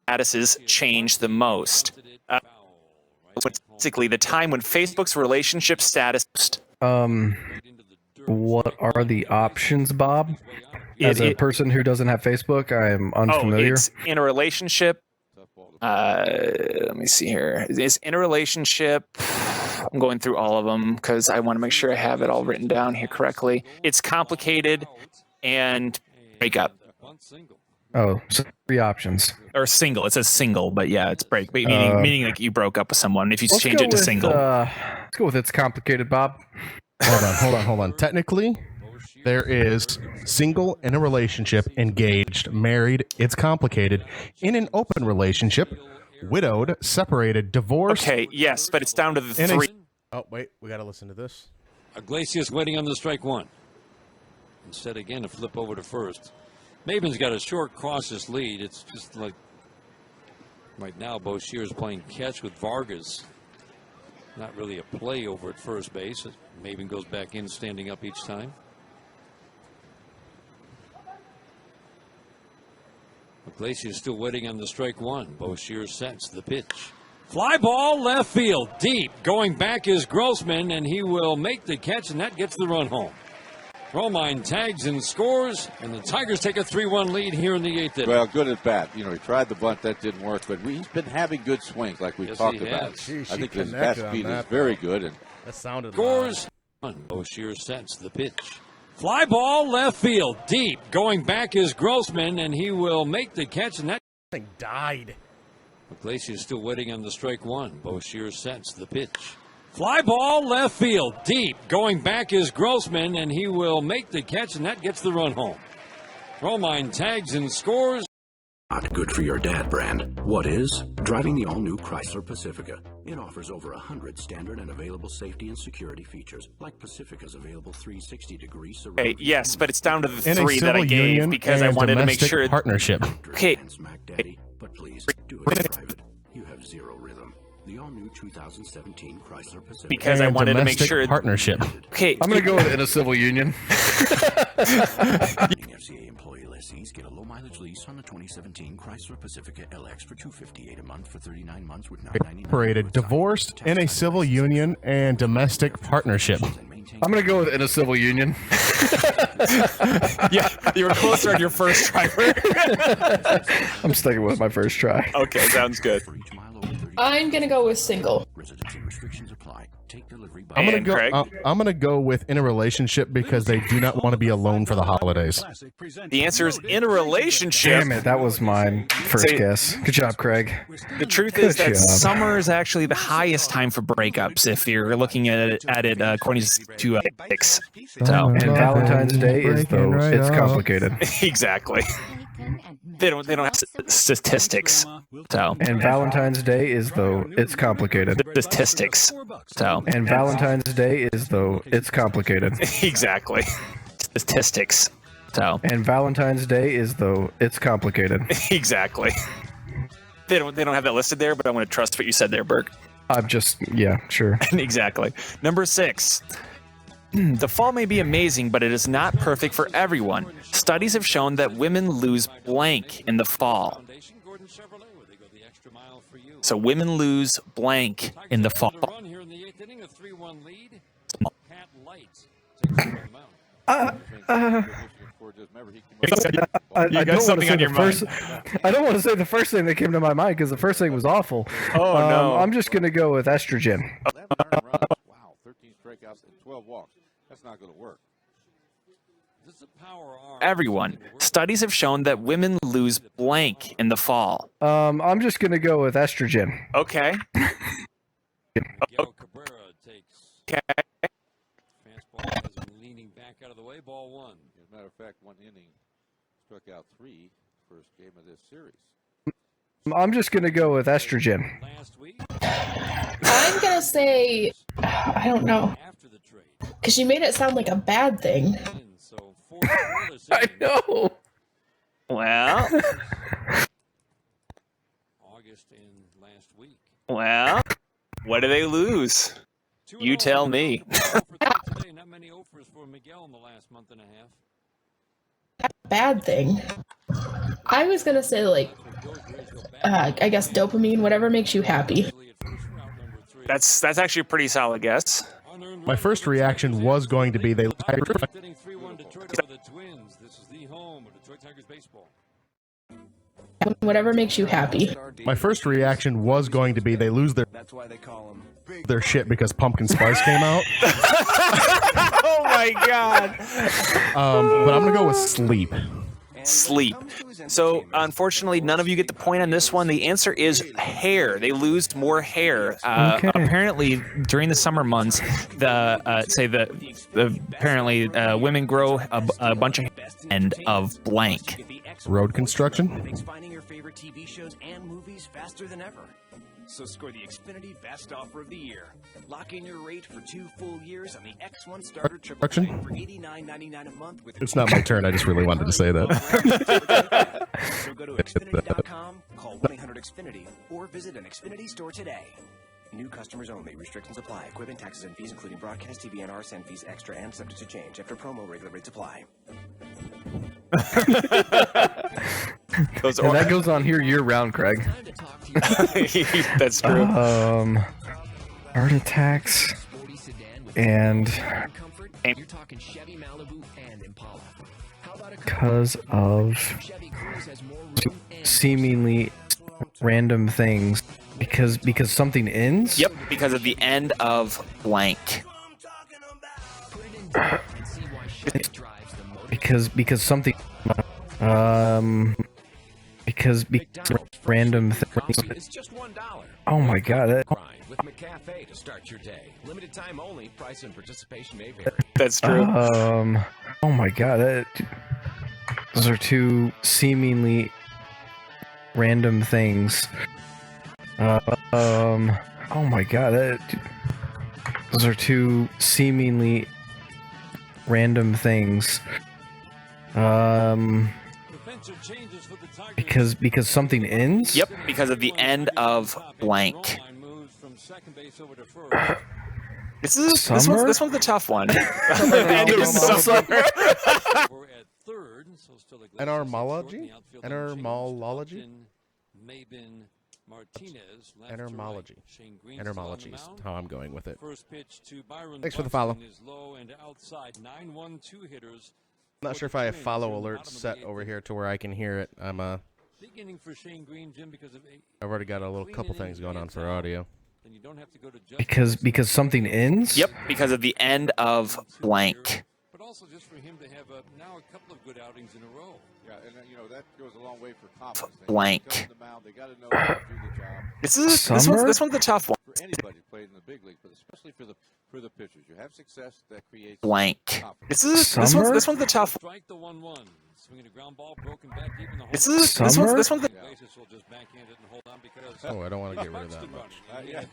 statuses change the most. Basically, the time when Facebook's relationship status. What are the options, Bob? As a person who doesn't have Facebook, I am unfamiliar. It's in a relationship. Let me see here. It's in a relationship. I'm going through all of them because I want to make sure I have it all written down here correctly. It's complicated and break up. Oh, so 3 options. Or single. It says single, but yeah, it's break. Meaning like you broke up with someone. If you change it to single. Let's go with it's complicated, Bob. Hold on. Technically, there is single, in a relationship, engaged, married, it's complicated, in an open relationship, widowed, separated, divorced. Okay, yes, but it's down to the 3. Oh, wait, we got to listen to this. Iglesias waiting on the strike 1. Instead, again, to flip over to first. Maven's got a short cautious lead. It's just like right now, Boshear's playing catch with Vargas. Not really a play over at first base. Maven goes back in, standing up each time. Iglesias still waiting on the strike 1. Boshear sets the pitch. Fly ball left field, deep. Going back is Grossman, and he will make the catch, and that gets the run home. Romine tags and scores, and the Tigers take a 3-1 lead here in the 8th inning. Well, good at bat. You know, he tried the bunt, that didn't work, but he's been having good swings like we've talked about. I think his bat speed is very good. And that sounded scores. Boshear sets the pitch. Fly ball left field, deep. Going back is Grossman, and he will make the catch, and that thing died. Iglesias still waiting on the strike 1. Boshear sets the pitch. Fly ball left field, deep. Going back is Grossman, and he will make the catch, and that gets the run home. Romine tags and scores. Not good for your dad brand. What is? Driving the all-new Chrysler Pacifica. It offers over 100 standard and available safety and security features, like Pacifica's available 360-degree surround. Okay, yes, but it's down to the 3 that I gave because I wanted to make sure. Partnership. Okay. Smack Daddy, but please do it private. You have zero rhythm. The all-new 2017 Chrysler Pacifica. Because I wanted to make sure. Partnership. Okay, I'm going to go with in a civil union. FCA employee lessees get a low-mileage lease on the 2017 Chrysler Pacifica LX for $258 a month for 39 months with $999. Separated, divorced, in a civil union, and domestic partnership. I'm going to go with in a civil union. Yeah, you were closer on your first try. I'm sticking with my first try. Okay, sounds good. I'm gonna go with single. I'm gonna go with in a relationship because they do not want to be alone for the holidays. The answer is in a relationship. Damn it, that was my first guess. Good job, Craig. The truth is that summer is actually the highest time for breakups if you're looking at it according to ethics. So, and Valentine's Day is though it's complicated. Exactly. They don't have statistics. So and Valentine's Day is though it's complicated. Statistics. So and Valentine's Day is though it's complicated. Exactly. Statistics. So and Valentine's Day is though it's complicated. Exactly. They don't have that listed there, but I'm going to trust what you said there, Burke. I'm just sure. Exactly. Number 6. The fall may be amazing, but it is not perfect for everyone. Studies have shown that women lose blank in the fall. So women lose blank in the fall. I don't want to say the first thing that came to my mind because the first thing was awful. Oh, no. I'm just going to go with estrogen. Wow, 13 strikeouts and 12 walks. That's not going to work. Everyone. Studies have shown that women lose blank in the fall. I'm just going to go with estrogen. Okay. Okay. Fastball is leaning back out of the way. Ball 1. As a matter of fact, 1 inning struck out 3 first game of this series. I'm just going to go with estrogen. I'm going to say, I don't know. Because you made it sound like a bad thing. I know. Well. August and last week. Well, what do they lose? You tell me. Not many offers for Miguel in the last month and a half. bad thing. I was gonna say like, I guess dopamine, whatever makes you happy. That's actually a pretty solid guess. My first reaction was going to be they. Whatever makes you happy. My first reaction was going to be they lose their shit because Pumpkin Spice came out. Oh my god. But I'm gonna go with sleep. Sleep. So unfortunately, none of you get the point on this one. The answer is hair. They lose more hair. Apparently, during the summer months, apparently women grow a bunch of end of blank. Road construction. Makes finding your favorite TV shows and movies faster than ever. So score the Xfinity Best Offer of the Year. Lock in your rate for 2 full years on the X1 Starter Triple Play for $89.99 a month. With It's not my turn. I just really wanted to say that. So go to Xfinity.com, call 1-800-XFINITY, or visit an Xfinity store today. New customers only. Restrictions apply. Equipment, taxes, and fees, including broadcast, TV, and RSN fees extra and subject to change. After promo, regular rates apply. And that goes on here year-round, Craig. That's true. Heart attacks and because of seemingly random things. Because something ends? Yep, because of the end of blank. Because something because random things. It's just $1. Oh my god. With McCafe to start your day. Limited time only. Price and participation may vary. That's true. Oh my god. Those are two seemingly random things. Oh my god. Those are two seemingly random things. Because something ends? Yep, because of the end of blank. This one's a tough one. End of summer. Entomology? Entomology? Entomology. Entomology is how I'm going with it. Thanks for the follow. Not sure if I have follow alerts set over here to where I can hear it. Beginning for Shane Green, Jim, because of I've already got a little couple things going on for audio. Because something ends? Yep, because of the end of blank. But also just for him to have now a couple of good outings in a row. Yeah, and that goes a long way for confidence. Blank. They got to know how to do the job. This one's a tough one. For anybody played in the big league, but especially for the pitchers, you have success that creates blank. confidence. This one's a tough one. Strike the 1-1. Swinging a ground ball, broken back deep in the hole. This one's the. Will just backhand it and hold on because Oh, I don't want to get rid of that much.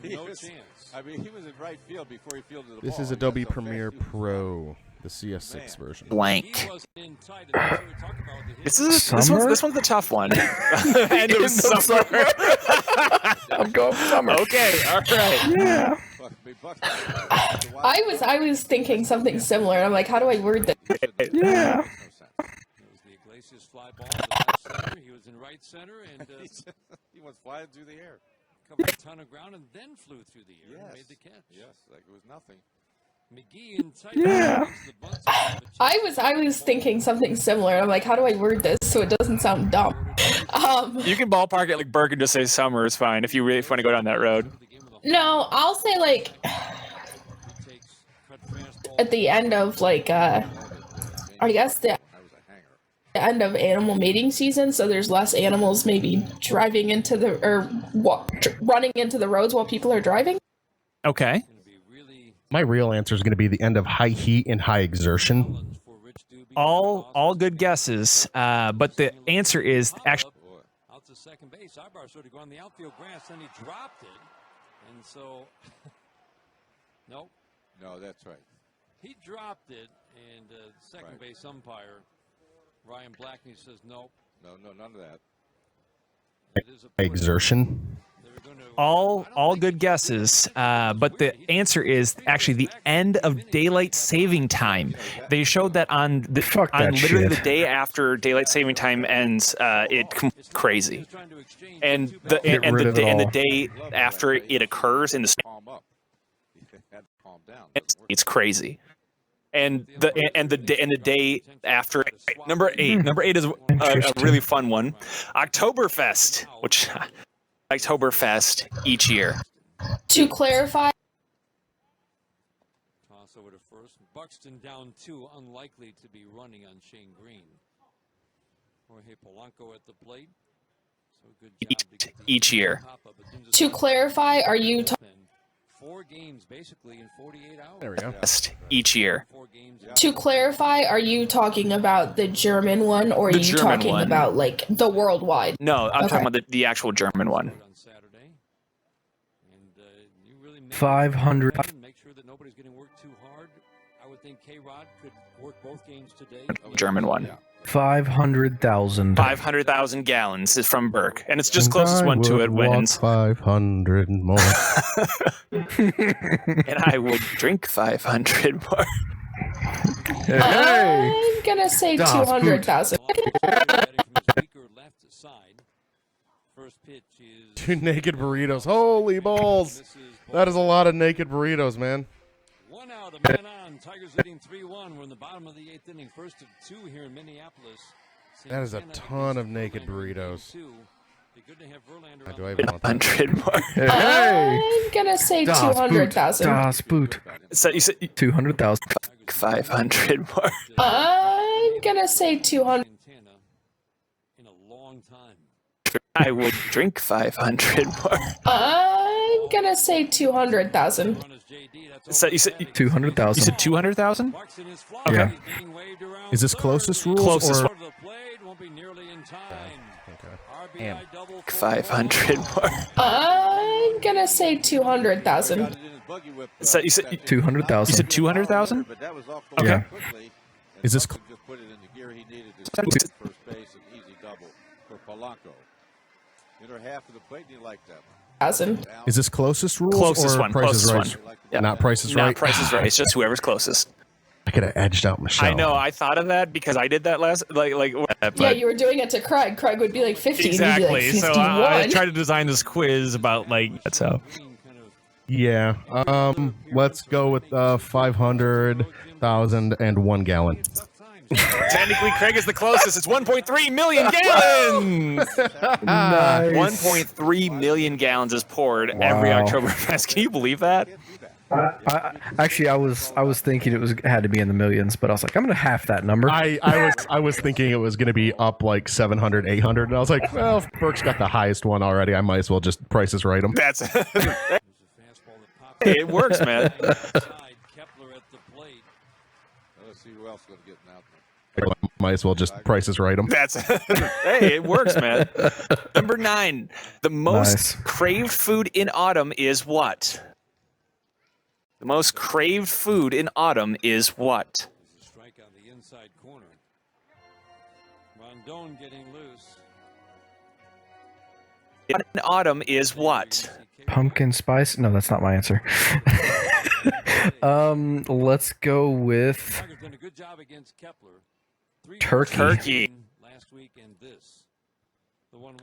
No chance. I mean, he was in right field before he fielded the ball. This is Adobe Premiere Pro, the CS6 version. Blank. This one's the tough one. End of summer. I'm going summer. Okay, all right. Yeah. I was thinking something similar. I'm like, how do I word this? Yeah. Iglesias fly ball to the left center. He was in right center and he was flying through the air. Covered a ton of ground and then flew through the air and made the catch. Yes, like it was nothing. McGee inside. Yeah. I was thinking something similar. I'm like, how do I word this so it doesn't sound dumb? You can ballpark it like Burke and just say summer is fine if you really want to go down that road. No, I'll say like at the end of like I guess the end of animal mating season, so there's less animals maybe driving into the running into the roads while people are driving. Okay. My real answer is going to be the end of high heat and high exertion. All good guesses, but the answer is actually. Out to second base. Ibar sort of go on the outfield grass, then he dropped it, and so nope. No, that's right. He dropped it, and second base umpire Ryan Blackney says nope. No, none of that. Exertion. All good guesses, but the answer is actually the end of daylight saving time. They showed that on literally the day after daylight saving time ends. Crazy, and the day after it occurs in the it's crazy. And the day after number 8 is a really fun one, Oktoberfest, which Oktoberfest each year. To clarify, toss over to first. Buxton down 2, unlikely to be running on Shane Green. Jorge Polanco at the plate. So good job each year. To clarify, are you 4 games basically in 48 hours. There we go. Each year. To clarify, are you talking about the German one, or are you talking about like the worldwide? No, I'm talking about the actual German one. 500. Make sure that nobody's getting worked too hard. I would think K-Rod could work both games today. German one. 500,000. 500,000 gallons is from Burke, and it's just closest one to it wins. 500 more. And I would drink 500 more. I'm gonna say 200,000. 2 naked burritos. Holy balls! That is a lot of naked burritos, man. 1 out, a man on. Tigers leading 3-1. We're in the bottom of the 8th inning. First of 2 here in Minneapolis. That is a ton of naked burritos. Do I even want 100 more? I'm gonna say 200,000. Das Boot. So you said 200,000. 500 more. I'm gonna say 200. In a long time. I would drink 500 more. I'm gonna say 200,000. So you said 200,000. You said 200,000? Okay. Yeah. Is this closest rules? Closest or? Damn. 500 more. I'm gonna say 200,000. So you said 200,000. You said 200,000? Okay. Yeah. Is this? Is this closest rules? Closest or one. Price is Closest Right? one. Yeah. Not Price is Right. Not Price is Right. It's just whoever's closest. I could have edged out Michelle. I know. I thought of that because I did that last. Yeah, you were doing it to Craig. Craig would be like 50. Exactly. And you'd be like So 51. I tried to design this quiz about that's how. Yeah. Let's go with 500,000 and 1 gallon. Technically, Craig is the closest. It's 1.3 million gallons. Nice. 1.3 million gallons is poured every Wow. Oktoberfest. Can you believe that? Actually, I was thinking it had to be in the millions, but I was like, I'm gonna half that number. I was thinking it was going to be up like 700, 800, and I was like, well, if Burke's got the highest one already, I might as well just Price is Right him. That's it works, man. Kepler at the plate. Let's see who else is going to get out there. Might as well just Price is Right him. That's hey, it works, man. Number 9. The most craved food in autumn is what? The most craved food in autumn is what? Strike on the inside corner. Rondon getting loose. In autumn is what? Pumpkin spice? No, that's not my answer. Let's go with Tigers done a good job against Kepler. turkey. Last week and this. The 1-1.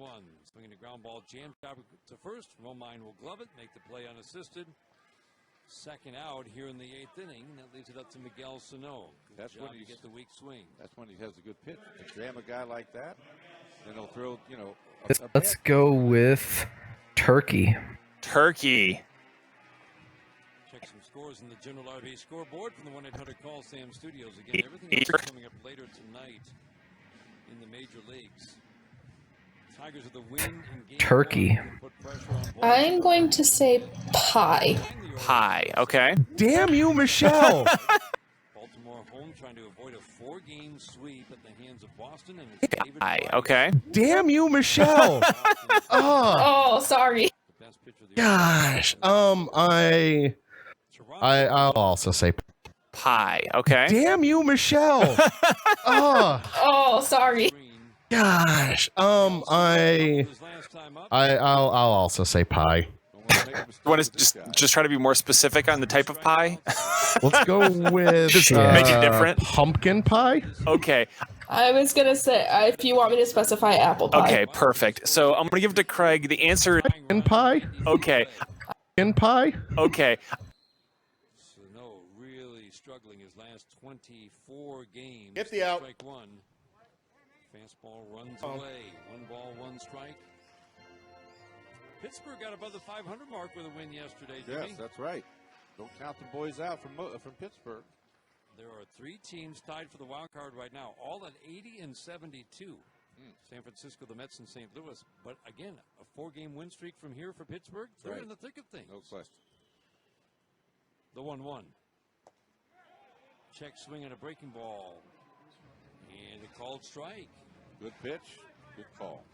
Swinging the ground ball. Jam job to first. Romine will glove it. Make the play unassisted. Second out here in the 8th inning. That leaves it up to Miguel Sano. That's when you get the weak swing. That's when he has a good pitch. To jam a guy like that, then he'll throw, Let's go with turkey. Turkey. Check some scores in the General RV scoreboard from the 1-800-CALL-SAM studios. Again, everything else is coming up later tonight in the major leagues. Tigers of the win in game Turkey. I'm going to say pie. Pie. Okay. Damn you, Michelle. Baltimore home trying to avoid a 4-game sweep at the hands of Boston. And it's David Pie. Okay. Damn you, Michelle. Oh, sorry. Gosh. I'll also say Pie. Okay. damn you, Michelle. Oh, sorry. Gosh. I'll also say pie. You want to just try to be more specific on the type of pie? Let's go with make it different. Pumpkin pie. Okay. I was gonna say if you want me to specify apple pie. Okay, perfect. So I'm gonna give it to Craig. The answer pumpkin pie. Okay. Pumpkin pie. Okay. Sano really struggling his last 24 games. Get the out. Strike one. Fastball runs away. 1 ball, 1 strike. Pittsburgh got above the 500 mark with a win yesterday, Jimmy. Yes, that's right. Don't count the boys out from Pittsburgh. There are 3 teams tied for the wild card right now, all at 80 and 72. San Francisco, the Mets, and St. Louis. But again, a 4-game win streak from here for Pittsburgh. They're Right. in the thick of things. No question. The 1-1. Check swing and a breaking ball. And a called strike. Good pitch. Good call.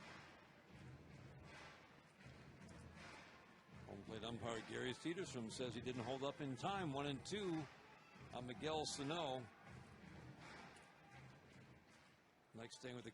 Home plate umpire Gary Cederstrom says he didn't hold up in time. 1-2 on Miguel Sano. Next thing with the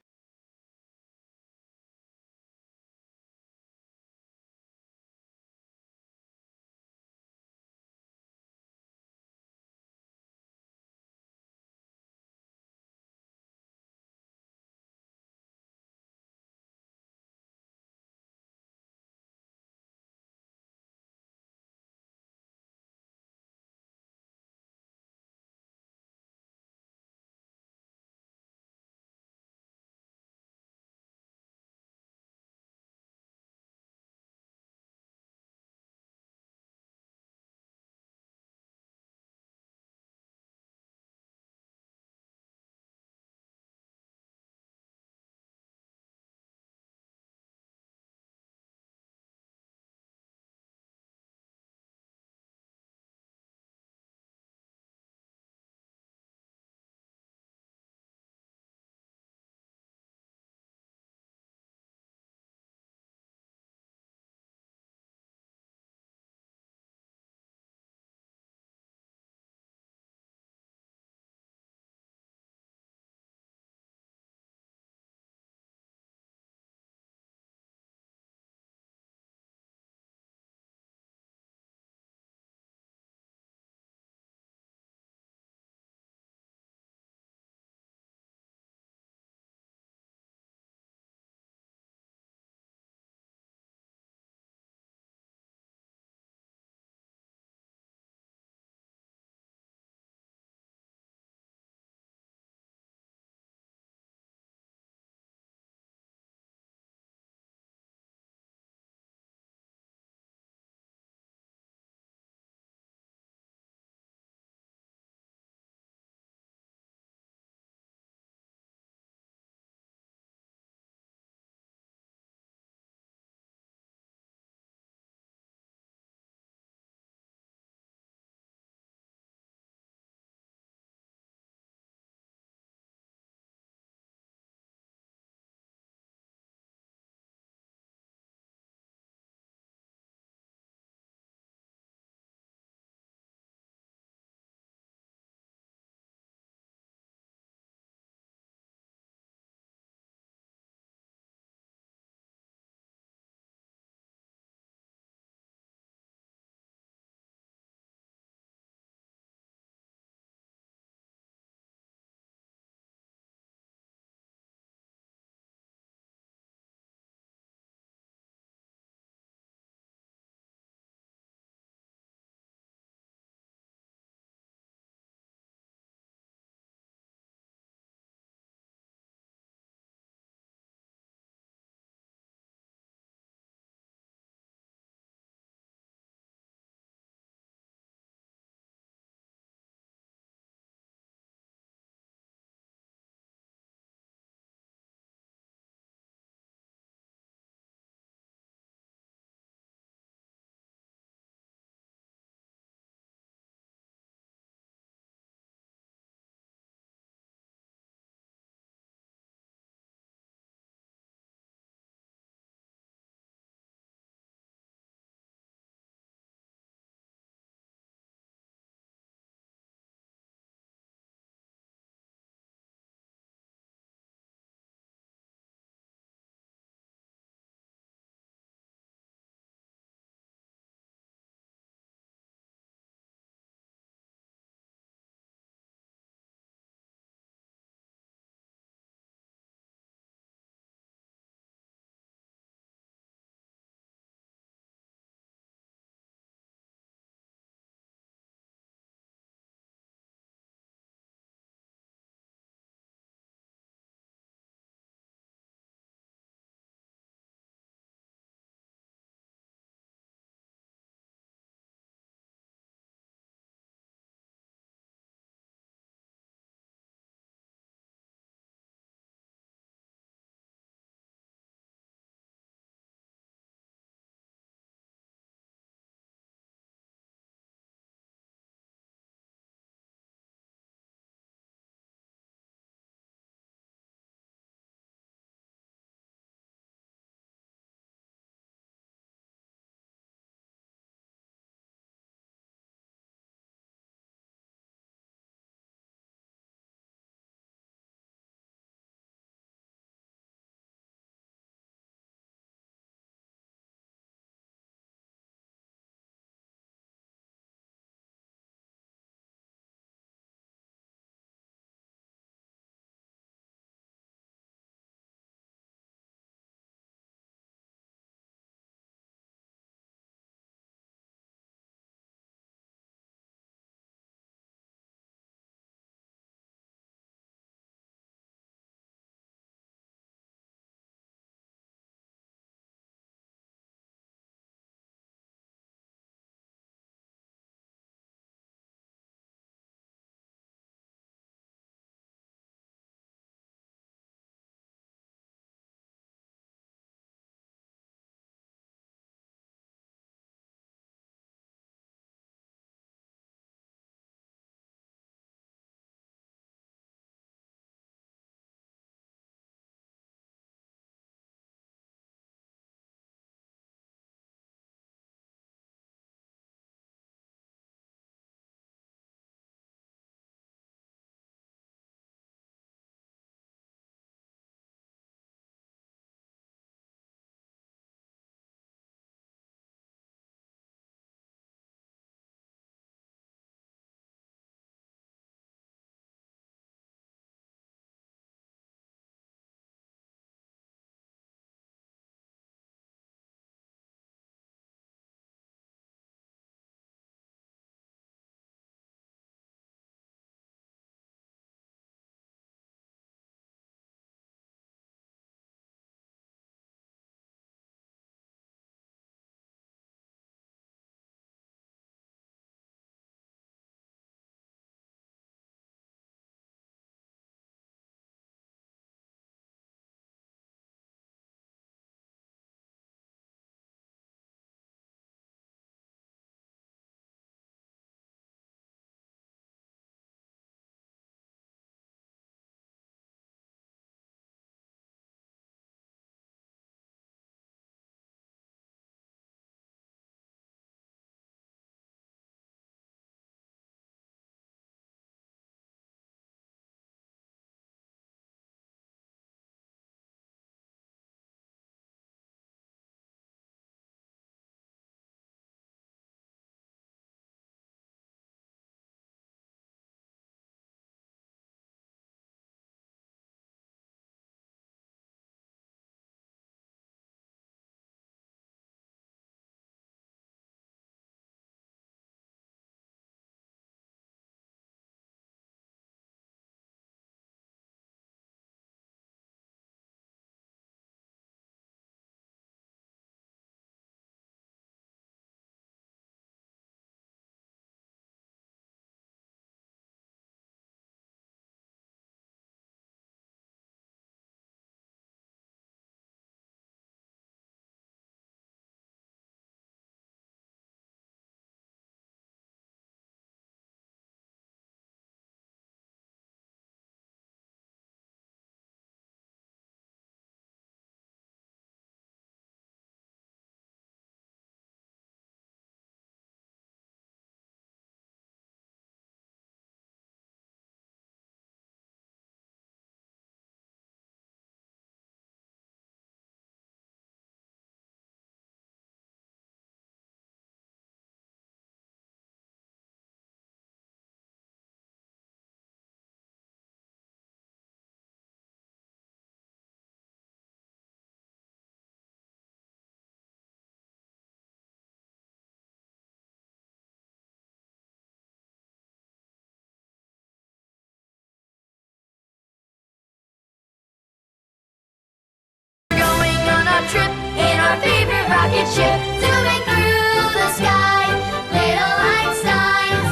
in our favorite rocket ship, zooming through the sky. Little Einsteins,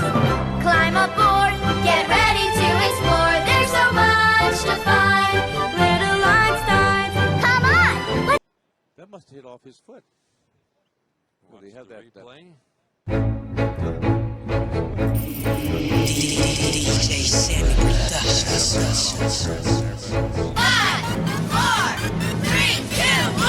climb aboard, get ready to explore. There's so much to find. Little Einsteins, come on! That must have hit off his foot. Well, they have that. DJ Sammy Productions. 5, 4, 3, 2, 1.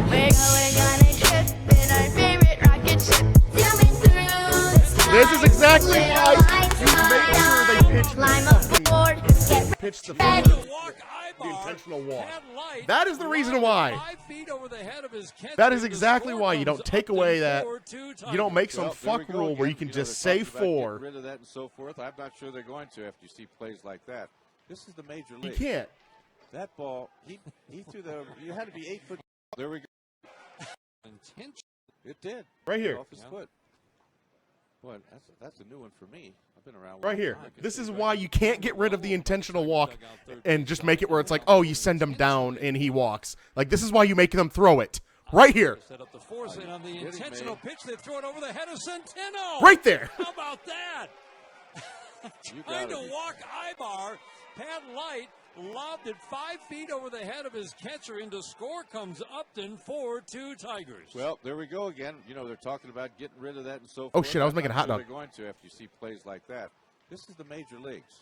We're going on a trip in our favorite rocket ship, zooming through the sky. This is exactly why you make sure they pitch Climb aboard, get pitch the ready. the intentional walk. That is the reason why. That is exactly why you don't take away that. You don't make some fuck rule where you can just say 4. Get rid of that and so forth. I'm not sure they're going to after you see plays like that. This is the major league. You can't. That ball, he threw the. You had to be 8 foot. There we go. It did. Right here. Off his foot. Boy, that's a new one for me. I've been around. Right here. This is why you can't get rid of the intentional walk and just make it where it's like, oh, you send him down and he walks. Like, this is why you make them throw it. Right here. Set up the force and on the intentional pitch, they throw it over the head of Centeno. Right there. How about that? Trying to walk Ibar, Pat Light lobbed it 5 feet over the head of his catcher. Into score comes Upton, 4-2 Tigers. Well, there we go again. You know, they're talking about getting rid of that and so forth. Oh, shit, I was making a hot I'm not dog. sure they're going to after you see plays like that. This is the major leagues.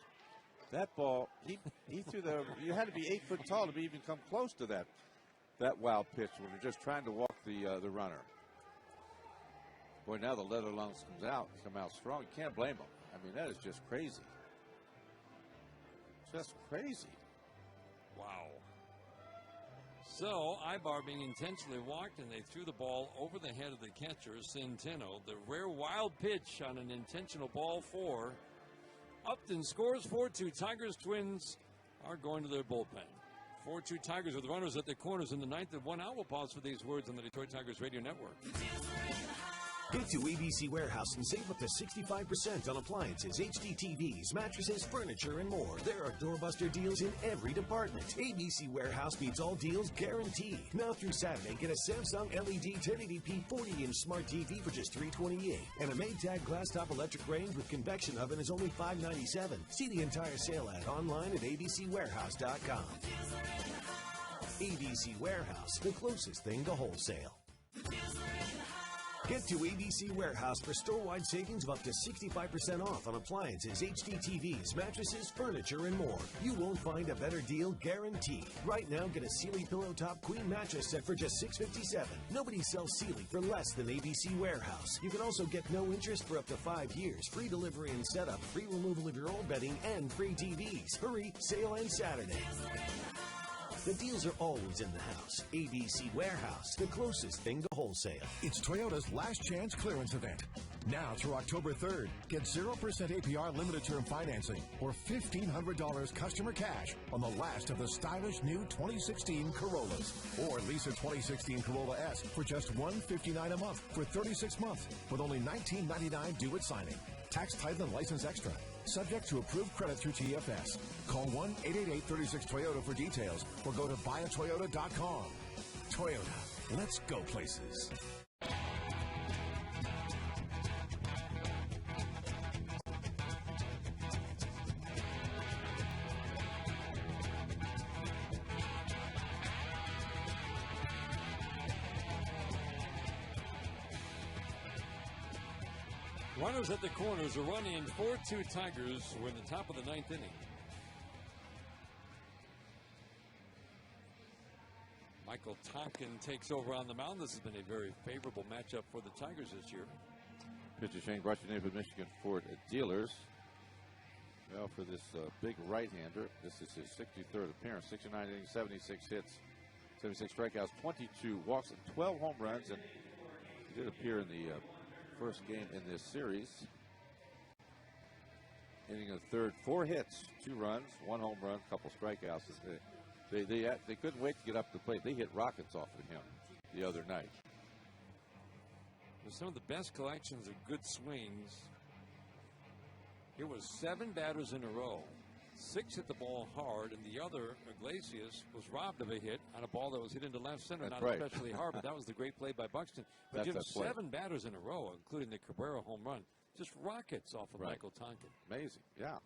That ball, he threw the. You had to be 8 foot tall to even come close to that wild pitch when you're just trying to walk the runner. Boy, now the leather lungs come out strong. You can't blame them. I mean, that is just crazy. Just crazy. Wow. So, Ibar being intentionally walked, and they threw the ball over the head of the catcher, Centeno. The rare wild pitch on an intentional ball 4. Upton scores 4-2. Tigers Twins are going to their bullpen. 4-2 Tigers with runners at the corners in the 9th and 1 out. We'll pause for these words on the Detroit Tigers Radio Network. Get to ABC Warehouse and save up to 65% on appliances, HD TVs, mattresses, furniture, and more. There are doorbuster deals in every department. ABC Warehouse beats all deals guaranteed. Now through Saturday, get a Samsung LED 1080p 40-inch smart TV for just $328, and a Maytag glass-top electric range with convection oven is only $597. See the entire sale ad online at abcwarehouse.com. ABC Warehouse, the closest thing to wholesale. Get to ABC Warehouse for store-wide savings of up to 65% off on appliances, HD TVs, mattresses, furniture, and more. You won't find a better deal guaranteed. Right now, get a Sealy Pillow Top Queen mattress set for just $657. Nobody sells Sealy for less than ABC Warehouse. You can also get no interest for up to 5 years, free delivery and setup, free removal of your old bedding, and free TVs. Hurry, sale ends Saturday. The deals are always in the house. ABC Warehouse, the closest thing to wholesale. It's Toyota's last chance clearance event. Now through October 3rd, get 0% APR limited term financing or $1,500 customer cash on the last of the stylish new 2016 Corollas. Or lease a 2016 Corolla S for just $159 a month for 36 months with only $19.99 due at signing. Tax, title, and license extra. Subject to approved credit through TFS. Call 1-888-36-TOYOTA for details or go to buyatoyota.com. Toyota, let's go places. Runners at the corners, a run in 4-2 Tigers. We're in the top of the 9th inning. Michael Tonkin takes over on the mound. This has been a very favorable matchup for the Tigers this year. Pitcher Shane brought you with Michigan Ford Dealers. Well, for this big right-hander, this is his 63rd appearance. 69 innings, 76 hits, 76 strikeouts, 22 walks, and 12 home runs. And he did appear in the first game in this series. Inning of the third, 4 hits, 2 runs, 1 home run, couple strikeouts. They couldn't wait to get up to the plate. They hit rockets off of him the other night. With some of the best collections of good swings. Here was 7 batters in a row Six hit the ball hard, and the other, Iglesias, was robbed of a hit on a ball that was hit into left center. That's Not right. especially hard, but that was the great play by Buxton. But That's Jim, that play. 7 batters in a row, including the Cabrera home run. Just rockets off of Right. Michael Tonkin. Amazing, yeah.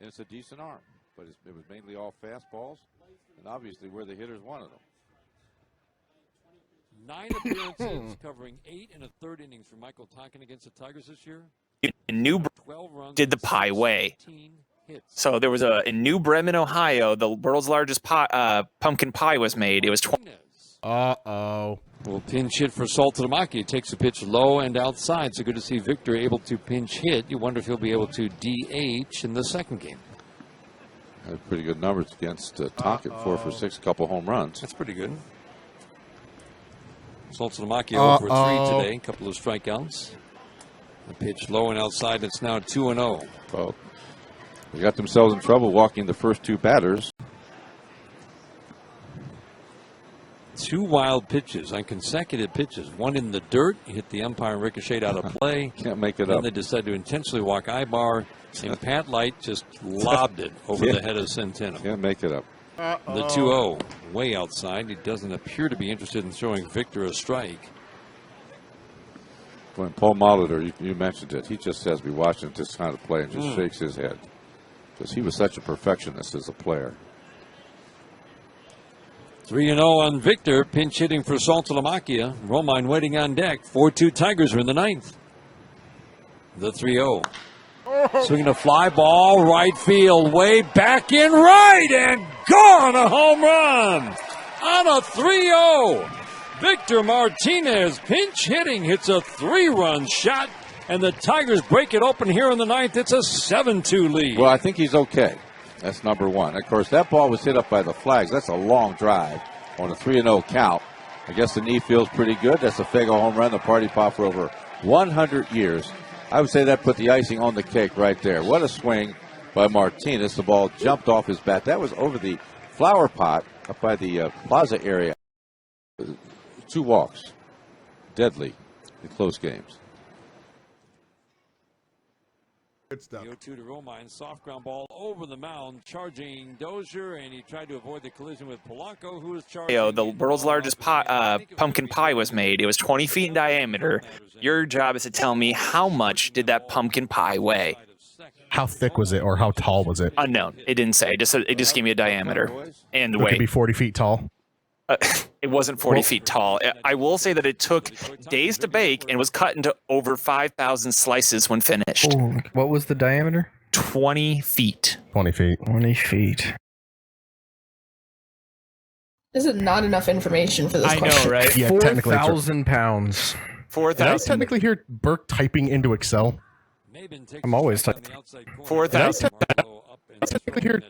And it's a decent arm, but it was mainly all fastballs, and obviously where the hitters wanted them. 9 appearances, covering 8 1/3 innings for Michael Tonkin against the Tigers this year. In New 12 runs, did the pie way. 16 hits. So there was in New Bremen, Ohio, the world's largest pumpkin pie was made. It was 20. Uh-oh. Well, pinch hit for Saltalamacchia. He takes a pitch low and outside. So good to see Victor able to pinch hit. You wonder if he'll be able to DH in the second game. Had pretty good numbers against Tonkin, 4 for 6, a couple home runs. That's pretty good. Saltalamacchia over 3 today, a couple of strikeouts. A pitch low and outside. It's now 2-0. Well, they got themselves in trouble walking the first 2 batters. 2 wild pitches on consecutive pitches. One in the dirt, hit the umpire and ricocheted out of play. Can't make it Then up. they decided to intentionally walk Ibar, and Pat Light just lobbed it over the head of Centeno. Can't make it up. The 2-0, way outside. He doesn't appear to be interested in throwing Victor a strike. When Paul Molitor, you mentioned it, he just says we watching this kind of play and just shakes his head. Because he was such a perfectionist as a player. 3-0 on Victor, pinch hitting for Saltalamacchia. Romine waiting on deck. 4-2 Tigers are in the 9th. The 3-0. Swinging a fly ball, right field, way back in right, and gone, a home run on a 3-0. Victor Martinez, pinch hitting, hits a 3-run shot, and the Tigers break it open here in the 9th. It's a 7-2 lead. Well, I think he's okay. That's number one. Of course, that ball was hit up by the flags. That's a long drive on a 3-0 count. I guess the knee feels pretty good. That's a Fago home run, the party pop for over 100 years. I would say that put the icing on the cake right there. What a swing by Martinez. The ball jumped off his bat. That was over the flower pot up by the plaza area. 2 walks. Deadly in close games. Good stuff. The 0-2 to Romine, soft ground ball over the mound, charging Dozier, and he tried to avoid the collision with Polanco, who was charging. The world's largest pumpkin pie was made. It was 20 feet in diameter. Your job is to tell me how much did that pumpkin pie weigh? How thick was it, or how tall was it? Unknown. It didn't say. It just gave me a diameter and the It could weight. be 40 feet tall. It wasn't 40 feet tall. I will say that it took days to bake and was cut into over 5,000 slices when finished. Oh, what was the diameter? 20 feet. 20 feet. 20 feet. This is not enough information for this I question. know, right? Yeah, technically. 4,000 pounds. Did I 4,000. technically hear Burke typing into Excel? I'm always typing. 4,000. Technically hear.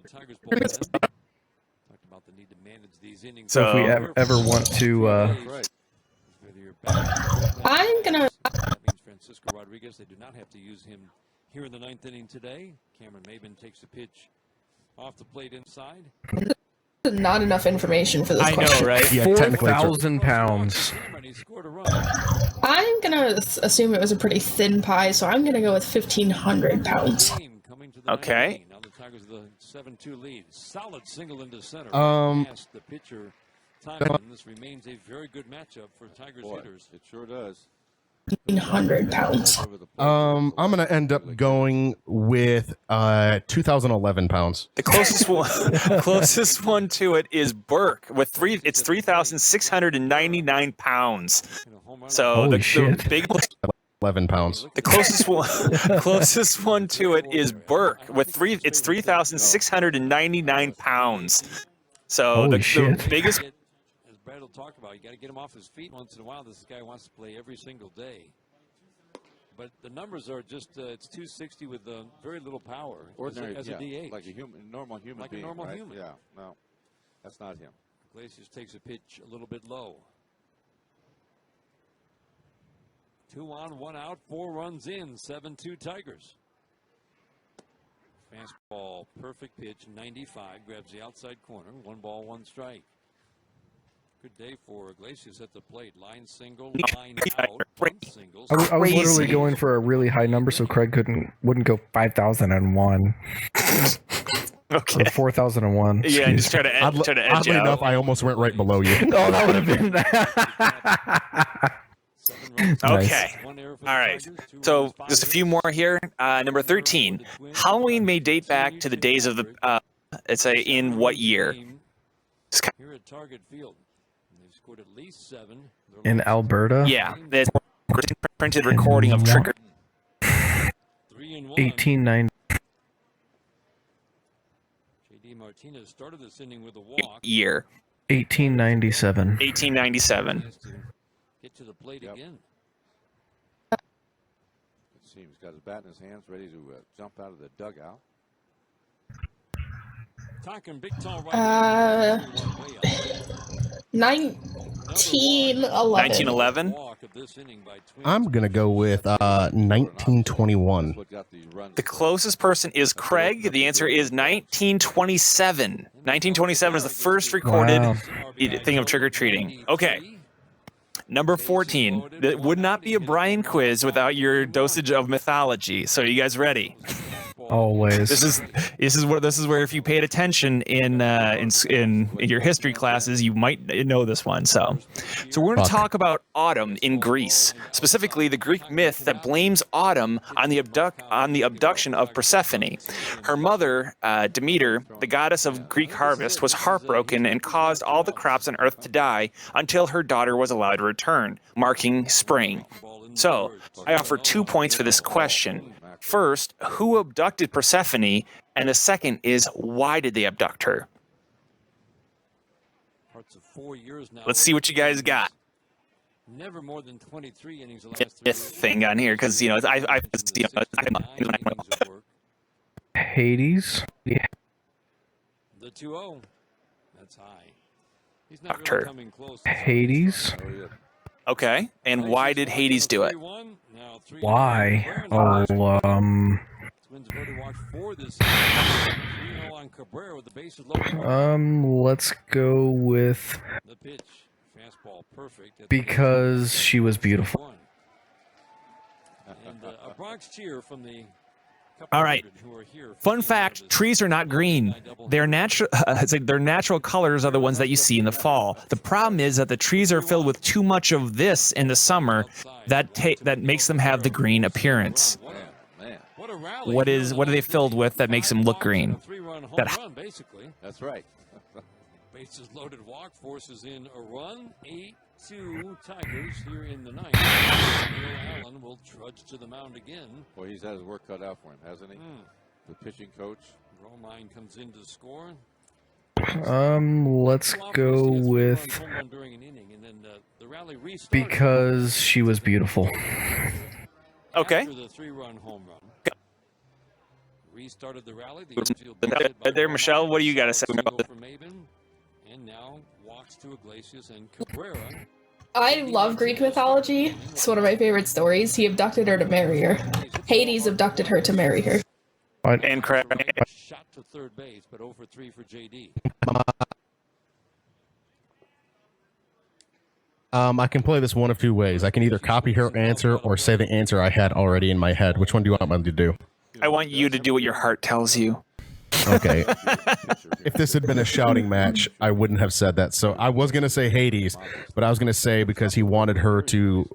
So if we ever want to, I'm gonna. That means Francisco Rodriguez. They do not have to use him here in the 9th inning today. Cameron Maben takes the pitch off the plate inside. This is not enough information for this I question. know, right? Yeah, technically. 4,000 pounds. He scored a run. I'm gonna assume it was a pretty thin pie, so I'm gonna go with 1,500 pounds. Coming to the Okay. 9th inning. Now the Tigers with a 7-2 lead. Solid single into center. Past the pitcher. Tonkin. This remains a very good matchup for Tigers hitters. It sure does. 1,500 pounds. I'm gonna end up going with 2,011 pounds. The closest one to it is Burke with it's 3,699 pounds. So Holy the shit. biggest 11 pounds. The closest one to it is Burke with it's 3,699 pounds. So Holy the shit. biggest. As Brad will talk about, you got to get him off his feet once in a while. This guy wants to play every single day. But the numbers are just, it's 260 with very little power. Ordinary, as a DH. like a normal human being. Like a normal right? human. Yeah, no, that's not him. Iglesias takes a pitch a little bit low. 2 on, 1 out, 4 runs in, 7-2 Tigers. Fastball, perfect pitch, 95, grabs the outside corner, 1 ball, 1 strike. Good day for Iglesias at the plate. Line single, line out, bunt singles. I was literally going for a really high number so Craig wouldn't go 5,001. Okay. 4001. Yeah, and just try to edge Oddly out. enough, I almost went right below you. Oh, that would have been. Okay. All right. So just a few more here. Number 13. Halloween may date back to the days of the. It's a in what year? Here at Target Field, they've scored at least 7. In Alberta? Yeah, there's printed recording of Trick or 1890. JD Martinez started this inning with a walk. year. 1897. 1897. Get to the plate again. It seems he's got his bat in his hands, ready to jump out of the dugout. Talking big tall right. 1911. 1911. I'm going to go with 1921. The closest person is Craig. The answer is 1927. 1927 is the first recorded thing of trick-or-treating. Okay. Number 14. That would not be a Brian quiz without your dosage of mythology. So, are you guys ready? Always. This is where if you paid attention in your history classes, you might know this one. So we're going to talk about autumn in Greece, specifically the Greek myth that blames autumn on the abduction of Persephone. Her mother, Demeter, the goddess of Greek harvest, was heartbroken and caused all the crops on earth to die until her daughter was allowed to return, marking spring. So I offer 2 points for this question. First, who abducted Persephone? And the second is, why did they abduct her? Let's see what you guys got. Never more than 23 innings. This thing on here, because Hades. Yeah. The 2-0. That's high. He's not really coming close. Hades. Okay, and why did Hades do it? Why? Let's go with because she was beautiful. A Bronx cheer from the All right. Fun fact, trees are not green. They're natural their natural colors are the ones that you see in the fall. The problem is that the trees are filled with too much of this in the summer that makes them have the green appearance. What are they filled with that makes them look green? Basically. That's right. Bases loaded, walk forces in a run. 8-2 Tigers here in the ninth. Neil Allen will trudge to the mound again. Boy, he's had his work cut out for him, hasn't he? The pitching coach. Romine comes in to score. Let's go with because she was beautiful. Okay. After the 3-run home run. Restarted the rally. There, Michelle, what do you got to say about it? And now walks to Iglesias and Cabrera. I love Greek mythology. It's one of my favorite stories. He abducted her to marry her. Hades abducted her to marry her. And Craig. Shot to third base, but 0 for 3 for JD. I can play this one of two ways. I can either copy her answer or say the answer I had already in my head. Which one do you want me to do? I want you to do what your heart tells you. Okay. If this had been a shouting match, I wouldn't have said that. So I was going to say Hades, but I was going to say because he wanted her to,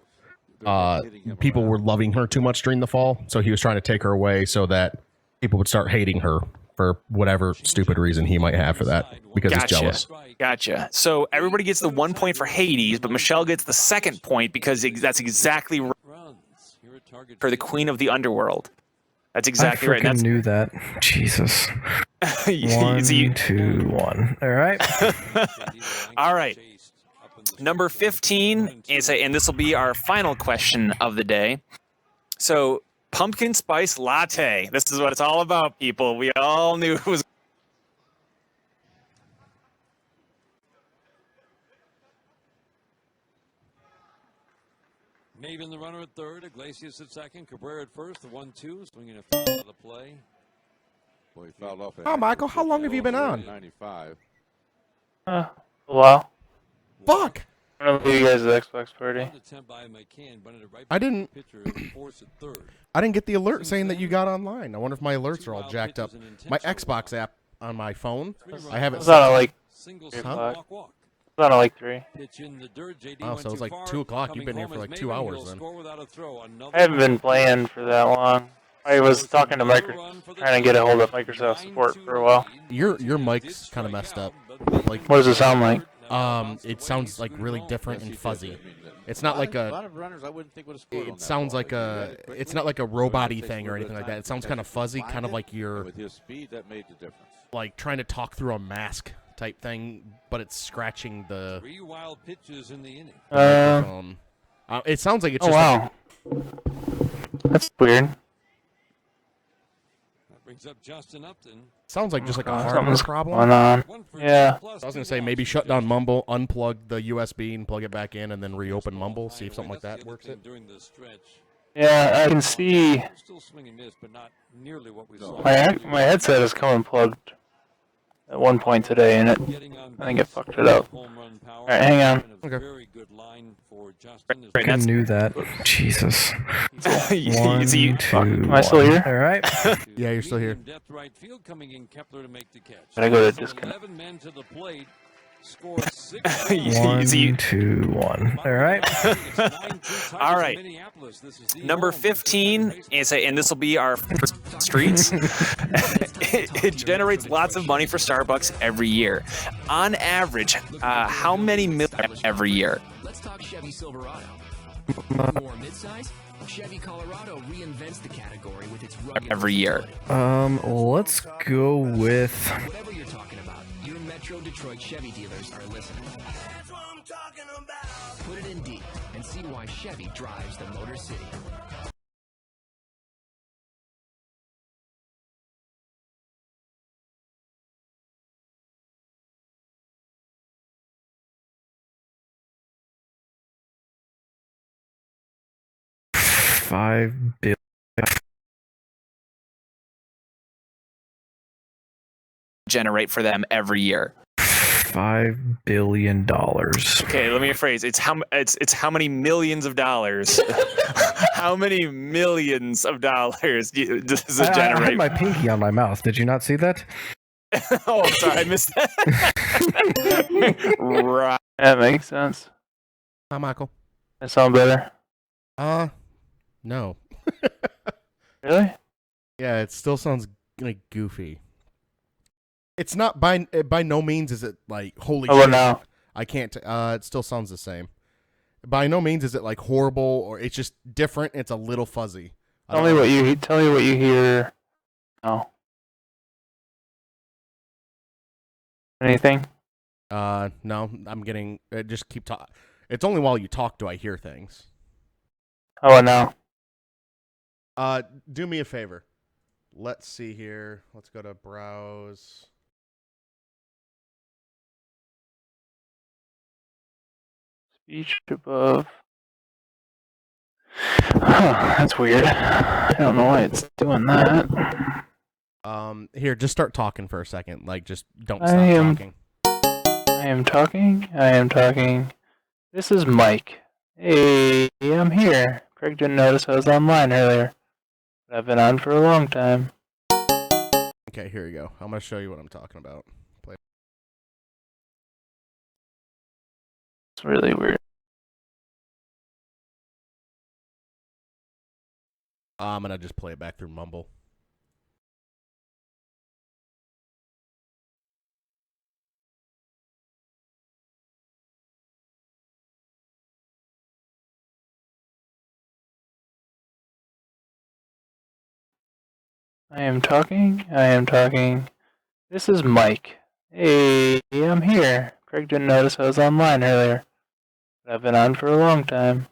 people were loving her too much during the fall. So he was trying to take her away so that people would start hating her for whatever stupid reason he might have for that because he's jealous. Gotcha. So everybody gets the 1 point for Hades, but Michelle gets the second point because that's exactly right for the Queen of the Underworld. That's exactly right. I knew that. Jesus. 1, 2, 1. All right. All right. Number 15, and this will be our final question of the day. So, pumpkin spice latte. This is what it's all about, people. We all knew it was. Maven the runner at third, Iglesias at second, Cabrera at first, the 1-2, swinging a foul out of the play. Boy, he fouled off. Oh, Michael, how long have you been on? 95. Well. Fuck. I'm gonna leave you guys at the Xbox party. I didn't get the alert saying that you got online. I wonder if my alerts are all jacked up. My Xbox app on my phone, I have it It's on at like 3 Huh? o'clock. It's on at like 3. Oh, so it's like 2 o'clock. You've been here for like 2 hours then. I haven't been playing for that long. I was talking to trying to get a hold of Microsoft support for a while. Your mic's kind of messed up. Like, what does it sound like? It sounds like really different and fuzzy. It's not like a lot of runners I wouldn't think would have scored. It sounds like a. It's not like a robot-y thing or anything like that. It sounds kind of fuzzy, kind of like you're. With his speed, that made the difference. Like trying to talk through a mask type thing, but it's scratching the. 3 wild pitches in the inning. Microphone. It sounds like it's. Oh just wow. That's weird. Brings up Justin Upton. Sounds like just like a hardware Something's problem. going on. Yeah. I was gonna say maybe shut down Mumble, unplug the USB, and plug it back in, and then reopen Mumble. See if something like that works. Yeah, I can see. Still swing and miss, but not nearly what we saw. My headset is coming plugged at one point today, and I think it fucked it up. All right, hang on. Okay. I knew that. Jesus. One, two, am I still one. here? All right. Yeah, you're still here. Depth right field coming in Kepler to make the catch. Did I go to disconnect? 11 men to the plate. Score 6. 1, 2, 1. All right. All right. Number 15 is and this will be our streets. It generates lots of money for Starbucks every year. On average, how many million every year? Let's talk Chevy Silverado. More midsize? Chevy Colorado reinvents the category with its rugged Every year. Let's go with. Whatever you're talking about, your Metro Detroit Chevy dealers are listening. That's what I'm talking about. Put it in deep and see why Chevy drives the Motor City. $5 billion. Generate for them every year. $5 billion. Okay, let me rephrase. It's how many millions of dollars? How many millions of dollars does it I generate? had my pinky on my mouth. Did you not see that? Oh, I'm sorry, I missed that. Right. That makes sense. Hi, Michael. That sound better? No. Really? Yeah, it still sounds like goofy. It's not by no means is it like holy How shit. about now? I can't. It still sounds the same. By no means is it like horrible or it's just different. It's a little fuzzy. Tell me what you hear. Oh. Anything? No, I'm getting. Just keep talking. It's only while you talk do I hear things. How about now? Do me a favor. Let's see here. Let's go to browse. Speech above. Huh, that's weird. I don't know why it's doing that. Here, just start talking for a second. Like, just don't stop talking. I am talking. This is Mike. Hey, I'm here. Craig didn't notice I was online earlier. But I've been on for a long time. Okay, here you go. I'm going to show you what I'm talking about. Play. It's really weird. I'm going to just play it back through Mumble. I am talking. This is Mike. Hey, I'm here. Craig didn't notice I was online earlier. But I've been on for a long time.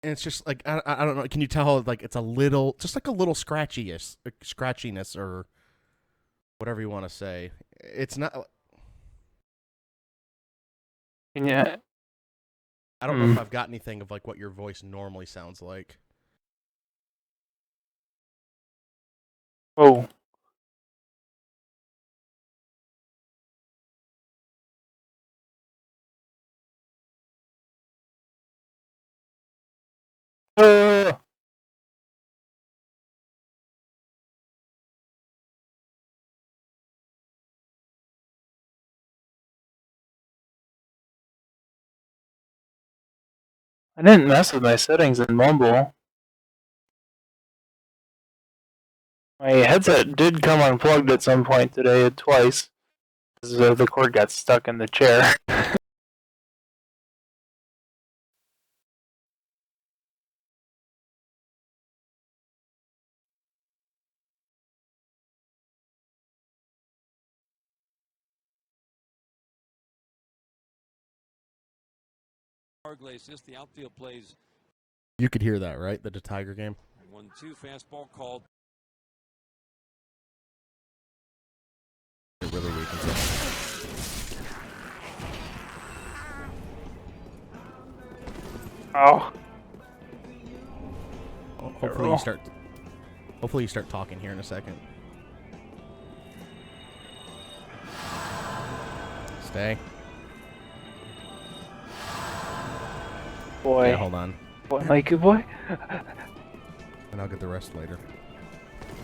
And it's just like, I don't know. Can you tell, like, it's a little, just like a little scratchiness or whatever you want to say. It's not. Yeah. I don't know if I've got anything of, like, what your voice normally sounds like. Oh. I didn't mess with my settings in Mumble. My headset did come unplugged at some point today, twice. Because the cord got stuck in the chair. Harglace, just the outfield plays. You could hear that, right? The Tiger game. 1-2 fastball called. It really weakens it. Oh. Hopefully you start talking here in a second. Stay. Boy. Yeah, hold on. Boy, like a boy. And I'll get the rest later.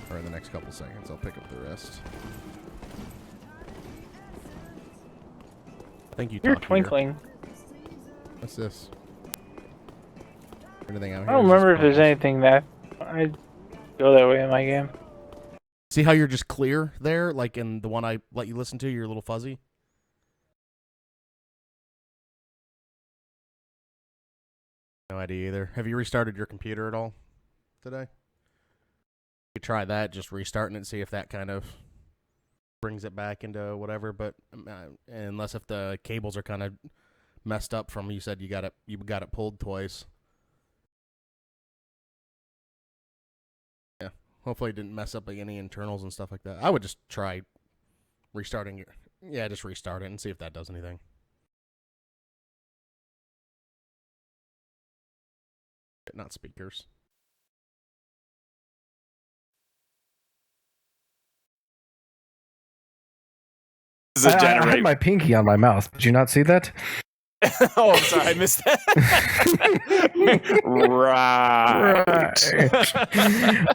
Or in the next couple seconds, I'll pick up the rest. I think You're talk here. twinkling. What's this? Anything out here? I don't remember if there's anything that I go that way in my game. See how you're just clear there? Like in the one I let you listen to, you're a little fuzzy? No idea either. Have you restarted your computer at all today? You try that, just restarting it and see if that kind of brings it back into whatever, but unless if the cables are kind of messed up from you said you got it pulled twice. Yeah. Hopefully it didn't mess up like any internals and stuff like that. I would just try restarting your just restart it and see if that does anything. Not speakers. I had my pinky on my mouth. Did you not see that? Oh, I'm sorry, I missed that. Right.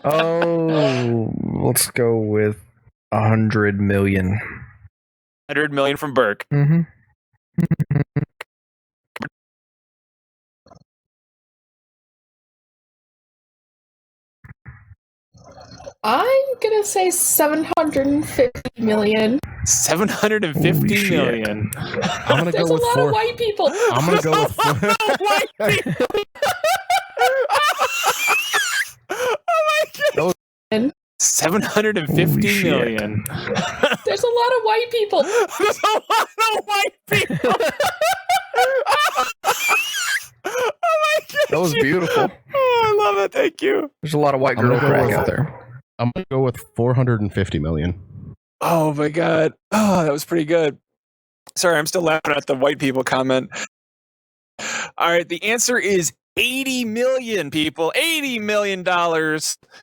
Oh, let's go with 100 million. 100 million from Burke. Mm-hmm. I'm gonna say 750 million. 750 million. I'm gonna There's go with a lot four. of white people. I'm gonna go with four. White people. Oh my god. 750 million. There's a lot of white people. There's a lot of white people. Oh my god. That was beautiful. Oh, I love it. Thank you. There's a lot of white I'm girl gonna go crack with- out there. I'm gonna go with 450 million. Oh my god. Oh, that was pretty good. Sorry, I'm still laughing at the white people comment. All right, the answer is 80 million people. $80 million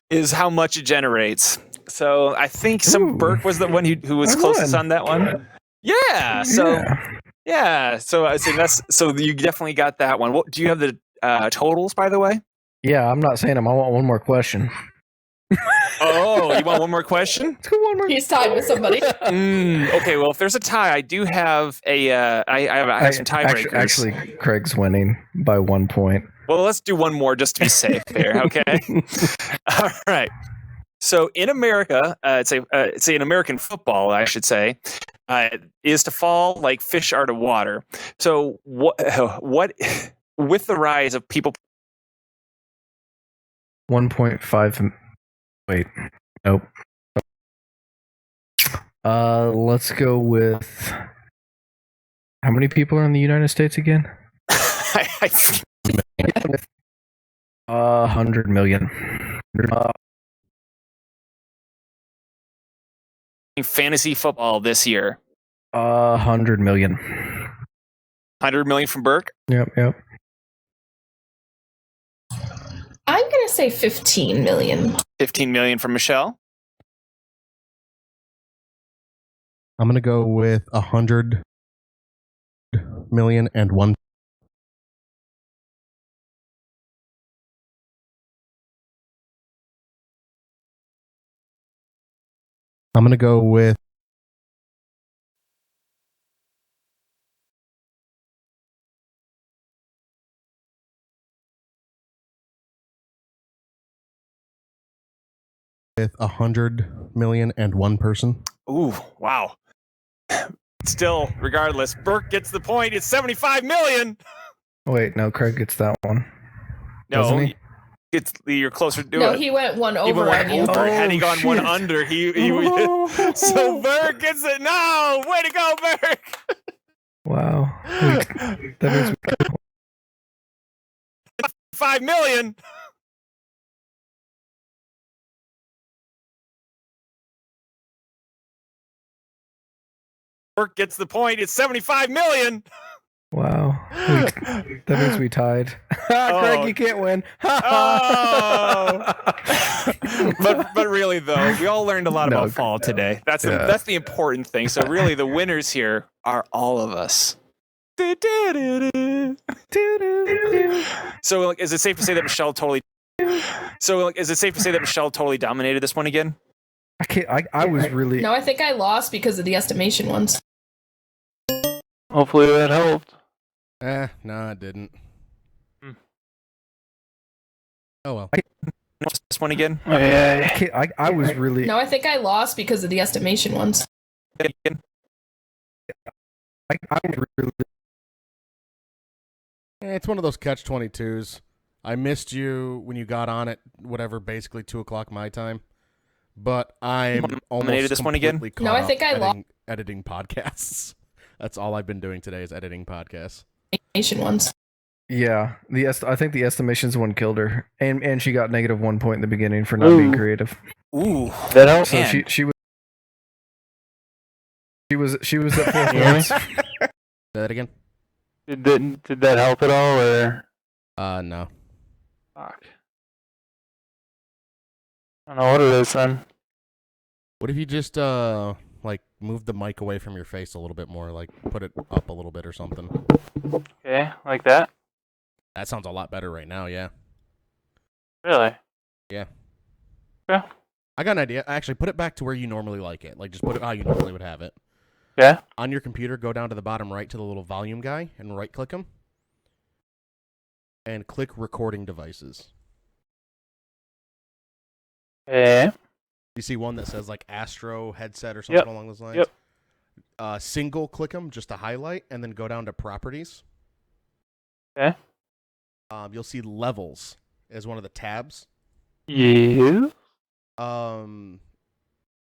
is how much it generates. So I think Burke was the one who was I closest won. on that one. Yeah. So yeah. So I say so you definitely got that one. What do you have the totals, by the way? Yeah, I'm not saying them. I want one more question. Oh, you want one more question? He's tied with somebody. Okay, well, if there's a tie, I do have I have some tiebreakers. Actually, Craig's winning by 1 point. Well, let's do one more just to be safe there, okay? All right. So in America, say in American football, I should say, is to fall like fish are to water. So what with the rise of people 1.5. Wait. Nope. Let's go with. How many people are in the United States again? 100 million. fantasy football this year? 100 million. 100 million from Burke? Yep. I'm gonna say 15 million. 15 million from Michelle? I'm gonna go with 100 million and one. I'm gonna go with with 100,000,001 person. Ooh, wow. Still, regardless, Burke gets the point. It's 75 million. Wait, no, Craig gets that one. No, Doesn't he? you're closer to No, it. he went one He over went on you. over. Had he Oh, gone one shit. under, he so Burke gets it. No, way to go, Burke. Wow. That means 5 million. Burke gets the point. It's 75 million. wow. That means we tied. Craig, you can't win. Oh. but really though, we all learned a lot No, about fall today. That's yeah. that's the important thing. So really, the winners here are all of us. So, like, is it safe to say that Michelle totally? So, like, is it safe to say that Michelle totally dominated this one again? I can't. I was really. No, I think I lost because of the estimation ones. Hopefully that helped. No, it didn't. Hmm. Oh well. This one again? Oh, yeah. I, can't, I was really. No, I think I lost because of the estimation ones. I was really. It's one of those catch-22s. I missed you when you got on at whatever, basically 2:00 my time. But I'm almost Nominated this one again? completely No, caught I think up I lost. editing podcasts. That's all I've been doing today is editing podcasts. Estimation ones. Yeah, I think the estimations one killed her, and she got negative 1 point in the beginning for not being creative. Ooh, that helps. So Man. she was at 4 Can you hear me? points. Say that again? Did that help at all, or? No. Fuck. I don't know what it is then. What if you just like move the mic away from your face a little bit more, like put it up a little bit or something? Okay, like that? That sounds a lot better right now, yeah. Really? Yeah. Yeah. I got an idea. Actually, put it back to where you normally like it. Like, just put it how you normally would have it. Yeah? On your computer, go down to the bottom right to the little volume guy and right-click him. And click Recording Devices. Okay. You see one that says, like, Astro headset or something Yep. along those lines? Yep. Single-click them just to highlight, and then go down to Properties. Okay. You'll see Levels as one of the tabs. Yeah.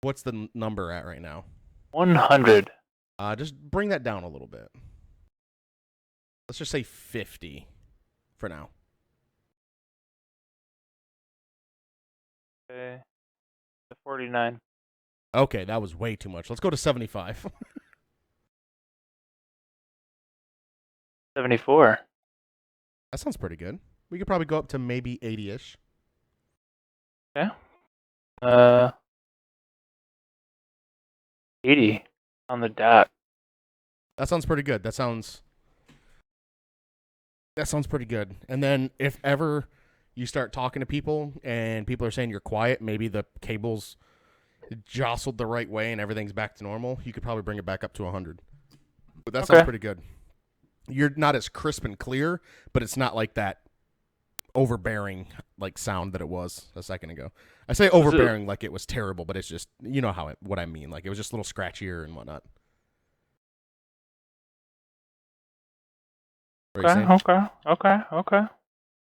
What's the number at right now? 100. Just bring that down a little bit. Let's just say 50 for now. Okay. 49. Okay, that was way too much. Let's go to 75. 74. That sounds pretty good. We could probably go up to maybe 80-ish. Okay. 80 on the dot. That sounds pretty good. That sounds pretty good. And then if ever you start talking to people and people are saying you're quiet, maybe the cable's jostled the right way and everything's back to normal, you could probably bring it back up to 100. But that sounds pretty good. You're not as crisp and clear, but it's not like that overbearing like sound that it was a second ago. I say overbearing like it was terrible, but it's just, you know what I mean. Like it was just a little scratchier and whatnot. Okay.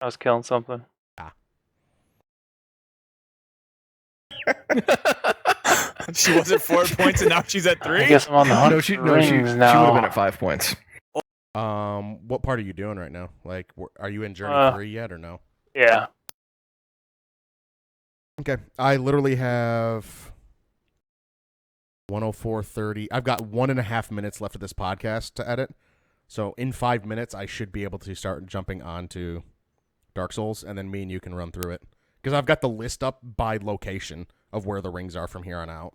I was killing something. She was at 4 points and now she's at 3. I guess I'm on the hunt. She for would rings now. have been at 5 points. What part are you doing right now? Like, are you in Journey 3 yet or no? Yeah. Okay. I literally have 104:30. I've got 1.5 minutes left of this podcast to edit. So in 5 minutes, I should be able to start jumping onto Dark Souls, and then me and you can run through it. Because I've got the list up by location of where the rings are from here on out.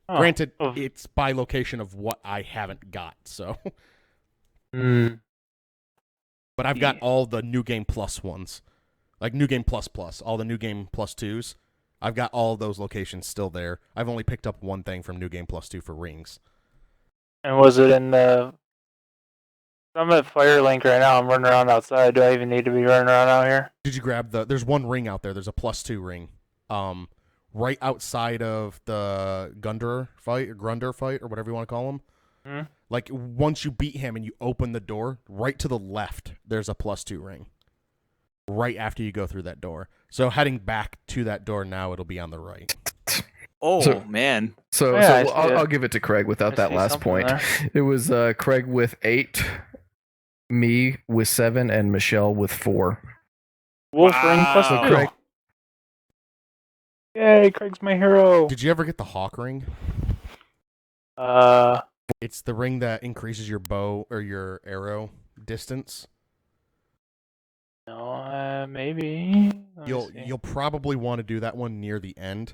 Oh. Granted, it's by location of what I haven't got, so. Mm. But I've got all the New Game Plus ones. Like New Game Plus Plus, all the New Game Plus 2s. I've got all those locations still there. I've only picked up one thing from New Game Plus 2 for rings. And was it in the... I'm at Firelink right now. I'm running around outside. Do I even need to be running around out here? Did you grab there's one ring out there. There's a +2 ring. right outside of the Grunder fight, or whatever you want to call him. Mhm. Like, once you beat him and you open the door, right to the left, there's a +2 ring. Right after you go through that door. So heading back to that door now, it'll be on the right. Oh, man. So, Yeah, I so see I'll it. give it to Craig without I that see last something point. there. It was Craig with 8, me with 7, and Michelle with 4. Wolf ring plus So 2. Craig, Yay, Craig's my hero. Did you ever get the Hawk ring? Uh, It's the ring that increases your bow or your arrow distance. no, maybe. Let me see. You'll probably want to do that one near the end.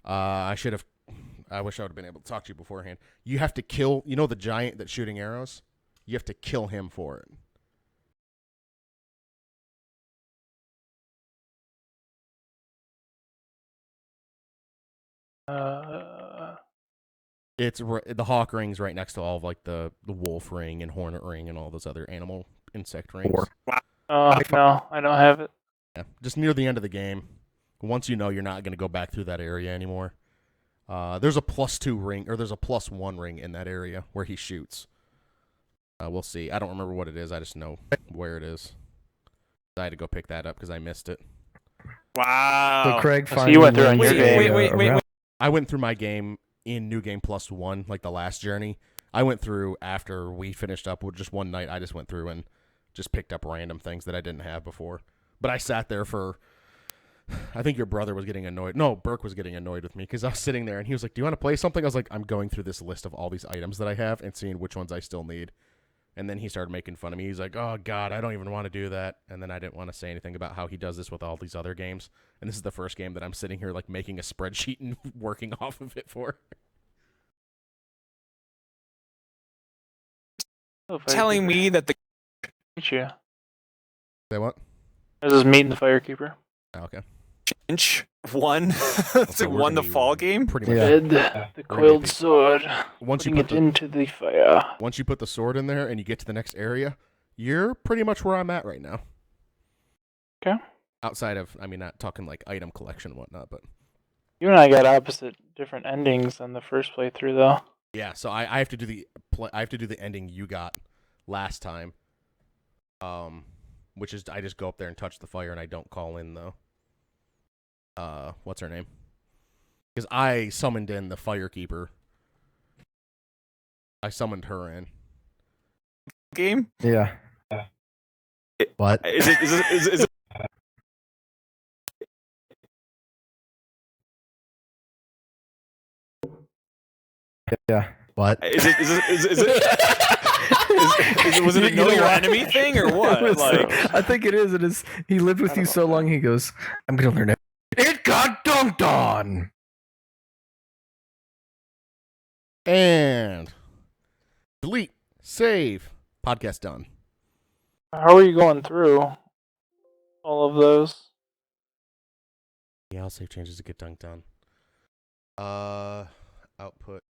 I wish I would have been able to talk to you beforehand. You have to kill, the giant that's shooting arrows? You have to kill him for it. The Hawk ring's right next to all of like the wolf ring and hornet ring and all those other animal insect rings. Oh, no, I don't have it. Yeah, just near the end of the game. Once you know you're not going to go back through that area anymore. There's a +2 ring, or there's a +1 ring in that area where he shoots. We'll see. I don't remember what it is. I just know where it is. I had to go pick that up because I missed it. Wow. So Craig So finally you went through on your wins game. a round. I went through my game in New Game +1, like the last journey. I went through after we finished up with just one night. I just went through and just picked up random things that I didn't have before. But I sat there for, I think your brother was getting annoyed. No, Burke was getting annoyed with me because I was sitting there and he was like, do you want to play something? I was like, I'm going through this list of all these items that I have and seeing which ones I still need. And then he started making fun of me. He's like, oh, God, I don't even want to do that. And then I didn't want to say anything about how he does this with all these other games. And this is the first game that I'm sitting here like making a spreadsheet and working off of it for. Telling me that the Meet you. Say what? This is meeting the Firekeeper. Oh, okay. Inch won. It's like won the fall game. Pretty much. Dead the coiled sword. Once you Putting put it the, into the fire. once you put the sword in there and you get to the next area, you're pretty much where I'm at right now. Okay. Outside of, I mean, not talking like item collection and whatnot, but You and I got opposite different endings than the first playthrough, though. yeah. So I have to do the ending you got last time. Which is I just go up there and touch the fire and I don't call in the what's her name? Because I summoned in the Firekeeper. I summoned her in. Game? Yeah. What? Is it Yeah. What? was it a know your enemy thing or what? It was, Like, I think it is. It is. He lived with you so long. He goes, I'm gonna learn it. It got dunked on. And delete, save, podcast done. How are you going through all of those? Yeah, I'll save changes to get dunked on. Output.